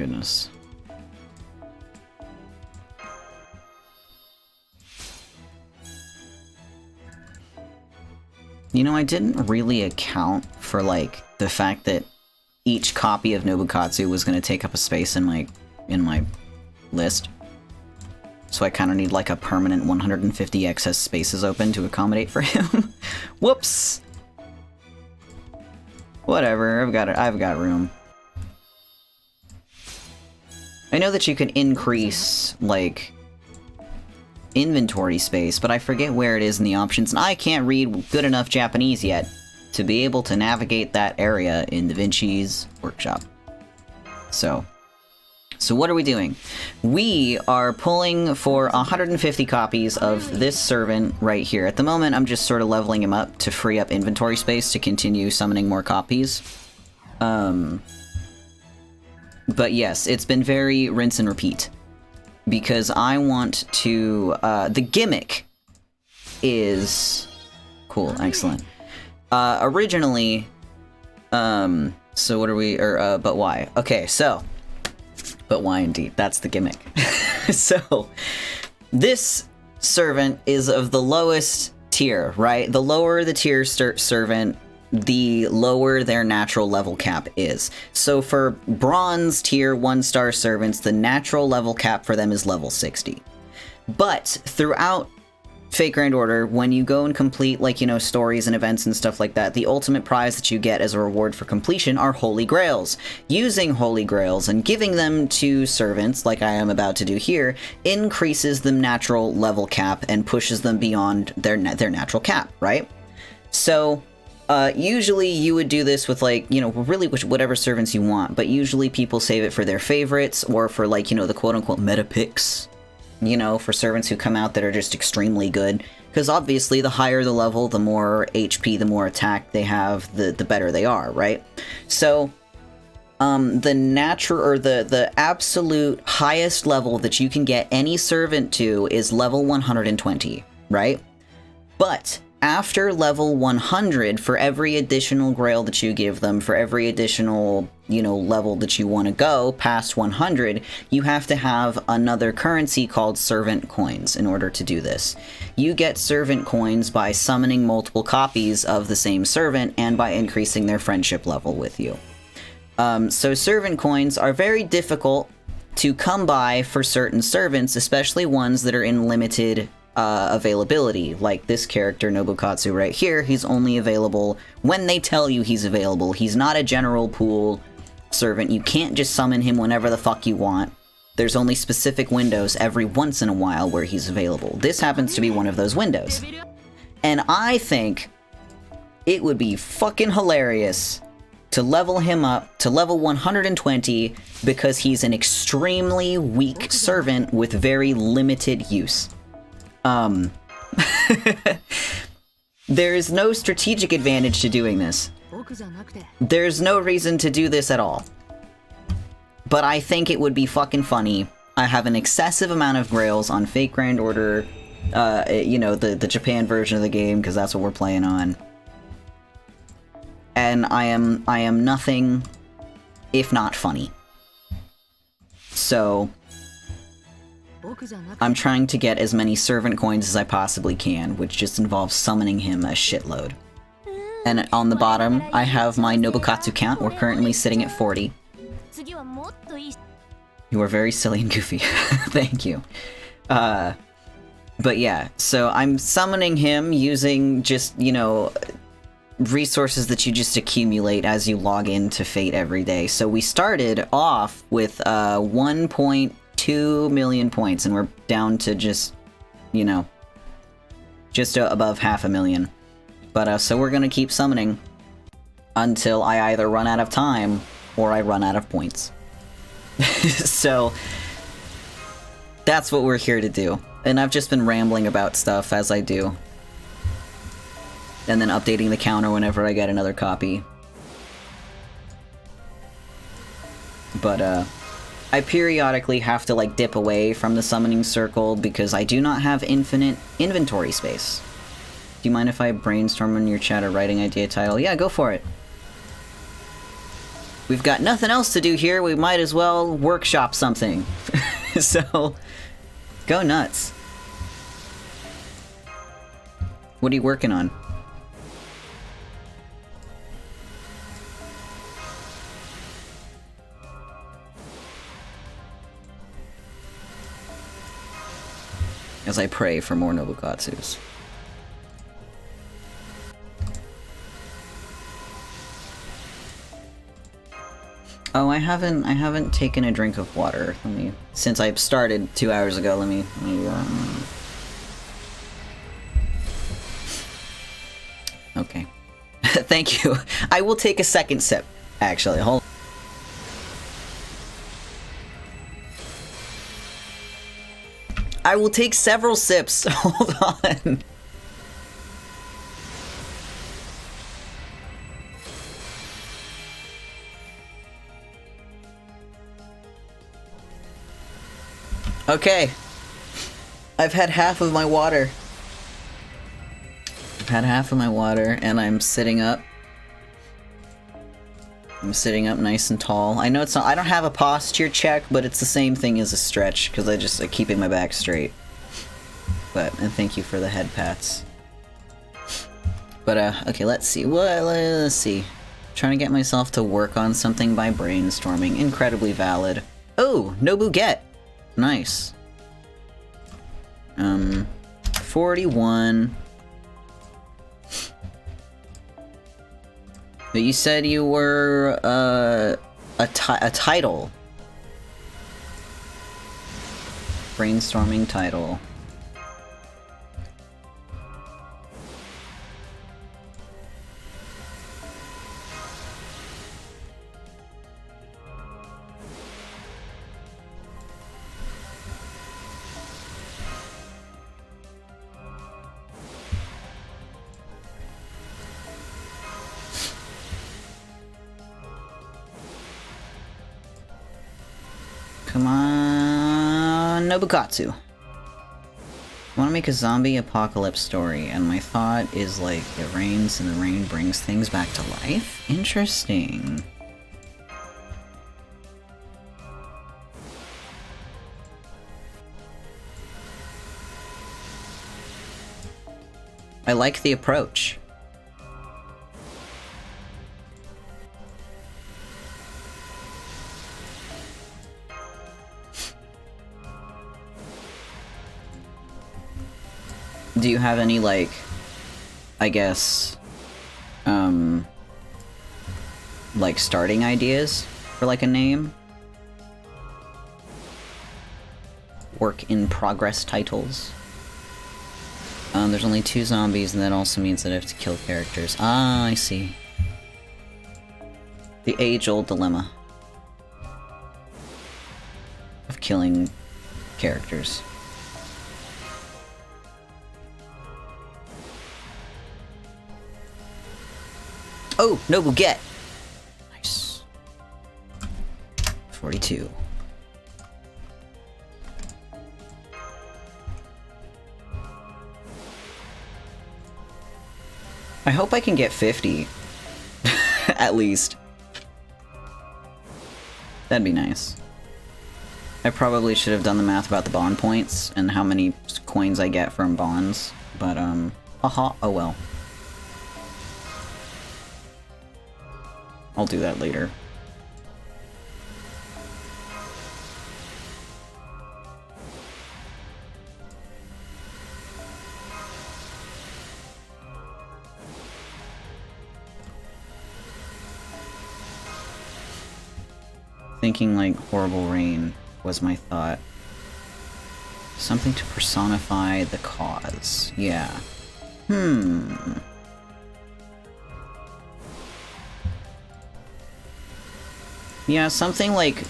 goodness. You know, I didn't really account for, like, the fact that each copy of Nobukatsu was going to take up a space in my list. So I kind of need, like, a permanent 150 excess spaces open to accommodate for him. Whoops! Whatever, I've got room. I know that you can increase, like, inventory space, but I forget where it is in the options, and I can't read good enough Japanese yet to be able to navigate that area in Da Vinci's workshop. So what are we doing? We are pulling for 150 copies of this servant right here. At the moment, I'm just sort of leveling him up to free up inventory space to continue summoning more copies. But yes, it's been very rinse and repeat. Because I want to, the gimmick is... Cool, excellent. Originally, so what are we, but why? Okay, so, but why indeed, that's the gimmick. So, this servant is of the lowest tier, right? The lower the tier servant, the lower their natural level cap is. So for bronze tier 1-star servants, the natural level cap for them is level 60. But throughout Fate Grand Order, when you go and complete, like, you know, stories and events and stuff like that, the ultimate prize that you get as a reward for completion are Holy Grails. Using Holy Grails and giving them to servants, like I am about to do here, increases the natural level cap and pushes them beyond their natural cap, right? So usually you would do this with, like, you know, really whatever servants you want, but usually people save it for their favorites or for, like, you know, the quote-unquote meta picks, you know, for servants who come out that are just extremely good. Because obviously the higher the level, the more HP, the more attack they have, the better they are, right? So, the natural, or the absolute highest level that you can get any servant to is level 120, right? But after level 100, for every additional grail that you give them, for every additional, you know, level that you want to go past 100, you have to have another currency called servant coins in order to do this. You get servant coins by summoning multiple copies of the same servant and by increasing their friendship level with you. So servant coins are very difficult to come by for certain servants, especially ones that are in limited availability, like this character Nobukatsu right here. He's only available when they tell you he's available. He's not a general pool servant. You can't just summon him whenever the fuck you want. There's only specific windows every once in a while where he's available. This happens to be one of those windows. And I think it would be fucking hilarious to level him up to level 120 because he's an extremely weak servant with very limited use. There's no strategic advantage to doing this. There's no reason to do this at all. But I think it would be fucking funny. I have an excessive amount of grails on Fate Grand Order, you know, the Japan version of the game, because that's what we're playing on. And I am nothing if not funny. So I'm trying to get as many servant coins as I possibly can, which just involves summoning him a shitload. And on the bottom, I have my Nobukatsu count. We're currently sitting at 40. You are very silly and goofy. Thank you. But yeah, so I'm summoning him using just, you know, resources that you just accumulate as you log into Fate every day. So we started off with 1.2 million points, and we're down to just, you know, just above 500,000. But so we're gonna keep summoning until I either run out of time or I run out of points. So that's what we're here to do. And I've just been rambling about stuff as I do. And then updating the counter whenever I get another copy. But I periodically have to, like, dip away from the summoning circle because I do not have infinite inventory space. Do you mind if I brainstorm in your chat a writing idea title? Yeah, go for it. we've got nothing else to do here, we might as well workshop something. So, go nuts. What are you working on? As I pray for more Nobukatsus. Oh, I haven't taken a drink of water. Since I started 2 hours ago, let me Okay. Thank you. I will take a second sip, actually. Hold. I will take several sips. Hold on. Okay. I've had half of my water. I've had half of my water, and I'm sitting up. I'm sitting up nice and tall. I know it's not— I don't have a posture check, but it's the same thing as a stretch, because I keeping my back straight. And thank you for the head pats. But, okay, let's see. Let's see. Trying to get myself to work on something by brainstorming. Incredibly valid. Oh, Nobukatsu. Nice. 41. But you said you were, a title. Brainstorming title. Come on, Nobukatsu. I want to make a zombie apocalypse story, and my thought is like, it rains and the rain brings things back to life? Interesting. I like the approach. Do you have any, like, I guess, like, starting ideas for, like, a name? Work in progress titles? There's only 2 zombies, and that also means that I have to kill characters. Ah, I see. The age-old dilemma of killing characters. Oh, Nobukatsu! Nice. 42. I hope I can get 50. At least. That'd be nice. I probably should have done the math about the bond points and how many coins I get from bonds, but, haha, oh well. I'll do that later. Thinking like horrible rain was my thought. Something to personify the cause. Yeah. Yeah, something like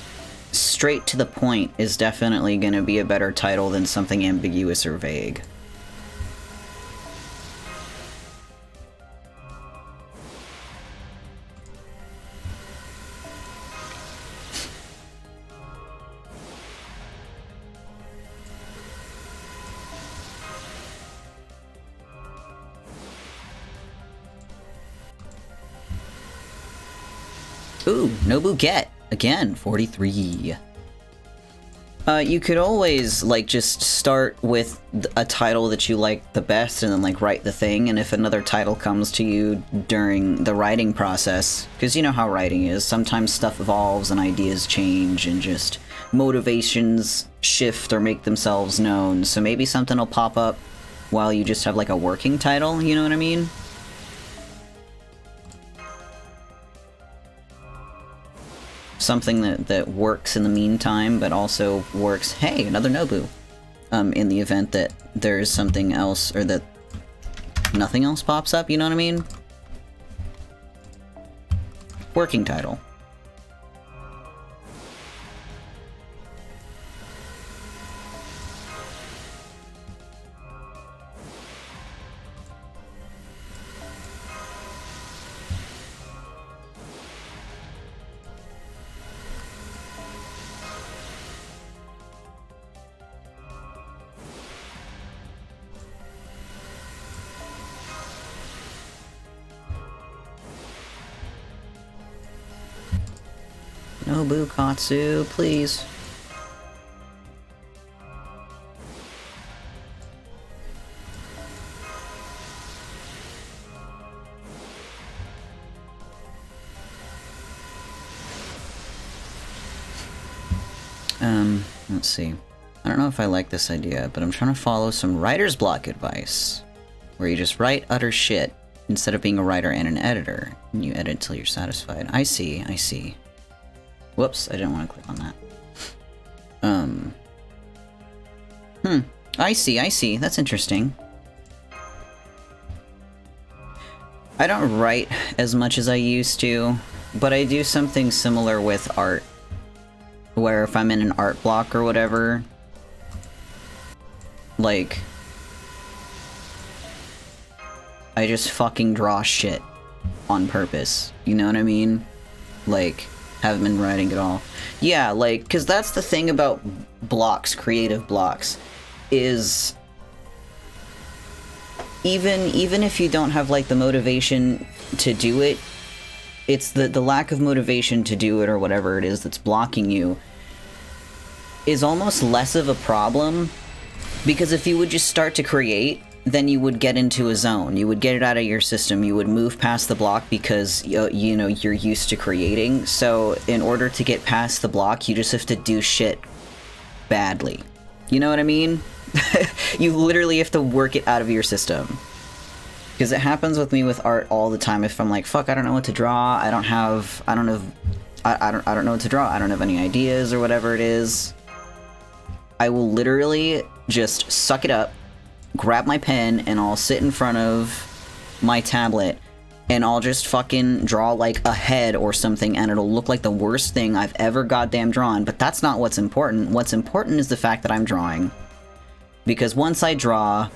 straight to the point is definitely gonna be a better title than something ambiguous or vague. Ooh, Nobukatsu. Again, 43. You could always, like, just start with a title that you like the best and then, like, write the thing, and if another title comes to you during the writing process, because you know how writing is, sometimes stuff evolves and ideas change and just motivations shift or make themselves known, so maybe something will pop up while you just have, like, a working title, you know what I mean? Something that works in the meantime, but also works, hey, another Nobu, in the event that there's something else, or that nothing else pops up, you know what I mean? Working title. Nobukatsu, please. Let's see. I don't know if I like this idea, but I'm trying to follow some writer's block advice, where you just write utter shit instead of being a writer and an editor, and you edit till you're satisfied. I see, I see. Whoops, I didn't want to click on that. I see, that's interesting. I don't write as much as I used to, but I do something similar with art, where if I'm in an art block or whatever, like, I just fucking draw shit on purpose, you know what I mean? Like, haven't been writing at all. Yeah, like, because that's the thing about blocks, creative blocks, is even if you don't have, like, the motivation to do it, it's the lack of motivation to do it, or whatever it is that's blocking you, is almost less of a problem, because if you would just start to create, then you would get into a zone. You would get it out of your system. You would move past the block because, you know, you're used to creating. So in order to get past the block, you just have to do shit badly. You know what I mean? You literally have to work it out of your system. Because it happens with me with art all the time. If I'm like, fuck, I don't know what to draw. I don't know what to draw. I don't have any ideas or whatever it is. I will literally just suck it up, grab my pen, and I'll sit in front of my tablet, and I'll just fucking draw like a head or something, and it'll look like the worst thing I've ever goddamn drawn, but that's not what's important. What's important is the fact that I'm drawing. Because once I draw,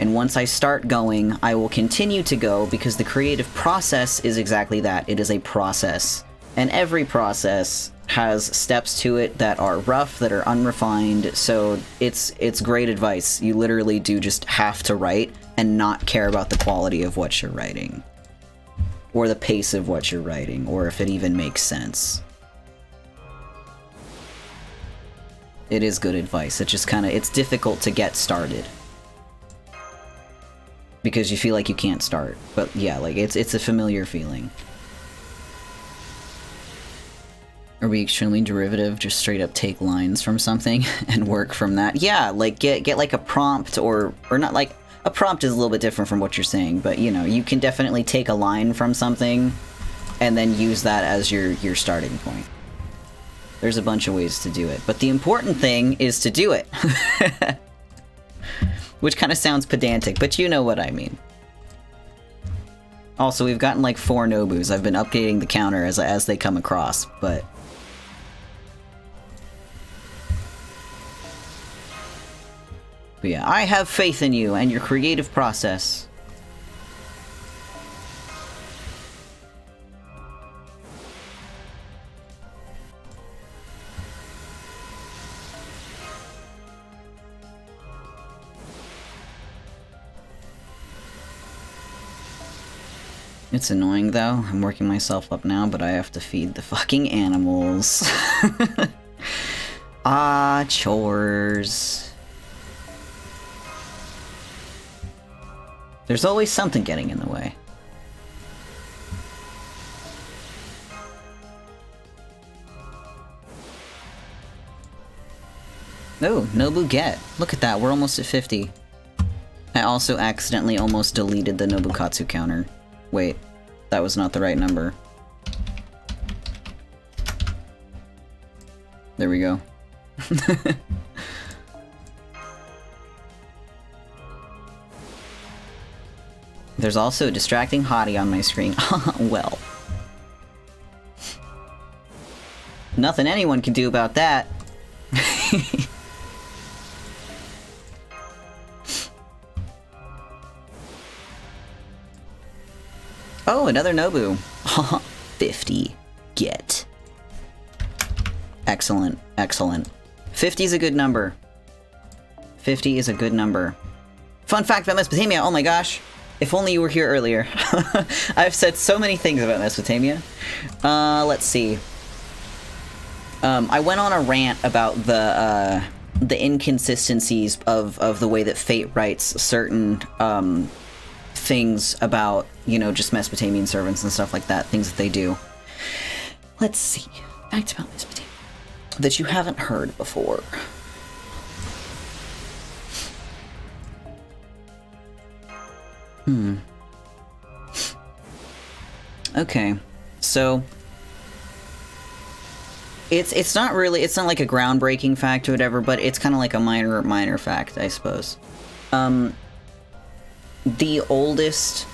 and once I start going, I will continue to go, because the creative process is exactly that. It is a process. And every process has steps to it that are rough, that are unrefined, so it's great advice. You literally do just have to write and not care about the quality of what you're writing. Or the pace of what you're writing, or if it even makes sense. It is good advice. It just kinda, it's difficult to get started. Because you feel like you can't start. But yeah, like, it's a familiar feeling. Are we extremely derivative? Just straight up take lines from something and work from that? Yeah, like get like a prompt, or not, like, a prompt is a little bit different from what you're saying, but you know, you can definitely take a line from something and then use that as your starting point. There's a bunch of ways to do it, but the important thing is to do it. Which kind of sounds pedantic, but you know what I mean. Also, we've gotten like 4 Nobus. I've been updating the counter as they come across, but yeah, I have faith in you and your creative process. It's annoying though. I'm working myself up now, but I have to feed the fucking animals. Ah, chores. There's always something getting in the way. Oh, Nobuget. Look at that, we're almost at 50. I also accidentally almost deleted the Nobukatsu counter. Wait, that was not the right number. There we go. There's also a distracting hottie on my screen. Well. Nothing anyone can do about that. Oh, another Nobu. 50. Get. Excellent. Excellent. 50 is a good number. 50 is a good number. Fun fact about Mesopotamia, oh my gosh. If only you were here earlier. I've said so many things about Mesopotamia. Let's see. I went on a rant about the inconsistencies of the way that Fate writes certain things about, you know, just Mesopotamian servants and stuff like that, things that they do. Let's see. Facts about Mesopotamia that you haven't heard before. Okay, so it's not really, it's not like a groundbreaking fact or whatever, but it's kind of like a minor fact, I suppose. The oldest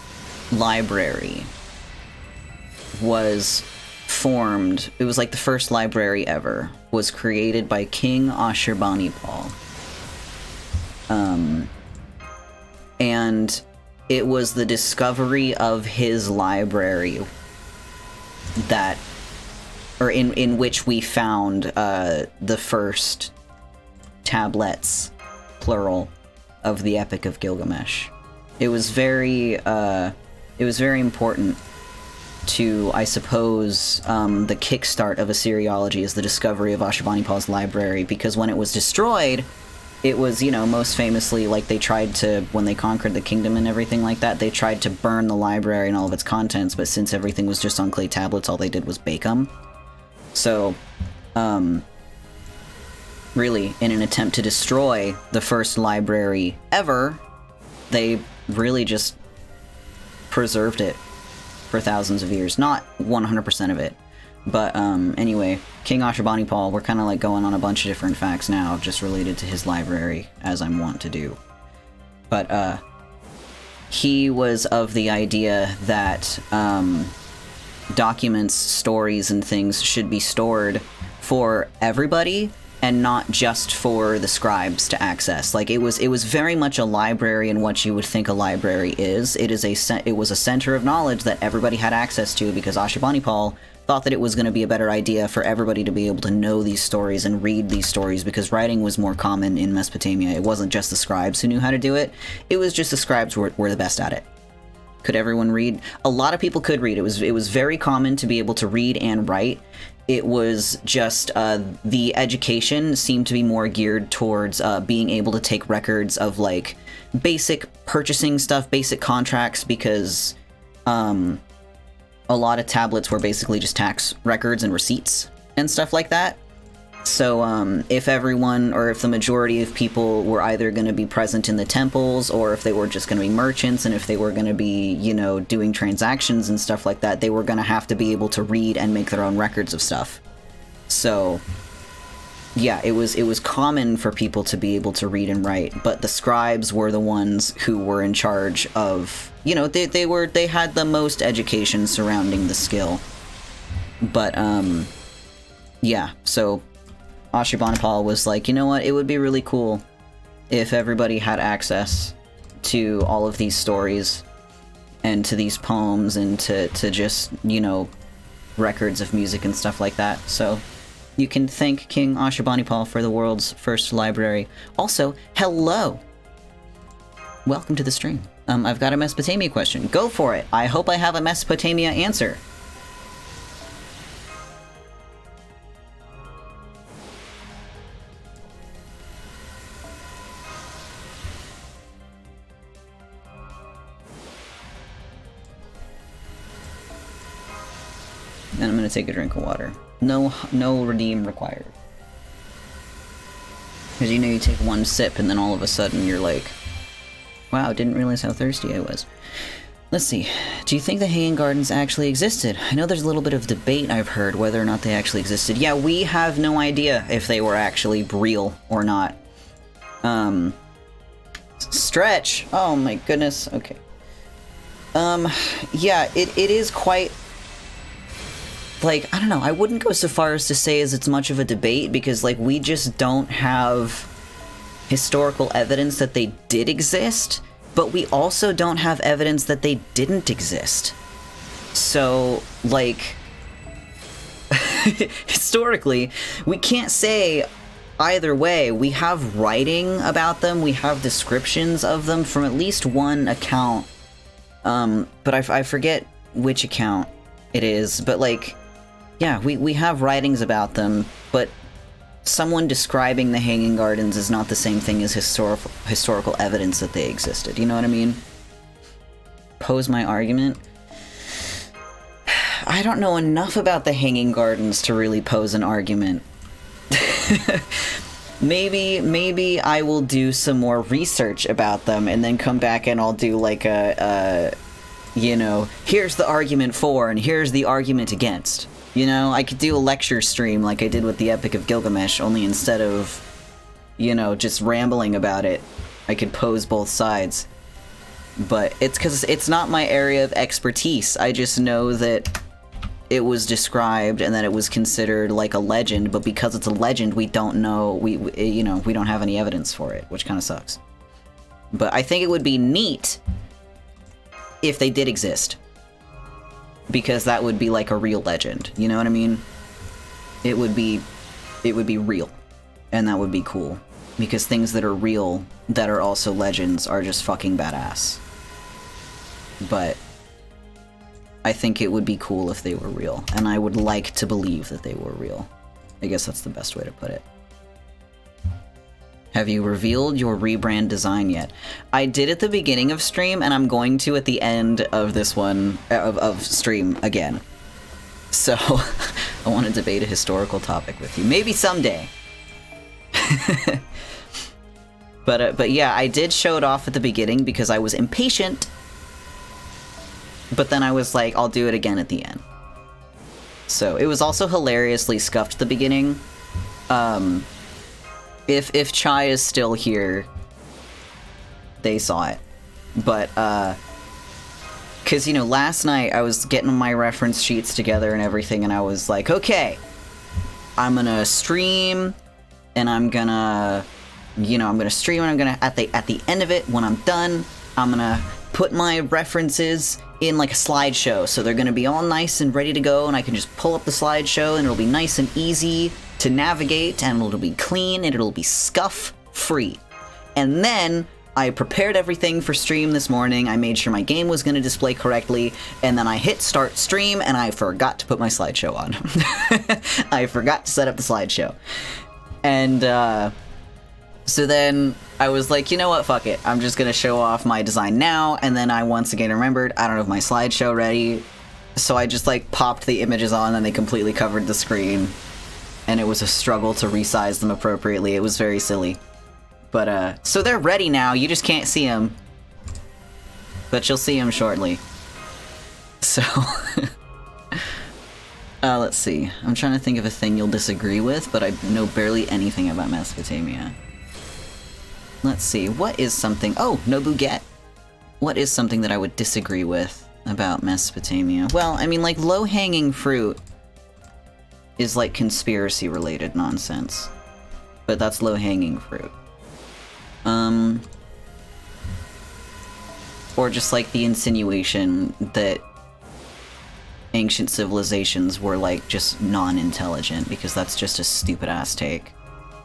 library was formed, it was like the first library ever, was created by King Ashurbanipal. And it was the discovery of his library that, or in which we found the first tablets, plural, of the Epic of Gilgamesh. It was very important to, I suppose, the kickstart of Assyriology is the discovery of Ashurbanipal's library, because when it was destroyed, it was, you know, most famously, like, they tried to, when they conquered the kingdom and everything like that, they tried to burn the library and all of its contents, but since everything was just on clay tablets, all they did was bake them. So, really, in an attempt to destroy the first library ever, they really just preserved it for thousands of years. Not 100% of it. But, anyway, King Ashurbanipal, we're kind of like going on a bunch of different facts now, just related to his library, as I'm wont to do. But, he was of the idea that, documents, stories, and things should be stored for everybody, and not just for the scribes to access. Like, it was very much a library in what you would think a library is. It was a center of knowledge that everybody had access to, because Ashurbanipal thought that it was going to be a better idea for everybody to be able to know these stories and read these stories, because writing was more common in Mesopotamia. It wasn't just the scribes who knew how to do it. It was just the scribes were the best at it. Could everyone read? A lot of people could read. It was very common to be able to read and write. It was just the education seemed to be more geared towards being able to take records of, like, basic purchasing stuff, basic contracts, because a lot of tablets were basically just tax records and receipts and stuff like that. So if everyone, or if the majority of people were either going to be present in the temples, or if they were just going to be merchants, and if they were going to be, you know, doing transactions and stuff like that, they were going to have to be able to read and make their own records of stuff. So yeah, it was common for people to be able to read and write, but the scribes were the ones who were in charge of, you know, they had the most education surrounding the skill. But yeah, so Ashurbanipal was like, you know what, it would be really cool if everybody had access to all of these stories and to these poems and to just, you know, records of music and stuff like that. So you can thank King Ashurbanipal for the world's first library. Also, hello! Welcome to the stream. I've got a Mesopotamia question. Go for it. I hope I have a Mesopotamia answer. And I'm gonna take a drink of water. No redeem required. Because you know you take one sip and then all of a sudden you're like, wow, didn't realize how thirsty I was. Let's see. Do you think the Hanging Gardens actually existed? I know there's a little bit of debate I've heard whether or not they actually existed. Yeah, we have no idea if they were actually real or not. Stretch! Oh my goodness. Okay. Yeah, it is quite... Like, I don't know, I wouldn't go so far as to say as it's much of a debate, because, like, we just don't have historical evidence that they did exist, but we also don't have evidence that they didn't exist. So, like, historically, we can't say either way. We have writing about them, we have descriptions of them from at least one account, but I forget which account it is, but, like, yeah, we have writings about them, but someone describing the Hanging Gardens is not the same thing as historical evidence that they existed. You know what I mean? Pose my argument. I don't know enough about the Hanging Gardens to really pose an argument. Maybe I will do some more research about them and then come back and I'll do like you know, here's the argument for and here's the argument against. You know, I could do a lecture stream like I did with the Epic of Gilgamesh, only instead of, you know, just rambling about it, I could pose both sides. But it's because it's not my area of expertise. I just know that it was described and that it was considered like a legend, but because it's a legend, we don't know, you know, we don't have any evidence for it, which kind of sucks. But I think it would be neat if they did exist. Because that would be like a real legend, you know what I mean? It would be real, and that would be cool. Because things that are real, that are also legends, are just fucking badass. But I think it would be cool if they were real, and I would like to believe that they were real. I guess that's the best way to put it. Have you revealed your rebrand design yet? I did at the beginning of stream, and I'm going to at the end of this one, of stream again. So, I want to debate a historical topic with you. Maybe someday. But yeah, I did show it off at the beginning because I was impatient. But then I was like, I'll do it again at the end. So, it was also hilariously scuffed at the beginning. If Chai is still here, they saw it. But, because, you know, last night I was getting my reference sheets together and everything, and I was like, okay, I'm gonna stream, and I'm gonna, you know, I'm gonna stream, and I'm gonna, at the end of it, when I'm done, I'm gonna put my references in, like, a slideshow, so they're gonna be all nice and ready to go, and I can just pull up the slideshow, and it'll be nice and easy to navigate, and it'll be clean, and it'll be scuff-free. And then, I prepared everything for stream this morning, I made sure my game was going to display correctly, and then I hit start stream, and I forgot to put my slideshow on. I forgot to set up the slideshow. And, so then, I was like, you know what, fuck it, I'm just gonna show off my design now, and then I once again remembered, I don't have my slideshow ready, so I just, like, popped the images on, and they completely covered the screen. And it was a struggle to resize them appropriately. It was very silly. But, so they're ready now, you just can't see them. But you'll see them shortly. So, let's see. I'm trying to think of a thing you'll disagree with, but I know barely anything about Mesopotamia. Let's see, what is something... Oh, Nobukatsu. What is something that I would disagree with about Mesopotamia? Well, I mean, like, low-hanging fruit is like conspiracy-related nonsense. But that's low-hanging fruit. Or just like the insinuation that ancient civilizations were like just non-intelligent, because that's just a stupid-ass take.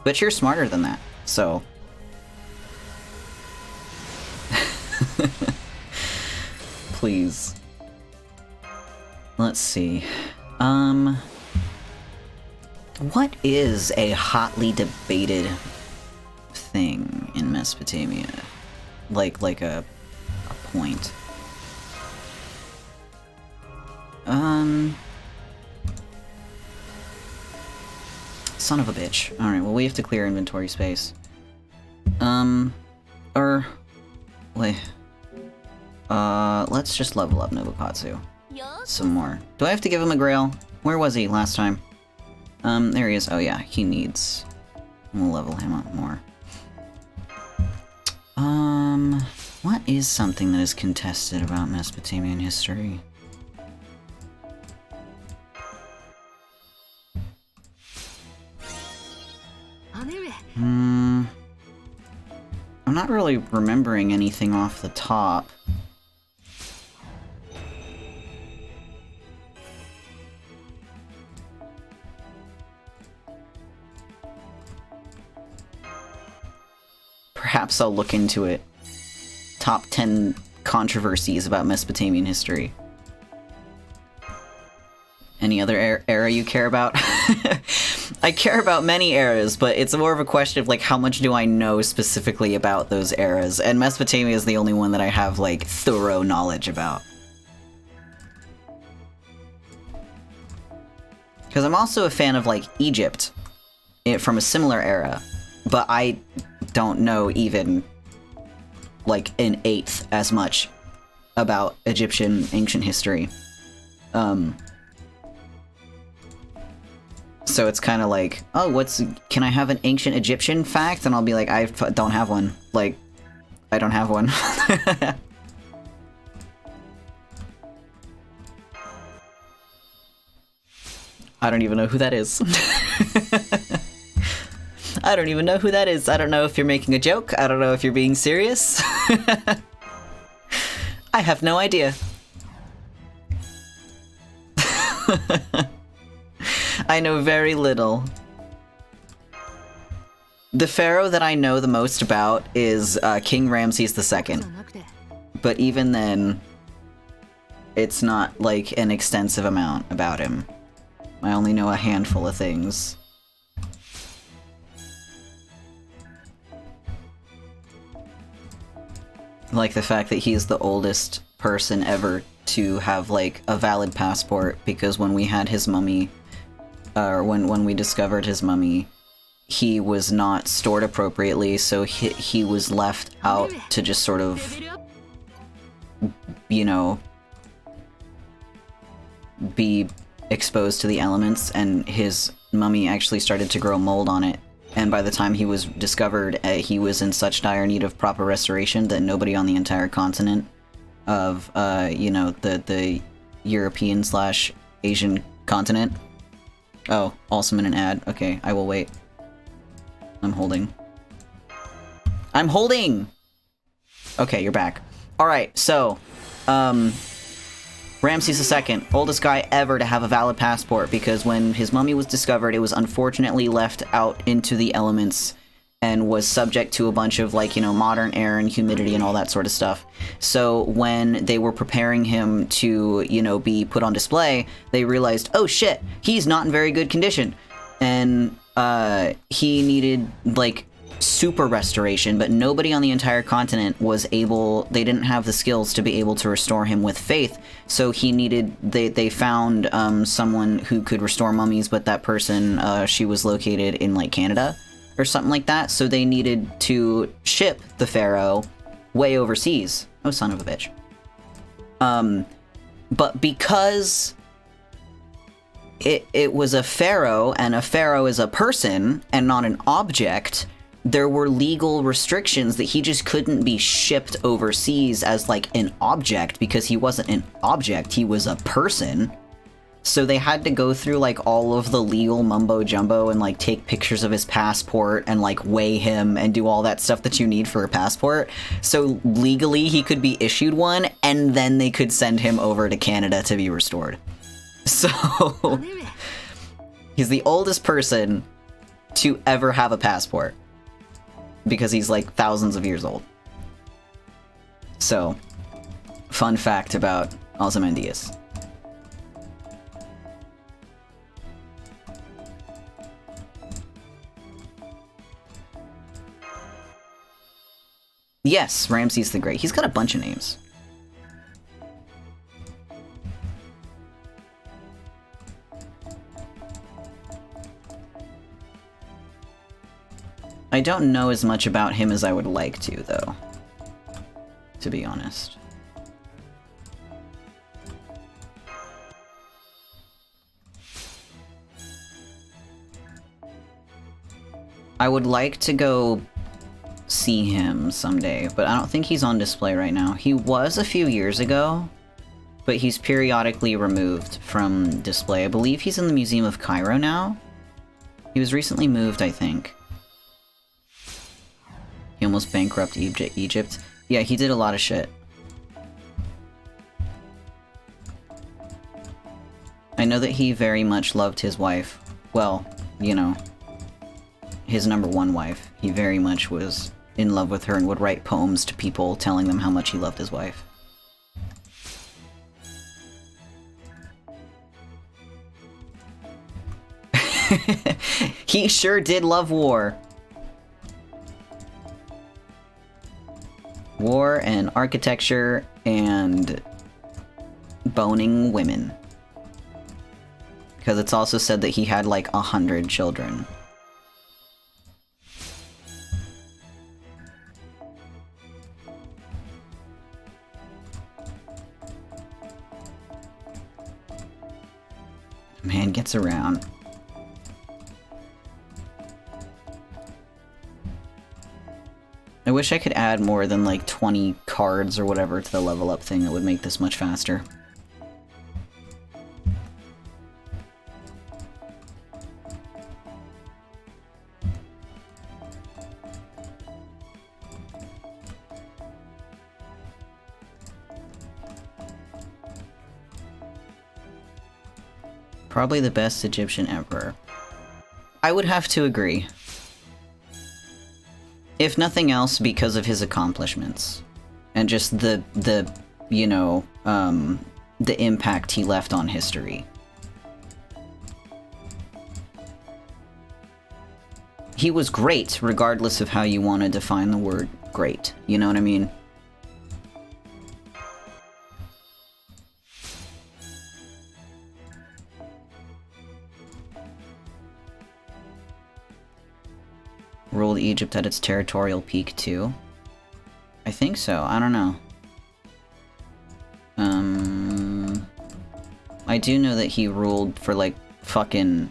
But you're smarter than that, so... please. Let's see. What is a hotly debated thing in Mesopotamia? Like a point. Son of a bitch. Alright, well, we have to clear inventory space. Wait. Let's just level up Nobukatsu. Some more. Do I have to give him a grail? Where was he last time? There he is. Oh yeah, he needs... We'll level him up more. What is something that is contested about Mesopotamian history? I'm not really remembering anything off the top. Perhaps I'll look into it. Top 10 controversies about Mesopotamian history. Any other era you care about? I care about many eras, but it's more of a question of, like, how much do I know specifically about those eras? And Mesopotamia is the only one that I have, like, thorough knowledge about. Because I'm also a fan of, like, Egypt from a similar era, but I don't know even, like, an eighth as much about Egyptian ancient history. So it's kind of like, oh, can I have an ancient Egyptian fact? And I'll be like, I don't have one. Like, I don't have one. I don't even know who that is. I don't even know who that is. I don't know if you're making a joke. I don't know if you're being serious. I have no idea. I know very little. The pharaoh that I know the most about is King Ramses II. But even then, it's not like an extensive amount about him. I only know a handful of things. Like the fact that he's the oldest person ever to have, like, a valid passport, because when we had his mummy, or when we discovered his mummy, he was not stored appropriately, so he was left out to just sort of, you know, be exposed to the elements, and his mummy actually started to grow mold on it. And by the time he was discovered, he was in such dire need of proper restoration that nobody on the entire continent of, you know, the European/Asian continent. Oh, also in an ad. Okay, I will wait. I'm holding. I'm holding! Okay, you're back. Alright, so, Ramses II, oldest guy ever to have a valid passport, because when his mummy was discovered, it was unfortunately left out into the elements and was subject to a bunch of, like, you know, modern air and humidity and all that sort of stuff. So when they were preparing him to, you know, be put on display, they realized, oh shit, he's not in very good condition. And he needed, like, super restoration, but nobody on the entire continent was able, they didn't have the skills to be able to restore him with faith. So he needed, they found someone who could restore mummies, but that person, she was located in, like, Canada or something like that, so they needed to ship the pharaoh way overseas. Oh, son of a bitch. But because it was a pharaoh, and a pharaoh is a person and not an object, there were legal restrictions that he just couldn't be shipped overseas as, like, an object, because he wasn't an object, he was a person. So they had to go through, like, all of the legal mumbo-jumbo and, like, take pictures of his passport and, like, weigh him and do all that stuff that you need for a passport. So legally he could be issued one, and then they could send him over to Canada to be restored. So he's the oldest person to ever have a passport, because he's, like, thousands of years old. So fun fact about Ozymandias. Yes, Ramses the Great. He's got a bunch of names. I don't know as much about him as I would like to, though. To be honest. I would like to go see him someday, but I don't think he's on display right now. He was a few years ago, but he's periodically removed from display. I believe he's in the Museum of Cairo now. He was recently moved, I think. He almost bankrupted Egypt. Yeah, he did a lot of shit. I know that he very much loved his wife. Well, you know, his #1 wife. He very much was in love with her and would write poems to people telling them how much he loved his wife. He sure did love war. War and architecture and boning women. Because it's also said that he had like 100 children. Man gets around. I wish I could add more than like 20 cards or whatever to the level up thing that would make this much faster. Probably the best Egyptian emperor. I would have to agree. If nothing else, because of his accomplishments. And just the you know, the impact he left on history. He was great, regardless of how you want to define the word great. You know what I mean? Ruled Egypt at its territorial peak too. I think so. I don't know. I do know that he ruled for like fucking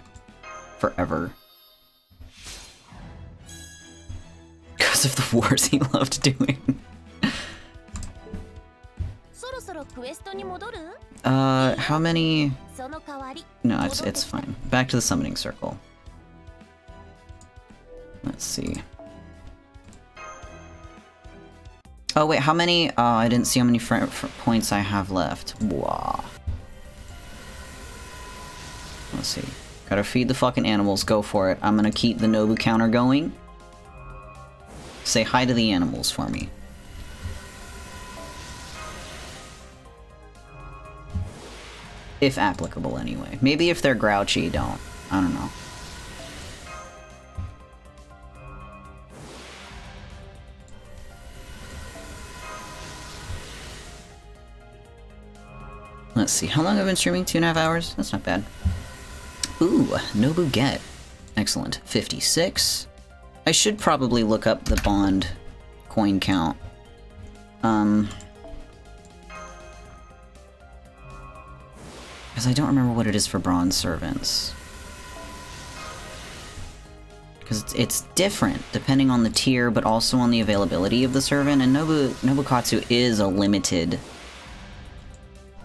forever. Because of the wars he loved doing. How many? No, it's fine. Back to the summoning circle. Let's see. Oh wait, how many? Oh, I didn't see how many points I have left. Wow. Let's see. Gotta feed the fucking animals. Go for it. I'm gonna keep the Nobu counter going. Say hi to the animals for me. If applicable, anyway. Maybe if they're grouchy, don't. I don't know. Let's see, how long have I been streaming? 2.5 hours? That's not bad. Ooh, Nobu get. Excellent. 56. I should probably look up the bond coin count. Because I don't remember what it is for bronze servants. Because it's different depending on the tier, but also on the availability of the servant, and Nobukatsu is a limited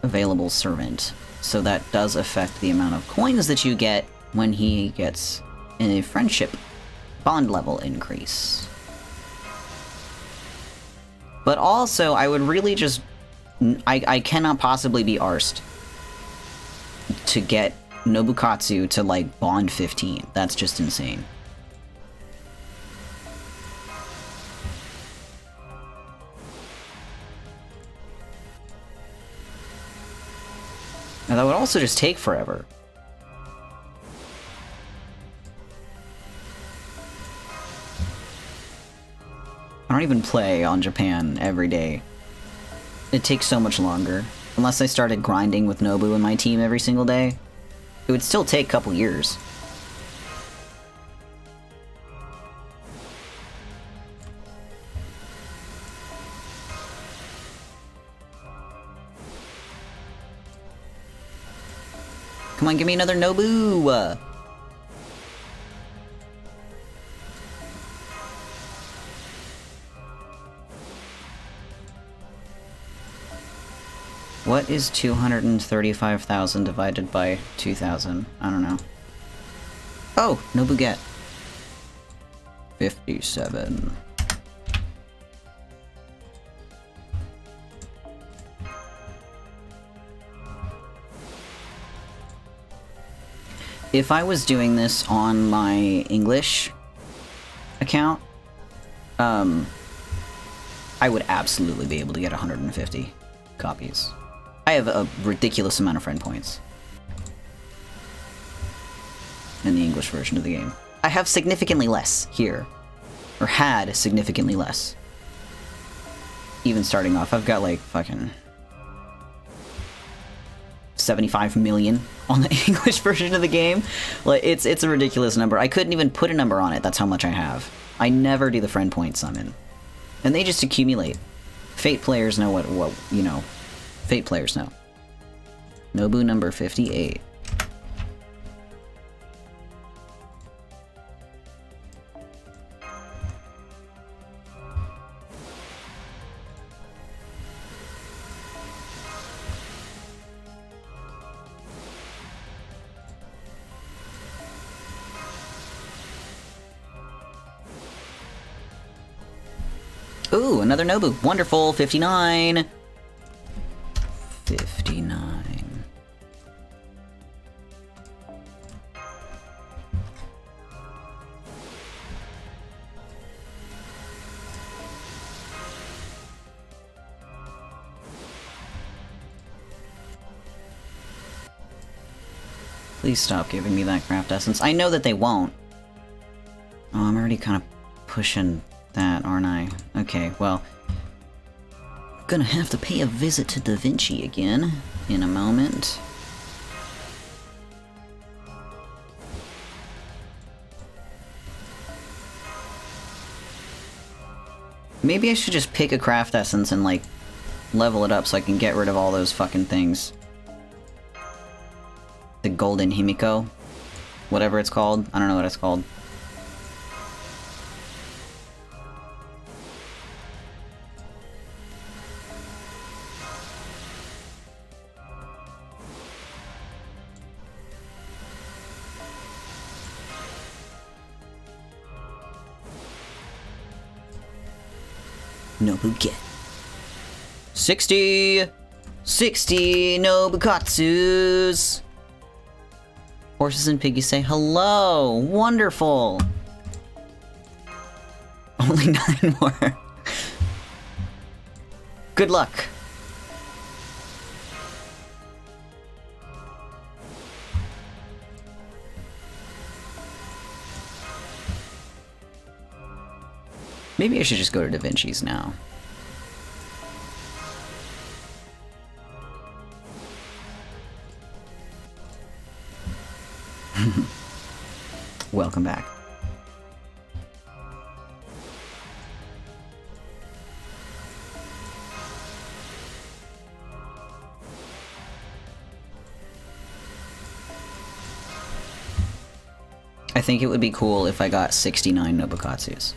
available servant, so that does affect the amount of coins that you get when he gets a friendship bond level increase. But also, I would really just... I cannot possibly be arsed to get Nobukatsu to, like, bond 15. That's just insane. And that would also just take forever. I don't even play on Japan every day. It takes so much longer. Unless I started grinding with Nobu in my team every single day, it would still take a couple years. Come on, give me another Nobu! What is 235,000 divided by 2,000? I don't know. Oh, Nobuget. 57. If I was doing this on my English account, I would absolutely be able to get 150 copies. I have a ridiculous amount of friend points in the English version of the game. I have significantly less here, or had significantly less. Even starting off, I've got like fucking 75 million on the English version of the game. Like, it's a ridiculous number. I couldn't even put a number on it. That's how much I have. I never do the friend point summon, and they just accumulate. Fate players know what you know. Fate players know. Nobu number 58. Ooh, another Nobu. Wonderful. 59. 59. Please stop giving me that craft essence. I know that they won't. Oh, I'm already kind of pushing that, aren't I? Okay, well, I'm gonna have to pay a visit to Da Vinci again in a moment. Maybe I should just pick a craft essence and, like, level it up so I can get rid of all those fucking things. The golden himiko? Whatever it's called. I don't know what it's called. Nobuget. 60 Nobukatsus. Horses and piggies say hello. Wonderful. Only 9 more. Good luck. Maybe I should just go to Da Vinci's now. Welcome back. I think it would be cool if I got 69 Nobukatsus.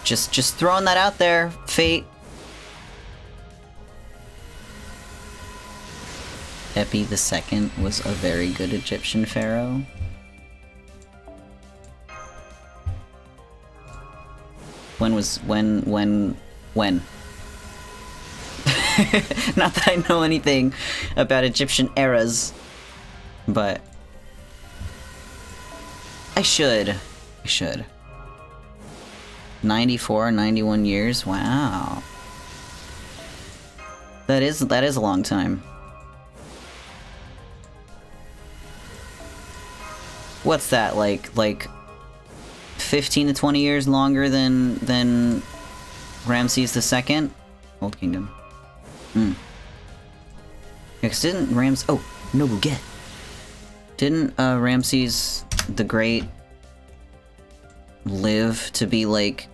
Just throwing that out there, Fate. Epi II was a very good Egyptian pharaoh. When? Not that I know anything about Egyptian eras, but I should. 94, 91 years? Wow. That is a long time. What's that, like 15 to 20 years longer than Ramses II? Old Kingdom. Hmm. Yeah, 'cause didn't Nobuget. Didn't Ramses the Great live to be like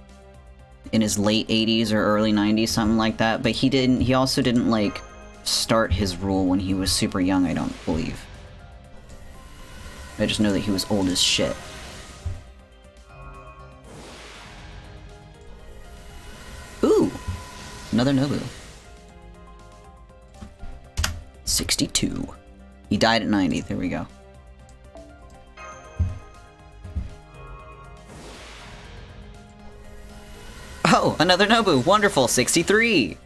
in his late 80s or early 90s, something like that? But he also didn't like start his rule when he was super young, I don't believe. I just know that he was old as shit. Ooh! Another Nobu. 62. He died at 90. There we go. Oh, another Nobu. Wonderful. 63.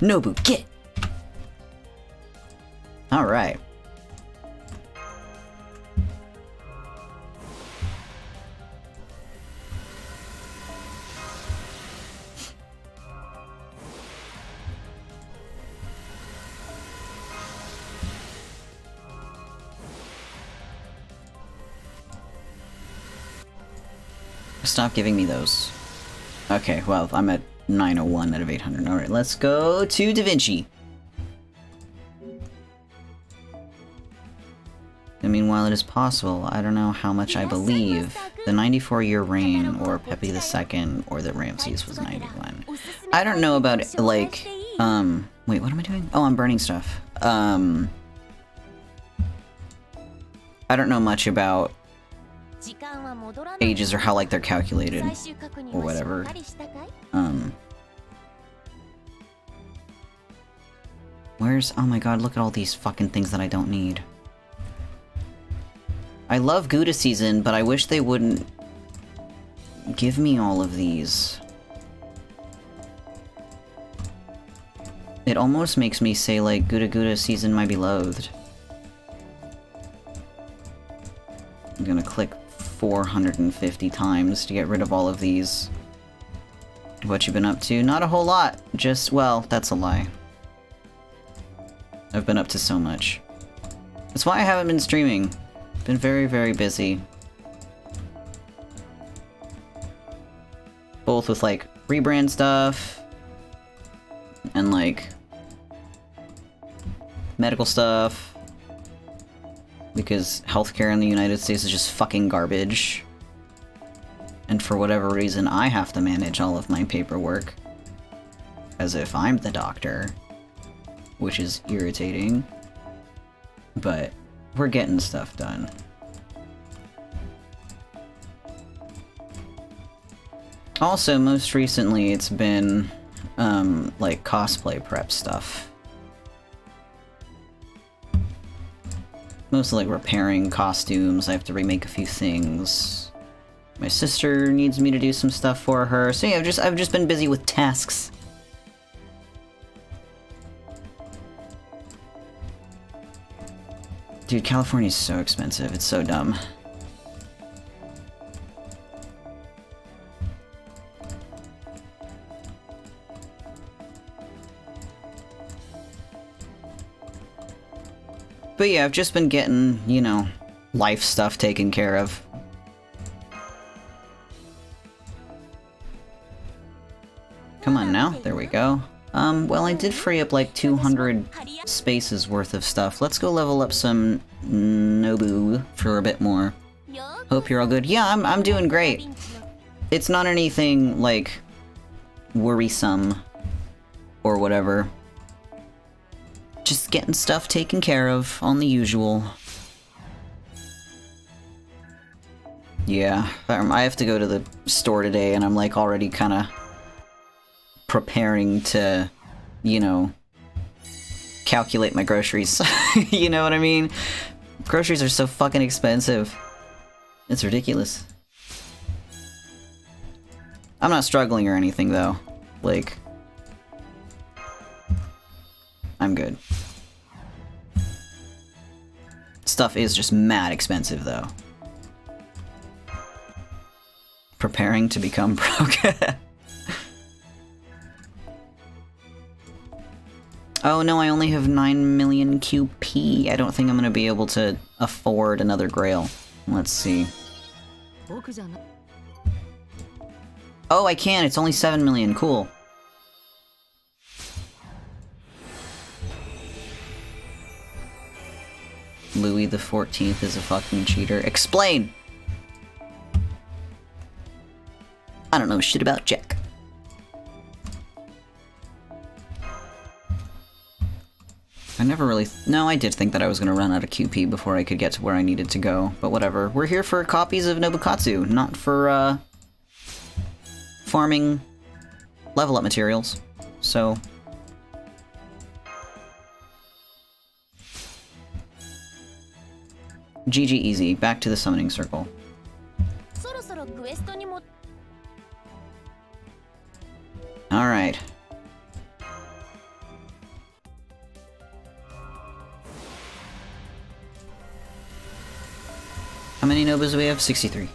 Nobu, get! Alright. Stop giving me those. Okay, well, I'm at 901 out of 800. Alright, let's go to Da Vinci. I mean, while it is possible, I don't know how much I believe the 94-year reign, or Pepe II, or that Ramses was 91. I don't know about, like, wait, what am I doing? Oh, I'm burning stuff. I don't know much about ages or how, like, they're calculated, or whatever. Where's... oh my god, look at all these fucking things that I don't need. I love Gouda season, but I wish they wouldn't give me all of these. It almost makes me say, like, Gouda season my beloved. I'm gonna click 450 times to get rid of all of these. What you been up to? Not a whole lot. Just, well, that's a lie. I've been up to so much. That's why I haven't been streaming. Been very, very busy. Both with, like, rebrand stuff, and, like, medical stuff, because healthcare in the United States is just fucking garbage. And for whatever reason, I have to manage all of my paperwork, as if I'm the doctor, which is irritating. But we're getting stuff done. Also, most recently, it's been, like, cosplay prep stuff. Mostly, like, repairing costumes. I have to remake a few things. My sister needs me to do some stuff for her. So yeah, I've just been busy with tasks. Dude, California's so expensive. It's so dumb. But yeah, I've just been getting, you know, life stuff taken care of. Come on now, there we go. Well, I did free up like 200 spaces worth of stuff. Let's go level up some Nobu for a bit more. Hope you're all good. Yeah, I'm doing great. It's not anything, like, worrisome or whatever. Just getting stuff taken care of on the usual. Yeah, I have to go to the store today, and I'm, like, already kind of preparing to, you know, calculate my groceries. You know what I mean? Groceries are so fucking expensive. It's ridiculous. I'm not struggling or anything, though. Like, I'm good. Stuff is just mad expensive, though. Preparing to become broke. Oh no, I only have 9 million QP. I don't think I'm gonna be able to afford another Grail. Let's see. Oh, I can. It's only 7 million. Cool. Louis the 14th is a fucking cheater. Explain! I don't know shit about Jack. I never really... No, I did think that I was gonna run out of QP before I could get to where I needed to go, but whatever. We're here for copies of Nobukatsu, not for, farming level up materials. So... GG easy. Back to the summoning circle. Alright. How many Nobas do we have? 63.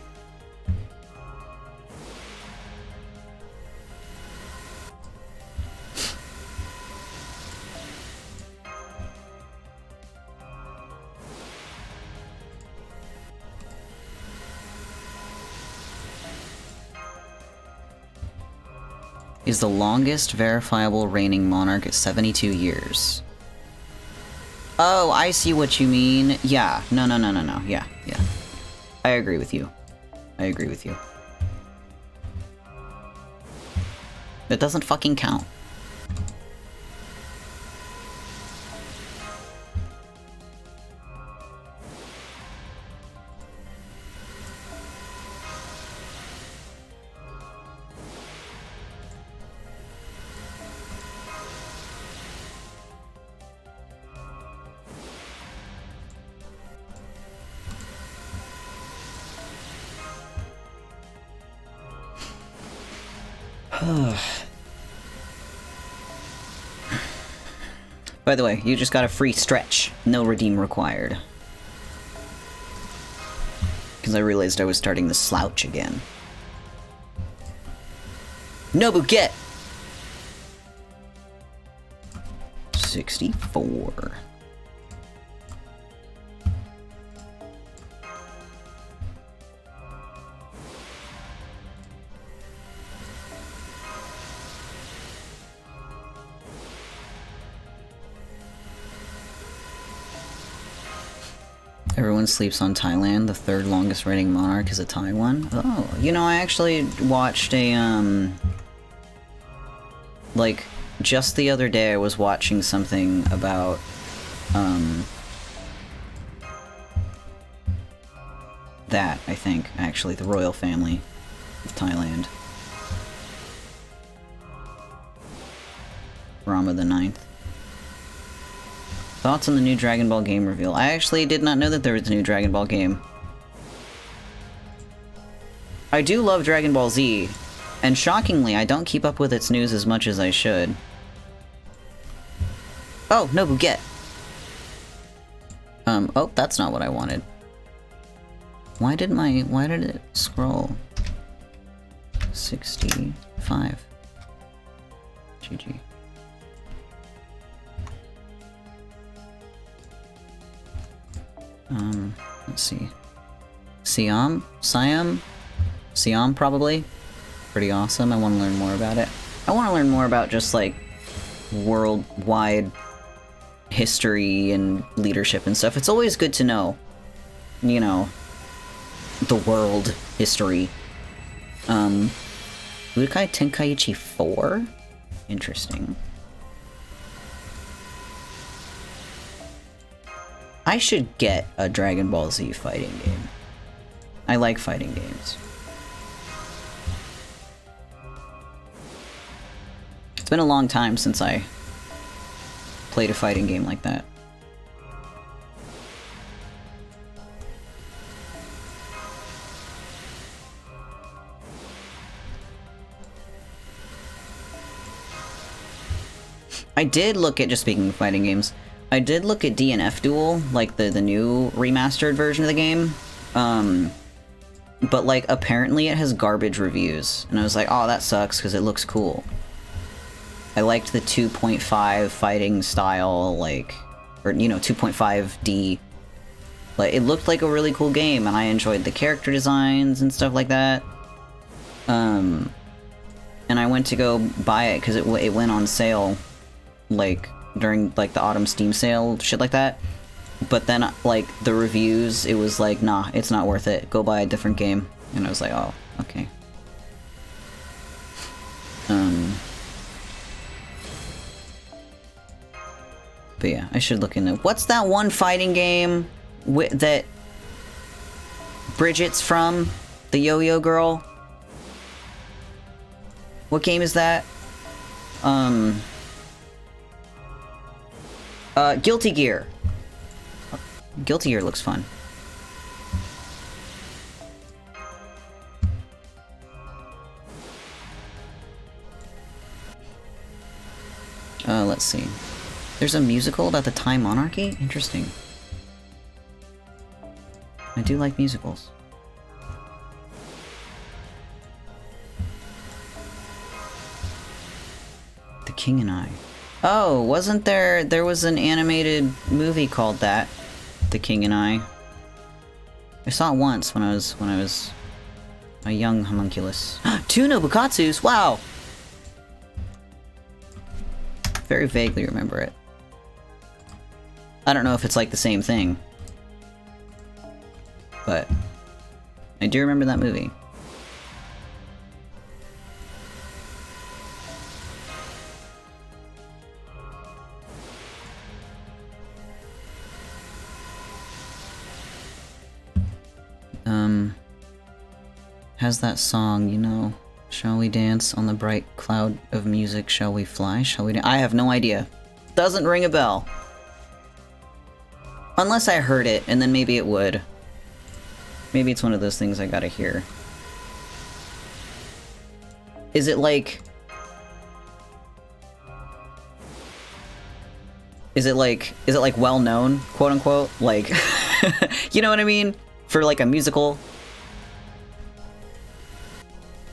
Is the longest verifiable reigning monarch at 72 years. Oh, I see what you mean. Yeah. No. Yeah. I agree with you. I agree with you. That doesn't fucking count. By the way, you just got a free stretch. No redeem required. Because I realized I was starting to slouch again. Nobu, get! 64. Everyone sleeps on Thailand. The third longest reigning monarch is a Taiwan. Oh, you know, I actually watched a, like, just the other day I was watching something about, that, I think, actually, the royal family of Thailand. Rama the Ninth. Thoughts on the new Dragon Ball game reveal? I actually did not know that there was a new Dragon Ball game. I do love Dragon Ball Z, and shockingly, I don't keep up with its news as much as I should. Oh, Nobu, get! Oh, that's not what I wanted. Why did it scroll? 65. GG. Let's see. Siam, probably. Pretty awesome. I want to learn more about it. I want to learn more about just, like, worldwide history and leadership and stuff. It's always good to know, you know, the world history. Budokai Tenkaichi 4? Interesting. I should get a Dragon Ball Z fighting game. I like fighting games. It's been a long time since I played a fighting game like that. I did look at, just speaking of fighting games, I did look at DNF Duel, like the new remastered version of the game. but like apparently it has garbage reviews, and I was like, oh, that sucks because it looks cool. I liked the 2.5 fighting style, like, or you know, 2.5D. Like, it looked like a really cool game, and I enjoyed the character designs and stuff like that. And I went to go buy it because it went on sale, like, during, like, the autumn Steam sale, shit like that. But then, like, the reviews, it was like, nah, it's not worth it. Go buy a different game. And I was like, oh, okay. But yeah, I should look into... What's that one fighting game that Bridget's from? The Yo-Yo Girl? What game is that? Guilty Gear. Guilty Gear looks fun. Let's see. There's a musical about the Thai monarchy? Interesting. I do like musicals. The King and I. Oh, wasn't there was an animated movie called that? The King and I saw it once when I was a young homunculus. 2 Nobukatsus! Wow! Very vaguely remember it. I don't know if it's like the same thing, but I do remember that movie. Has that song, you know, shall we dance on the bright cloud of music, shall we fly, shall we I have no idea. Doesn't ring a bell. Unless I heard it, and then maybe it would. Maybe it's one of those things I gotta hear. Is it like... Is it like well known, quote unquote? Like, you know what I mean? For like a musical.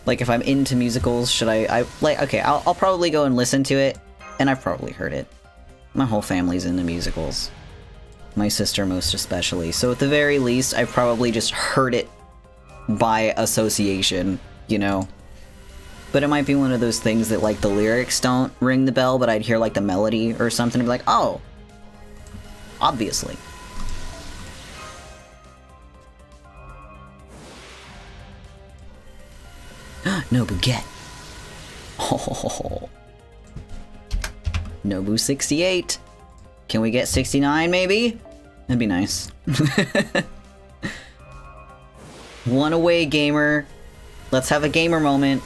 Like if I'm into musicals, should I like, okay, I'll probably go and listen to it, and I've probably heard it. My whole family's into musicals. My sister most especially. So at the very least, I've probably just heard it by association, you know? But it might be one of those things that like the lyrics don't ring the bell, but I'd hear like the melody or something and be like, oh, obviously. Nobuget. Oh. Nobu 68. Can we get 69 maybe? That'd be nice. One away, gamer. Let's have a gamer moment.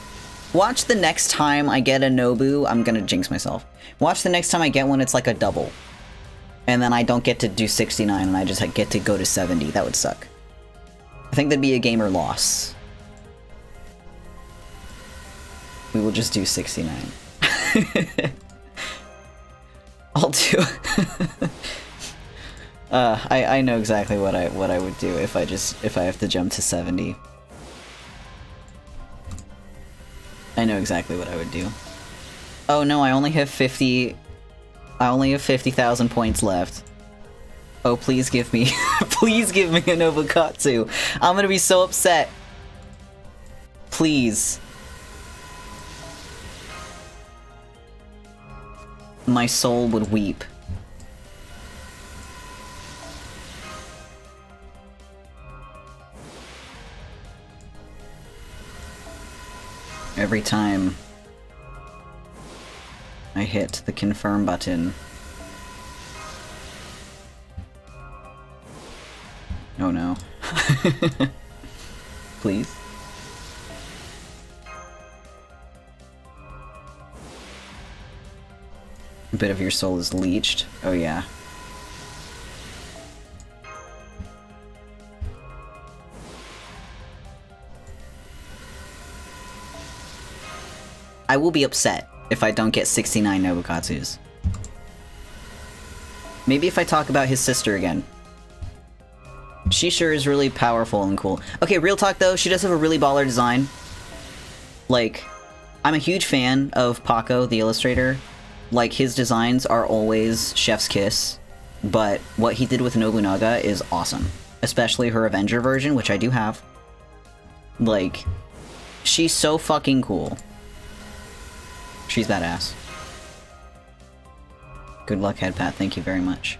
Watch the next time I get a Nobu. I'm gonna jinx myself. Watch the next time I get one, it's like a double. And then I don't get to do 69 and I just get to go to 70. That would suck. I think that'd be a gamer loss. We will just do 69. I'll do... I know exactly what I would do if I have to jump to 70. I know exactly what I would do. Oh no, I only have 50,000 points left. Oh, please give me please give me a Nobukatsu. I'm gonna be so upset. Please. My soul would weep. Every time I hit the confirm button. Oh no. Please. A bit of your soul is leached. Oh yeah. I will be upset if I don't get 69 Nobukatsus. Maybe if I talk about his sister again. She sure is really powerful and cool. Okay, real talk though, she does have a really baller design. Like, I'm a huge fan of Paco, the illustrator. Like, his designs are always chef's kiss, but what he did with Nobunaga is awesome. Especially her Avenger version, which I do have. Like, she's so fucking cool. She's badass. Good luck, Headpat, thank you very much.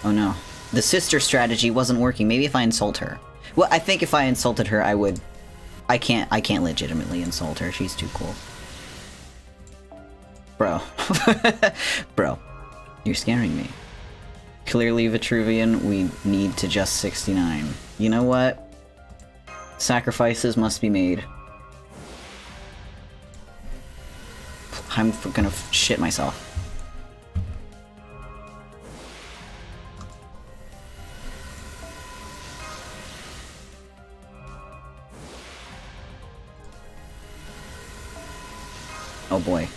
Oh no. The sister strategy wasn't working. Maybe if I insult her. Well, I think if I insulted her, I would... I can't legitimately insult her. She's too cool. Bro. Bro. You're scaring me. Clearly, Vitruvian, we need to just 69. You know what? Sacrifices must be made. I'm gonna shit myself. Oh boy.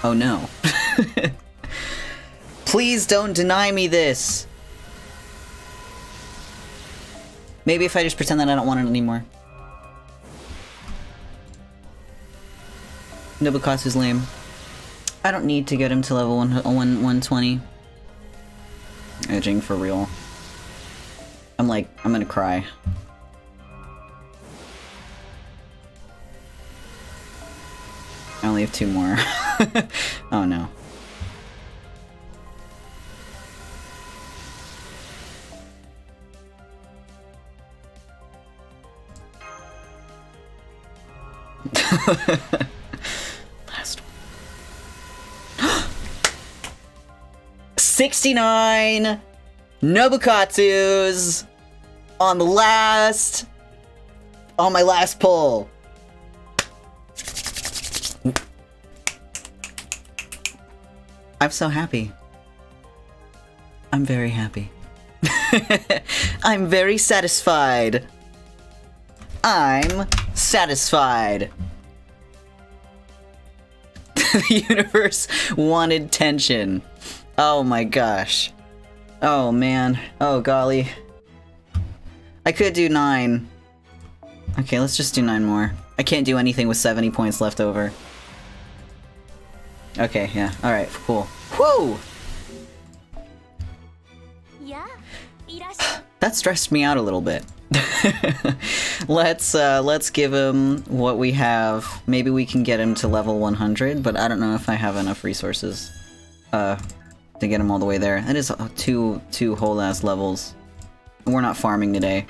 Oh no. Please don't deny me this! Maybe if I just pretend that I don't want it anymore. Nobukatsu's lame. I don't need to get him to level 120. Edging for real. I'm gonna cry. I only have 2 more. Oh no. Last one. 69 Nobukatsus on my last pull. I'm so happy. I'm very happy. I'm very satisfied. I'm satisfied. The universe wanted tension. Oh my gosh. Oh man. Oh golly. I could do 9. Okay, let's just do 9 more. I can't do anything with 70 points left over. Okay, yeah. Alright, cool. Whoa! That stressed me out a little bit. Let's give him what we have. Maybe we can get him to level 100, but I don't know if I have enough resources to get him all the way there. That is two whole ass levels. We're not farming today.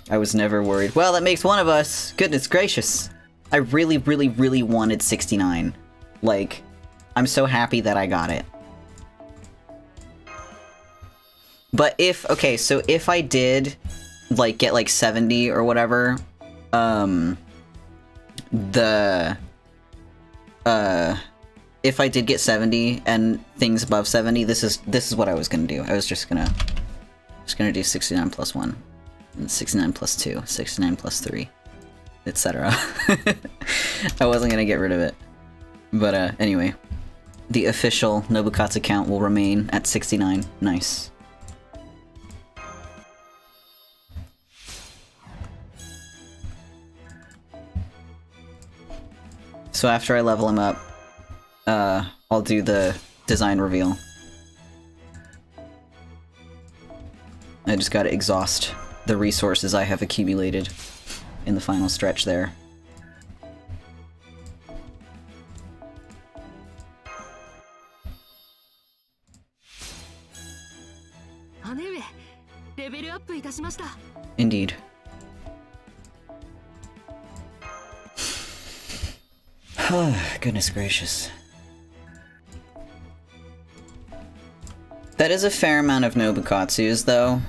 I was never worried. Well, that makes one of us. Goodness gracious. I really, really, really wanted 69. Like, I'm so happy that I got it. But if, okay, so if I did, like, get, like, 70 or whatever, if I did get 70 and things above 70, this is what I was gonna do. I was just gonna do 69 plus 1, and 69 plus 2, 69 plus 3, etc. I wasn't gonna get rid of it. But, anyway. The official Nobukatsu count will remain at 69. Nice. So after I level him up, I'll do the design reveal. I just gotta exhaust the resources I have accumulated in the final stretch there. Indeed. Goodness gracious. That is a fair amount of Nobukatsus, though.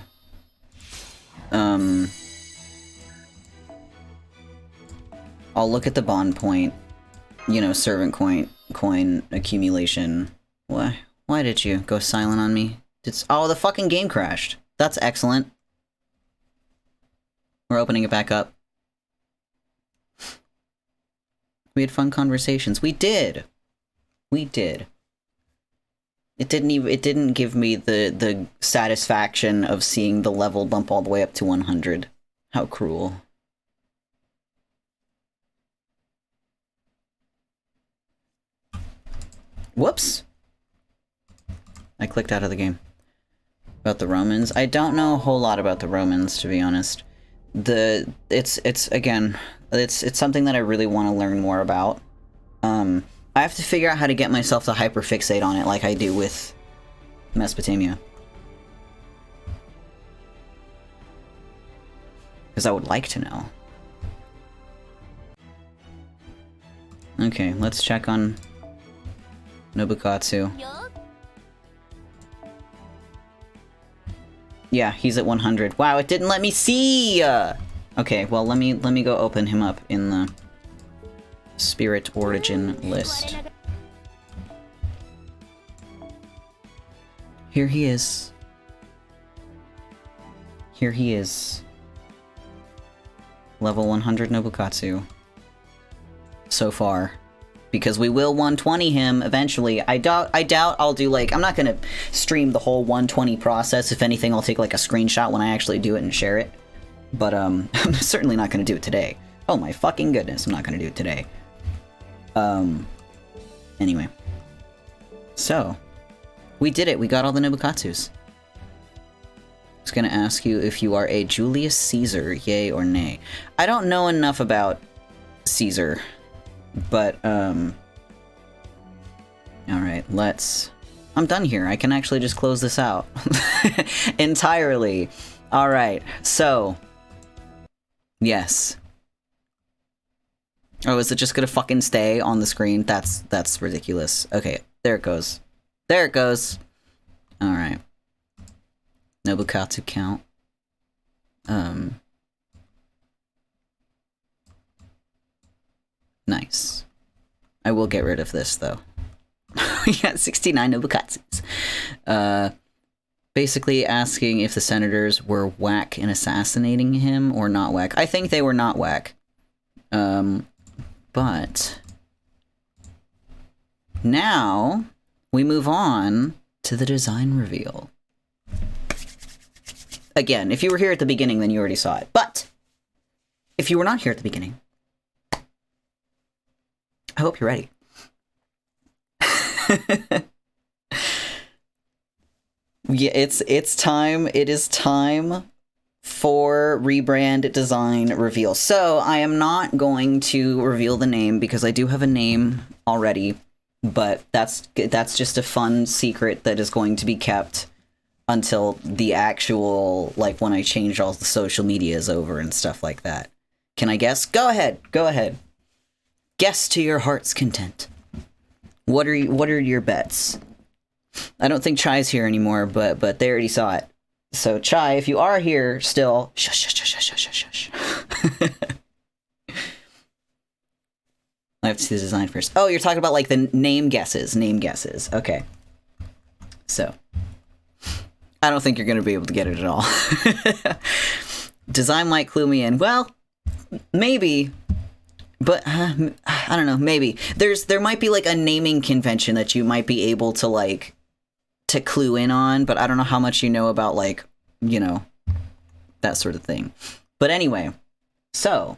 I'll look at the bond point, you know, servant coin accumulation. Why did you go silent on me? Oh, the fucking game crashed. That's excellent. We're opening it back up. We had fun conversations. We did! We did. It didn't give me the satisfaction of seeing the level bump all the way up to 100. How cruel. Whoops. I clicked out of the game. About the Romans. I don't know a whole lot about the Romans, to be honest. It's again, it's something that I really want to learn more about. I have to figure out how to get myself to hyperfixate on it like I do with Mesopotamia. Because I would like to know. Okay, let's check on Nobukatsu. Yeah, he's at 100. Wow, it didn't let me see! Okay, well, let me go open him up in the Spirit Origin list. Here he is. Here he is. Level 100 Nobukatsu. So far. Because we will 120 him eventually. I doubt I'll do, like, I'm not gonna stream the whole 120 process. If anything, I'll take, like, a screenshot when I actually do it and share it. But, I'm certainly not gonna do it today. Oh my fucking goodness, I'm not gonna do it today. Anyway. So, we did it. We got all the Nobukatsus. I was gonna ask you if you are a Julius Caesar, yay or nay. I don't know enough about Caesar, but, alright, I'm done here. I can actually just close this out. Entirely. Alright, so, yes. Oh, is it just gonna fucking stay on the screen? That's ridiculous. Okay, there it goes. There it goes. Alright. Nobukatsu count. Nice. I will get rid of this, though. We got 69 Nobukatsus. Basically asking if the senators were whack in assassinating him or not whack. I think they were not whack. But now we move on to the design reveal. Again, if you were here at the beginning, then you already saw it. But if you were not here at the beginning, I hope you're ready. Yeah, it's time. It is time for rebrand design reveal. So I am not going to reveal the name because I do have a name already, but that's just a fun secret that is going to be kept until the actual, like, when I change all the social medias over and stuff like that. Can I guess? Go ahead. Go ahead. Guess to your heart's content. What are your bets? I don't think Chai's here anymore, but they already saw it. So Chai, if you are here still, shush, shush, shush, shush, shush, shush. I have to see the design first. Oh, you're talking about, like, the name guesses. Name guesses. Okay. So, I don't think you're going to be able to get it at all. Design might clue me in. Well, maybe. But, I don't know, maybe. There might be, like, a naming convention that you might be able to, like, to clue in on, but I don't know how much you know about, like, you know, that sort of thing. But anyway, so,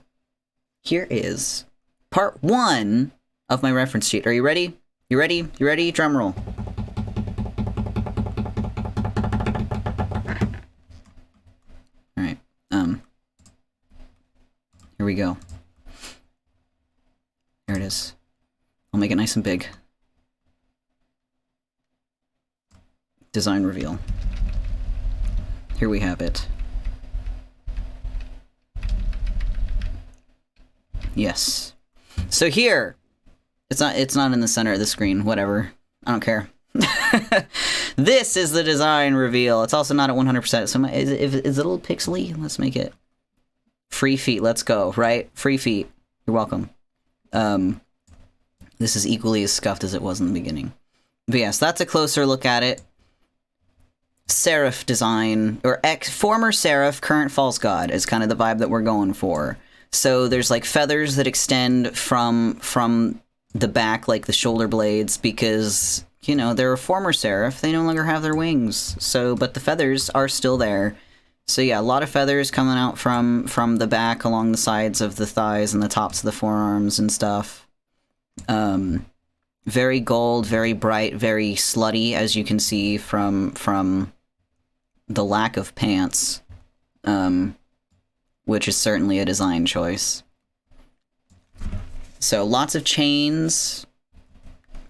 here is part 1 of my reference sheet. Are you ready? You ready? You ready? Drum roll. Alright, here we go. There it is. I'll make it nice and big. Design reveal. Here we have it. Yes. So here, it's not in the center of the screen, whatever. I don't care. This is the design reveal. It's also not at 100%. So is it a little pixely? Let's make it free feet. Let's go, right? Free feet. You're welcome. This is equally as scuffed as it was in the beginning. But yes, that's a closer look at it. Seraph design, or former Seraph, current false god is kind of the vibe that we're going for. So there's, like, feathers that extend from the back, like the shoulder blades, because, you know, they're a former seraph. They no longer have their wings. So, but the feathers are still there. So yeah, a lot of feathers coming out from the back along the sides of the thighs and the tops of the forearms and stuff. Very gold, very bright, very slutty, as you can see from the lack of pants, which is certainly a design choice. So lots of chains,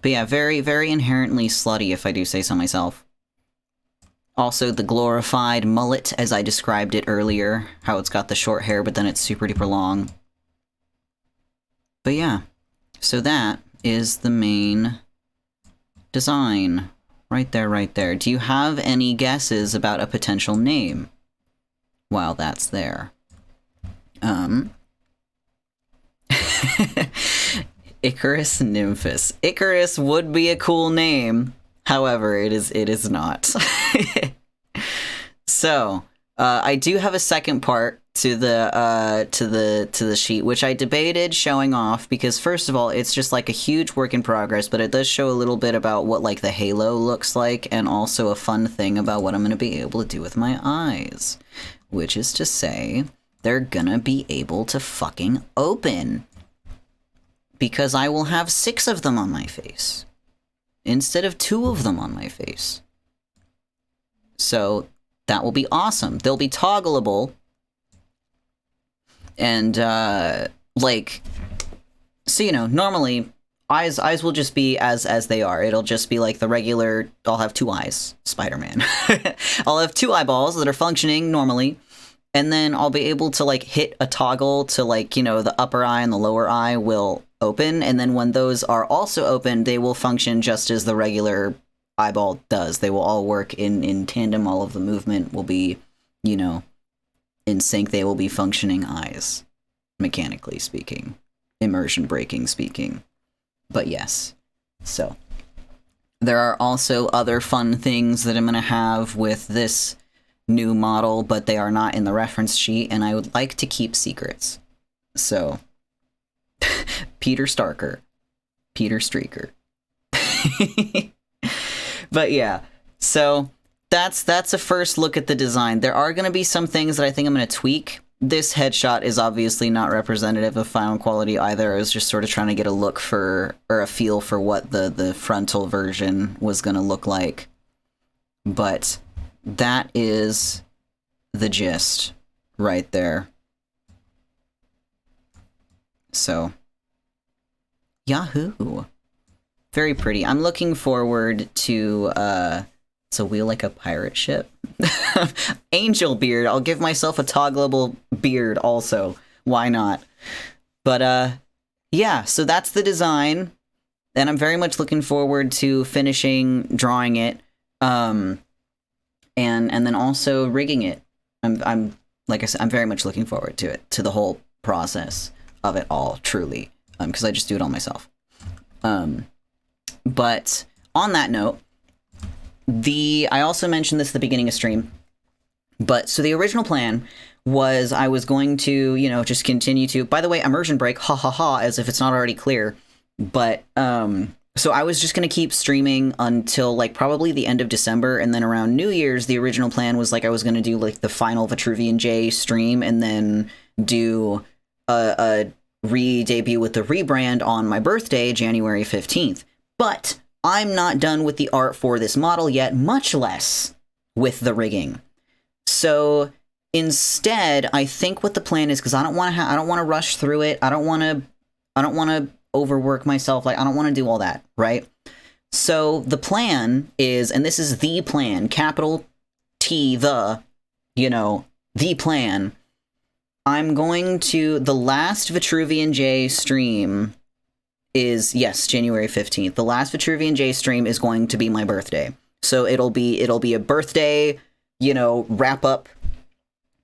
but yeah, very, very inherently slutty, if I do say so myself. Also, the glorified mullet, as I described it earlier, how it's got the short hair, but then it's super duper long. But yeah, so that is the main design. Right there, right there. Do you have any guesses about a potential name while that's there? Icarus Nymphus. Icarus would be a cool name. However, it is not. So, I do have a second part to the sheet, which I debated showing off because, first of all, it's just like a huge work in progress, but it does show a little bit about what like the halo looks like, and also a fun thing about what I'm going to be able to do with my eyes, which is to say, they're gonna be able to fucking open, because I will have 6 of them on my face instead of 2 of them on my face. So that will be awesome. They'll be toggleable. And, like, so, you know, normally, eyes will just be as they are. It'll just be like the regular, I'll have 2 eyes, Spider-Man. I'll have 2 eyeballs that are functioning normally, and then I'll be able to, like, hit a toggle to, like, you know, the upper eye and the lower eye will open, and then when those are also open, they will function just as the regular eyeball does. They will all work in tandem. All of the movement will be, you know, in sync. They will be functioning eyes, mechanically speaking, immersion breaking speaking. But yes, so there are also other fun things that I'm going to have with this new model, but they are not in the reference sheet, and I would like to keep secrets. So Peter Starker, Peter Streaker. But yeah, so that's a first look at the design. There are going to be some things that I think I'm going to tweak. This headshot is obviously not representative of final quality either. I was just sort of trying to get a look for, or a feel for what the frontal version was going to look like. But that is the gist right there. So, yahoo! Very pretty. I'm looking forward to, it's a wheel like a pirate ship. Angel beard. I'll give myself a toggleable beard also. Why not? But, yeah, so that's the design. And I'm very much looking forward to finishing drawing it. And then also rigging it. I'm like I said, I'm very much looking forward to it, to the whole process of it all, truly. Because I just do it all myself. But on that note, I also mentioned this at the beginning of stream, but so the original plan was I was going to, you know, just continue to, by the way, immersion break, ha ha ha, as if it's not already clear. But, so I was just going to keep streaming until like probably the end of December, and then around New Year's, the original plan was like I was going to do like the final Vitruvian Jay stream, and then do a re-debut with the rebrand on my birthday, January 15th. But I'm not done with the art for this model yet, much less with the rigging. So instead, I think what the plan is, because I don't want to rush through it. I don't want to overwork myself. Like, I don't want to do all that, right? So the plan is, and this is the plan, capital T, the plan. I'm going to, the last Vitruvian Jay stream is, yes, January 15th. The last Vitruvian Jay stream is going to be my birthday. So it'll be a birthday, wrap up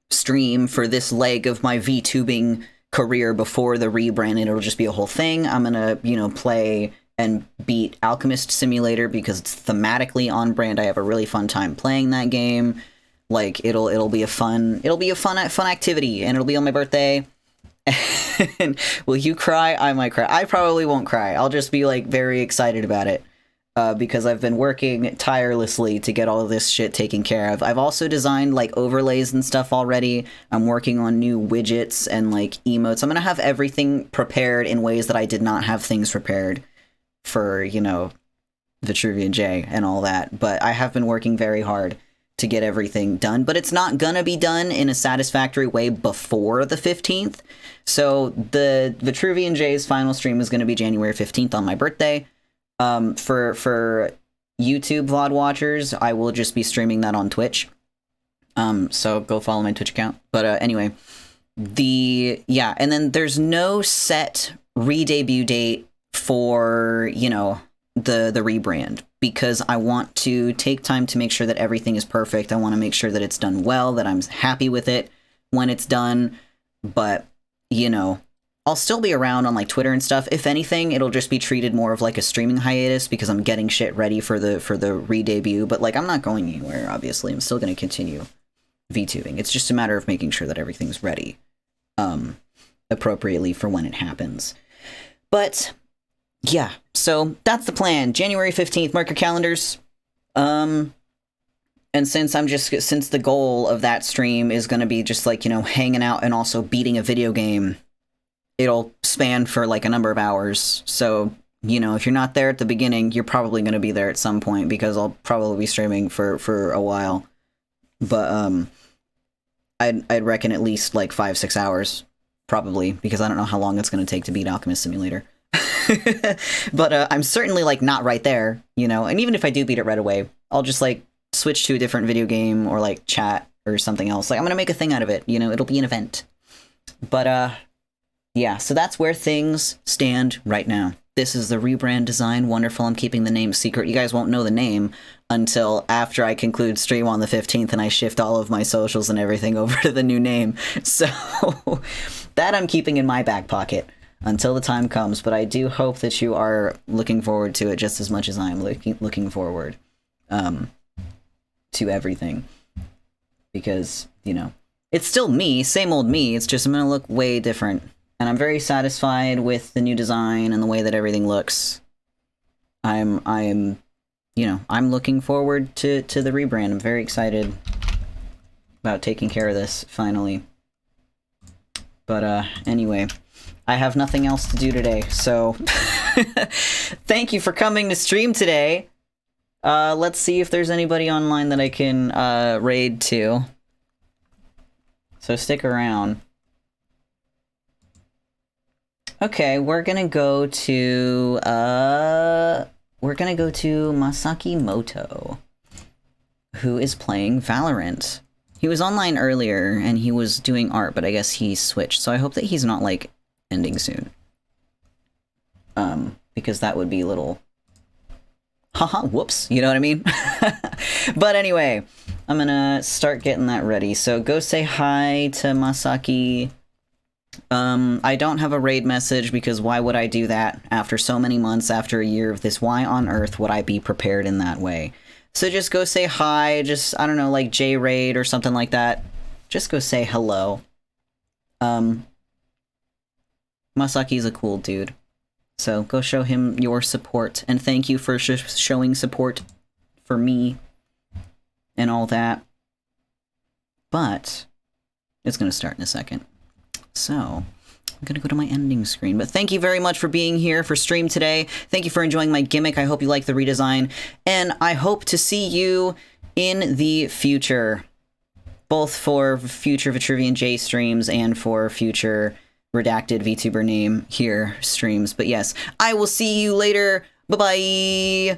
stream for this leg of my VTubing career before the rebrand, and it'll just be a whole thing. I'm gonna, play and beat Alchemist Simulator because it's thematically on brand. I have a really fun time playing that game. Like, it'll be a fun activity, and it'll be on my birthday. And will you cry? I might cry. I probably won't cry. I'll just be like very excited about it. Because I've been working tirelessly to get all of this shit taken care of. I've also designed like overlays and stuff already. I'm working on new widgets and like emotes. I'm gonna have everything prepared in ways that I did not have things prepared for, you know, Vitruvian Jay and all that. But I have been working very hard to get everything done. But it's not gonna be done in a satisfactory way before the 15th. So the Vitruvian Jay's final stream is gonna be January 15th on my birthday. For YouTube VOD watchers, I will just be streaming that on Twitch. So go follow my Twitch account. But anyway, and then there's no set re-debut date for, you know, the rebrand, because I want to take time to make sure that everything is perfect. I want to make sure that it's done well, that I'm happy with it when it's done. But, you know, I'll still be around on like Twitter and stuff. If anything, it'll just be treated more of like a streaming hiatus because I'm getting shit ready for the re-debut. But like, I'm not going anywhere, obviously. I'm still going to continue VTubing. It's just a matter of making sure that everything's ready appropriately for when it happens. But yeah, so that's the plan. January 15th, mark your calendars. And since the goal of that stream is going to be just like, you know, hanging out and also beating a video game, it'll span for like a number of hours. So, you know, if you're not there at the beginning, you're probably going to be there at some point, because I'll probably be streaming for a while. But I'd reckon at least like 5-6 hours, probably, because I don't know how long it's going to take to beat Alchemist Simulator. But I'm certainly like not right there, you know. And even if I do beat it right away, I'll just like switch to a different video game or like chat or something else. Like, I'm going to make a thing out of it, you know. It'll be an event. But yeah, so that's where things stand right now. This is the rebrand design. Wonderful. I'm keeping the name secret. You guys won't know the name until after I conclude stream on the 15th and I shift all of my socials and everything over to the new name. So that I'm keeping in my back pocket until the time comes. But I do hope that you are looking forward to it just as much as I'm looking forward to everything. Because, you know, it's still me, same old me. It's just I'm going to look way different. And I'm very satisfied with the new design and the way that everything looks. I'm looking forward to the rebrand. I'm very excited about taking care of this, finally. But, anyway, I have nothing else to do today, so thank you for coming to stream today. Let's see if there's anybody online that I can, raid to. So stick around. Okay, we're gonna go to Masaki Moto, who is playing Valorant. He was online earlier and he was doing art, but I guess he switched. So I hope that he's not like ending soon. Because that would be a little haha, whoops, you know what I mean? But anyway, I'm gonna start getting that ready. So go say hi to Masaki. I don't have a raid message because why would I do that after so many months, after a year of this? Why on earth would I be prepared in that way? So just go say hi, just, I don't know, like J raid or something like that. Just go say hello. Masaki's a cool dude. So go show him your support, and thank you for showing support for me and all that. But it's gonna start in a second. So, I'm gonna go to my ending screen. But thank you very much for being here for stream today. Thank you for enjoying my gimmick. I hope you like the redesign. And I hope to see you in the future. Both for future Vitruvian Jay streams and for future redacted VTuber name here streams. But yes, I will see you later. Bye-bye!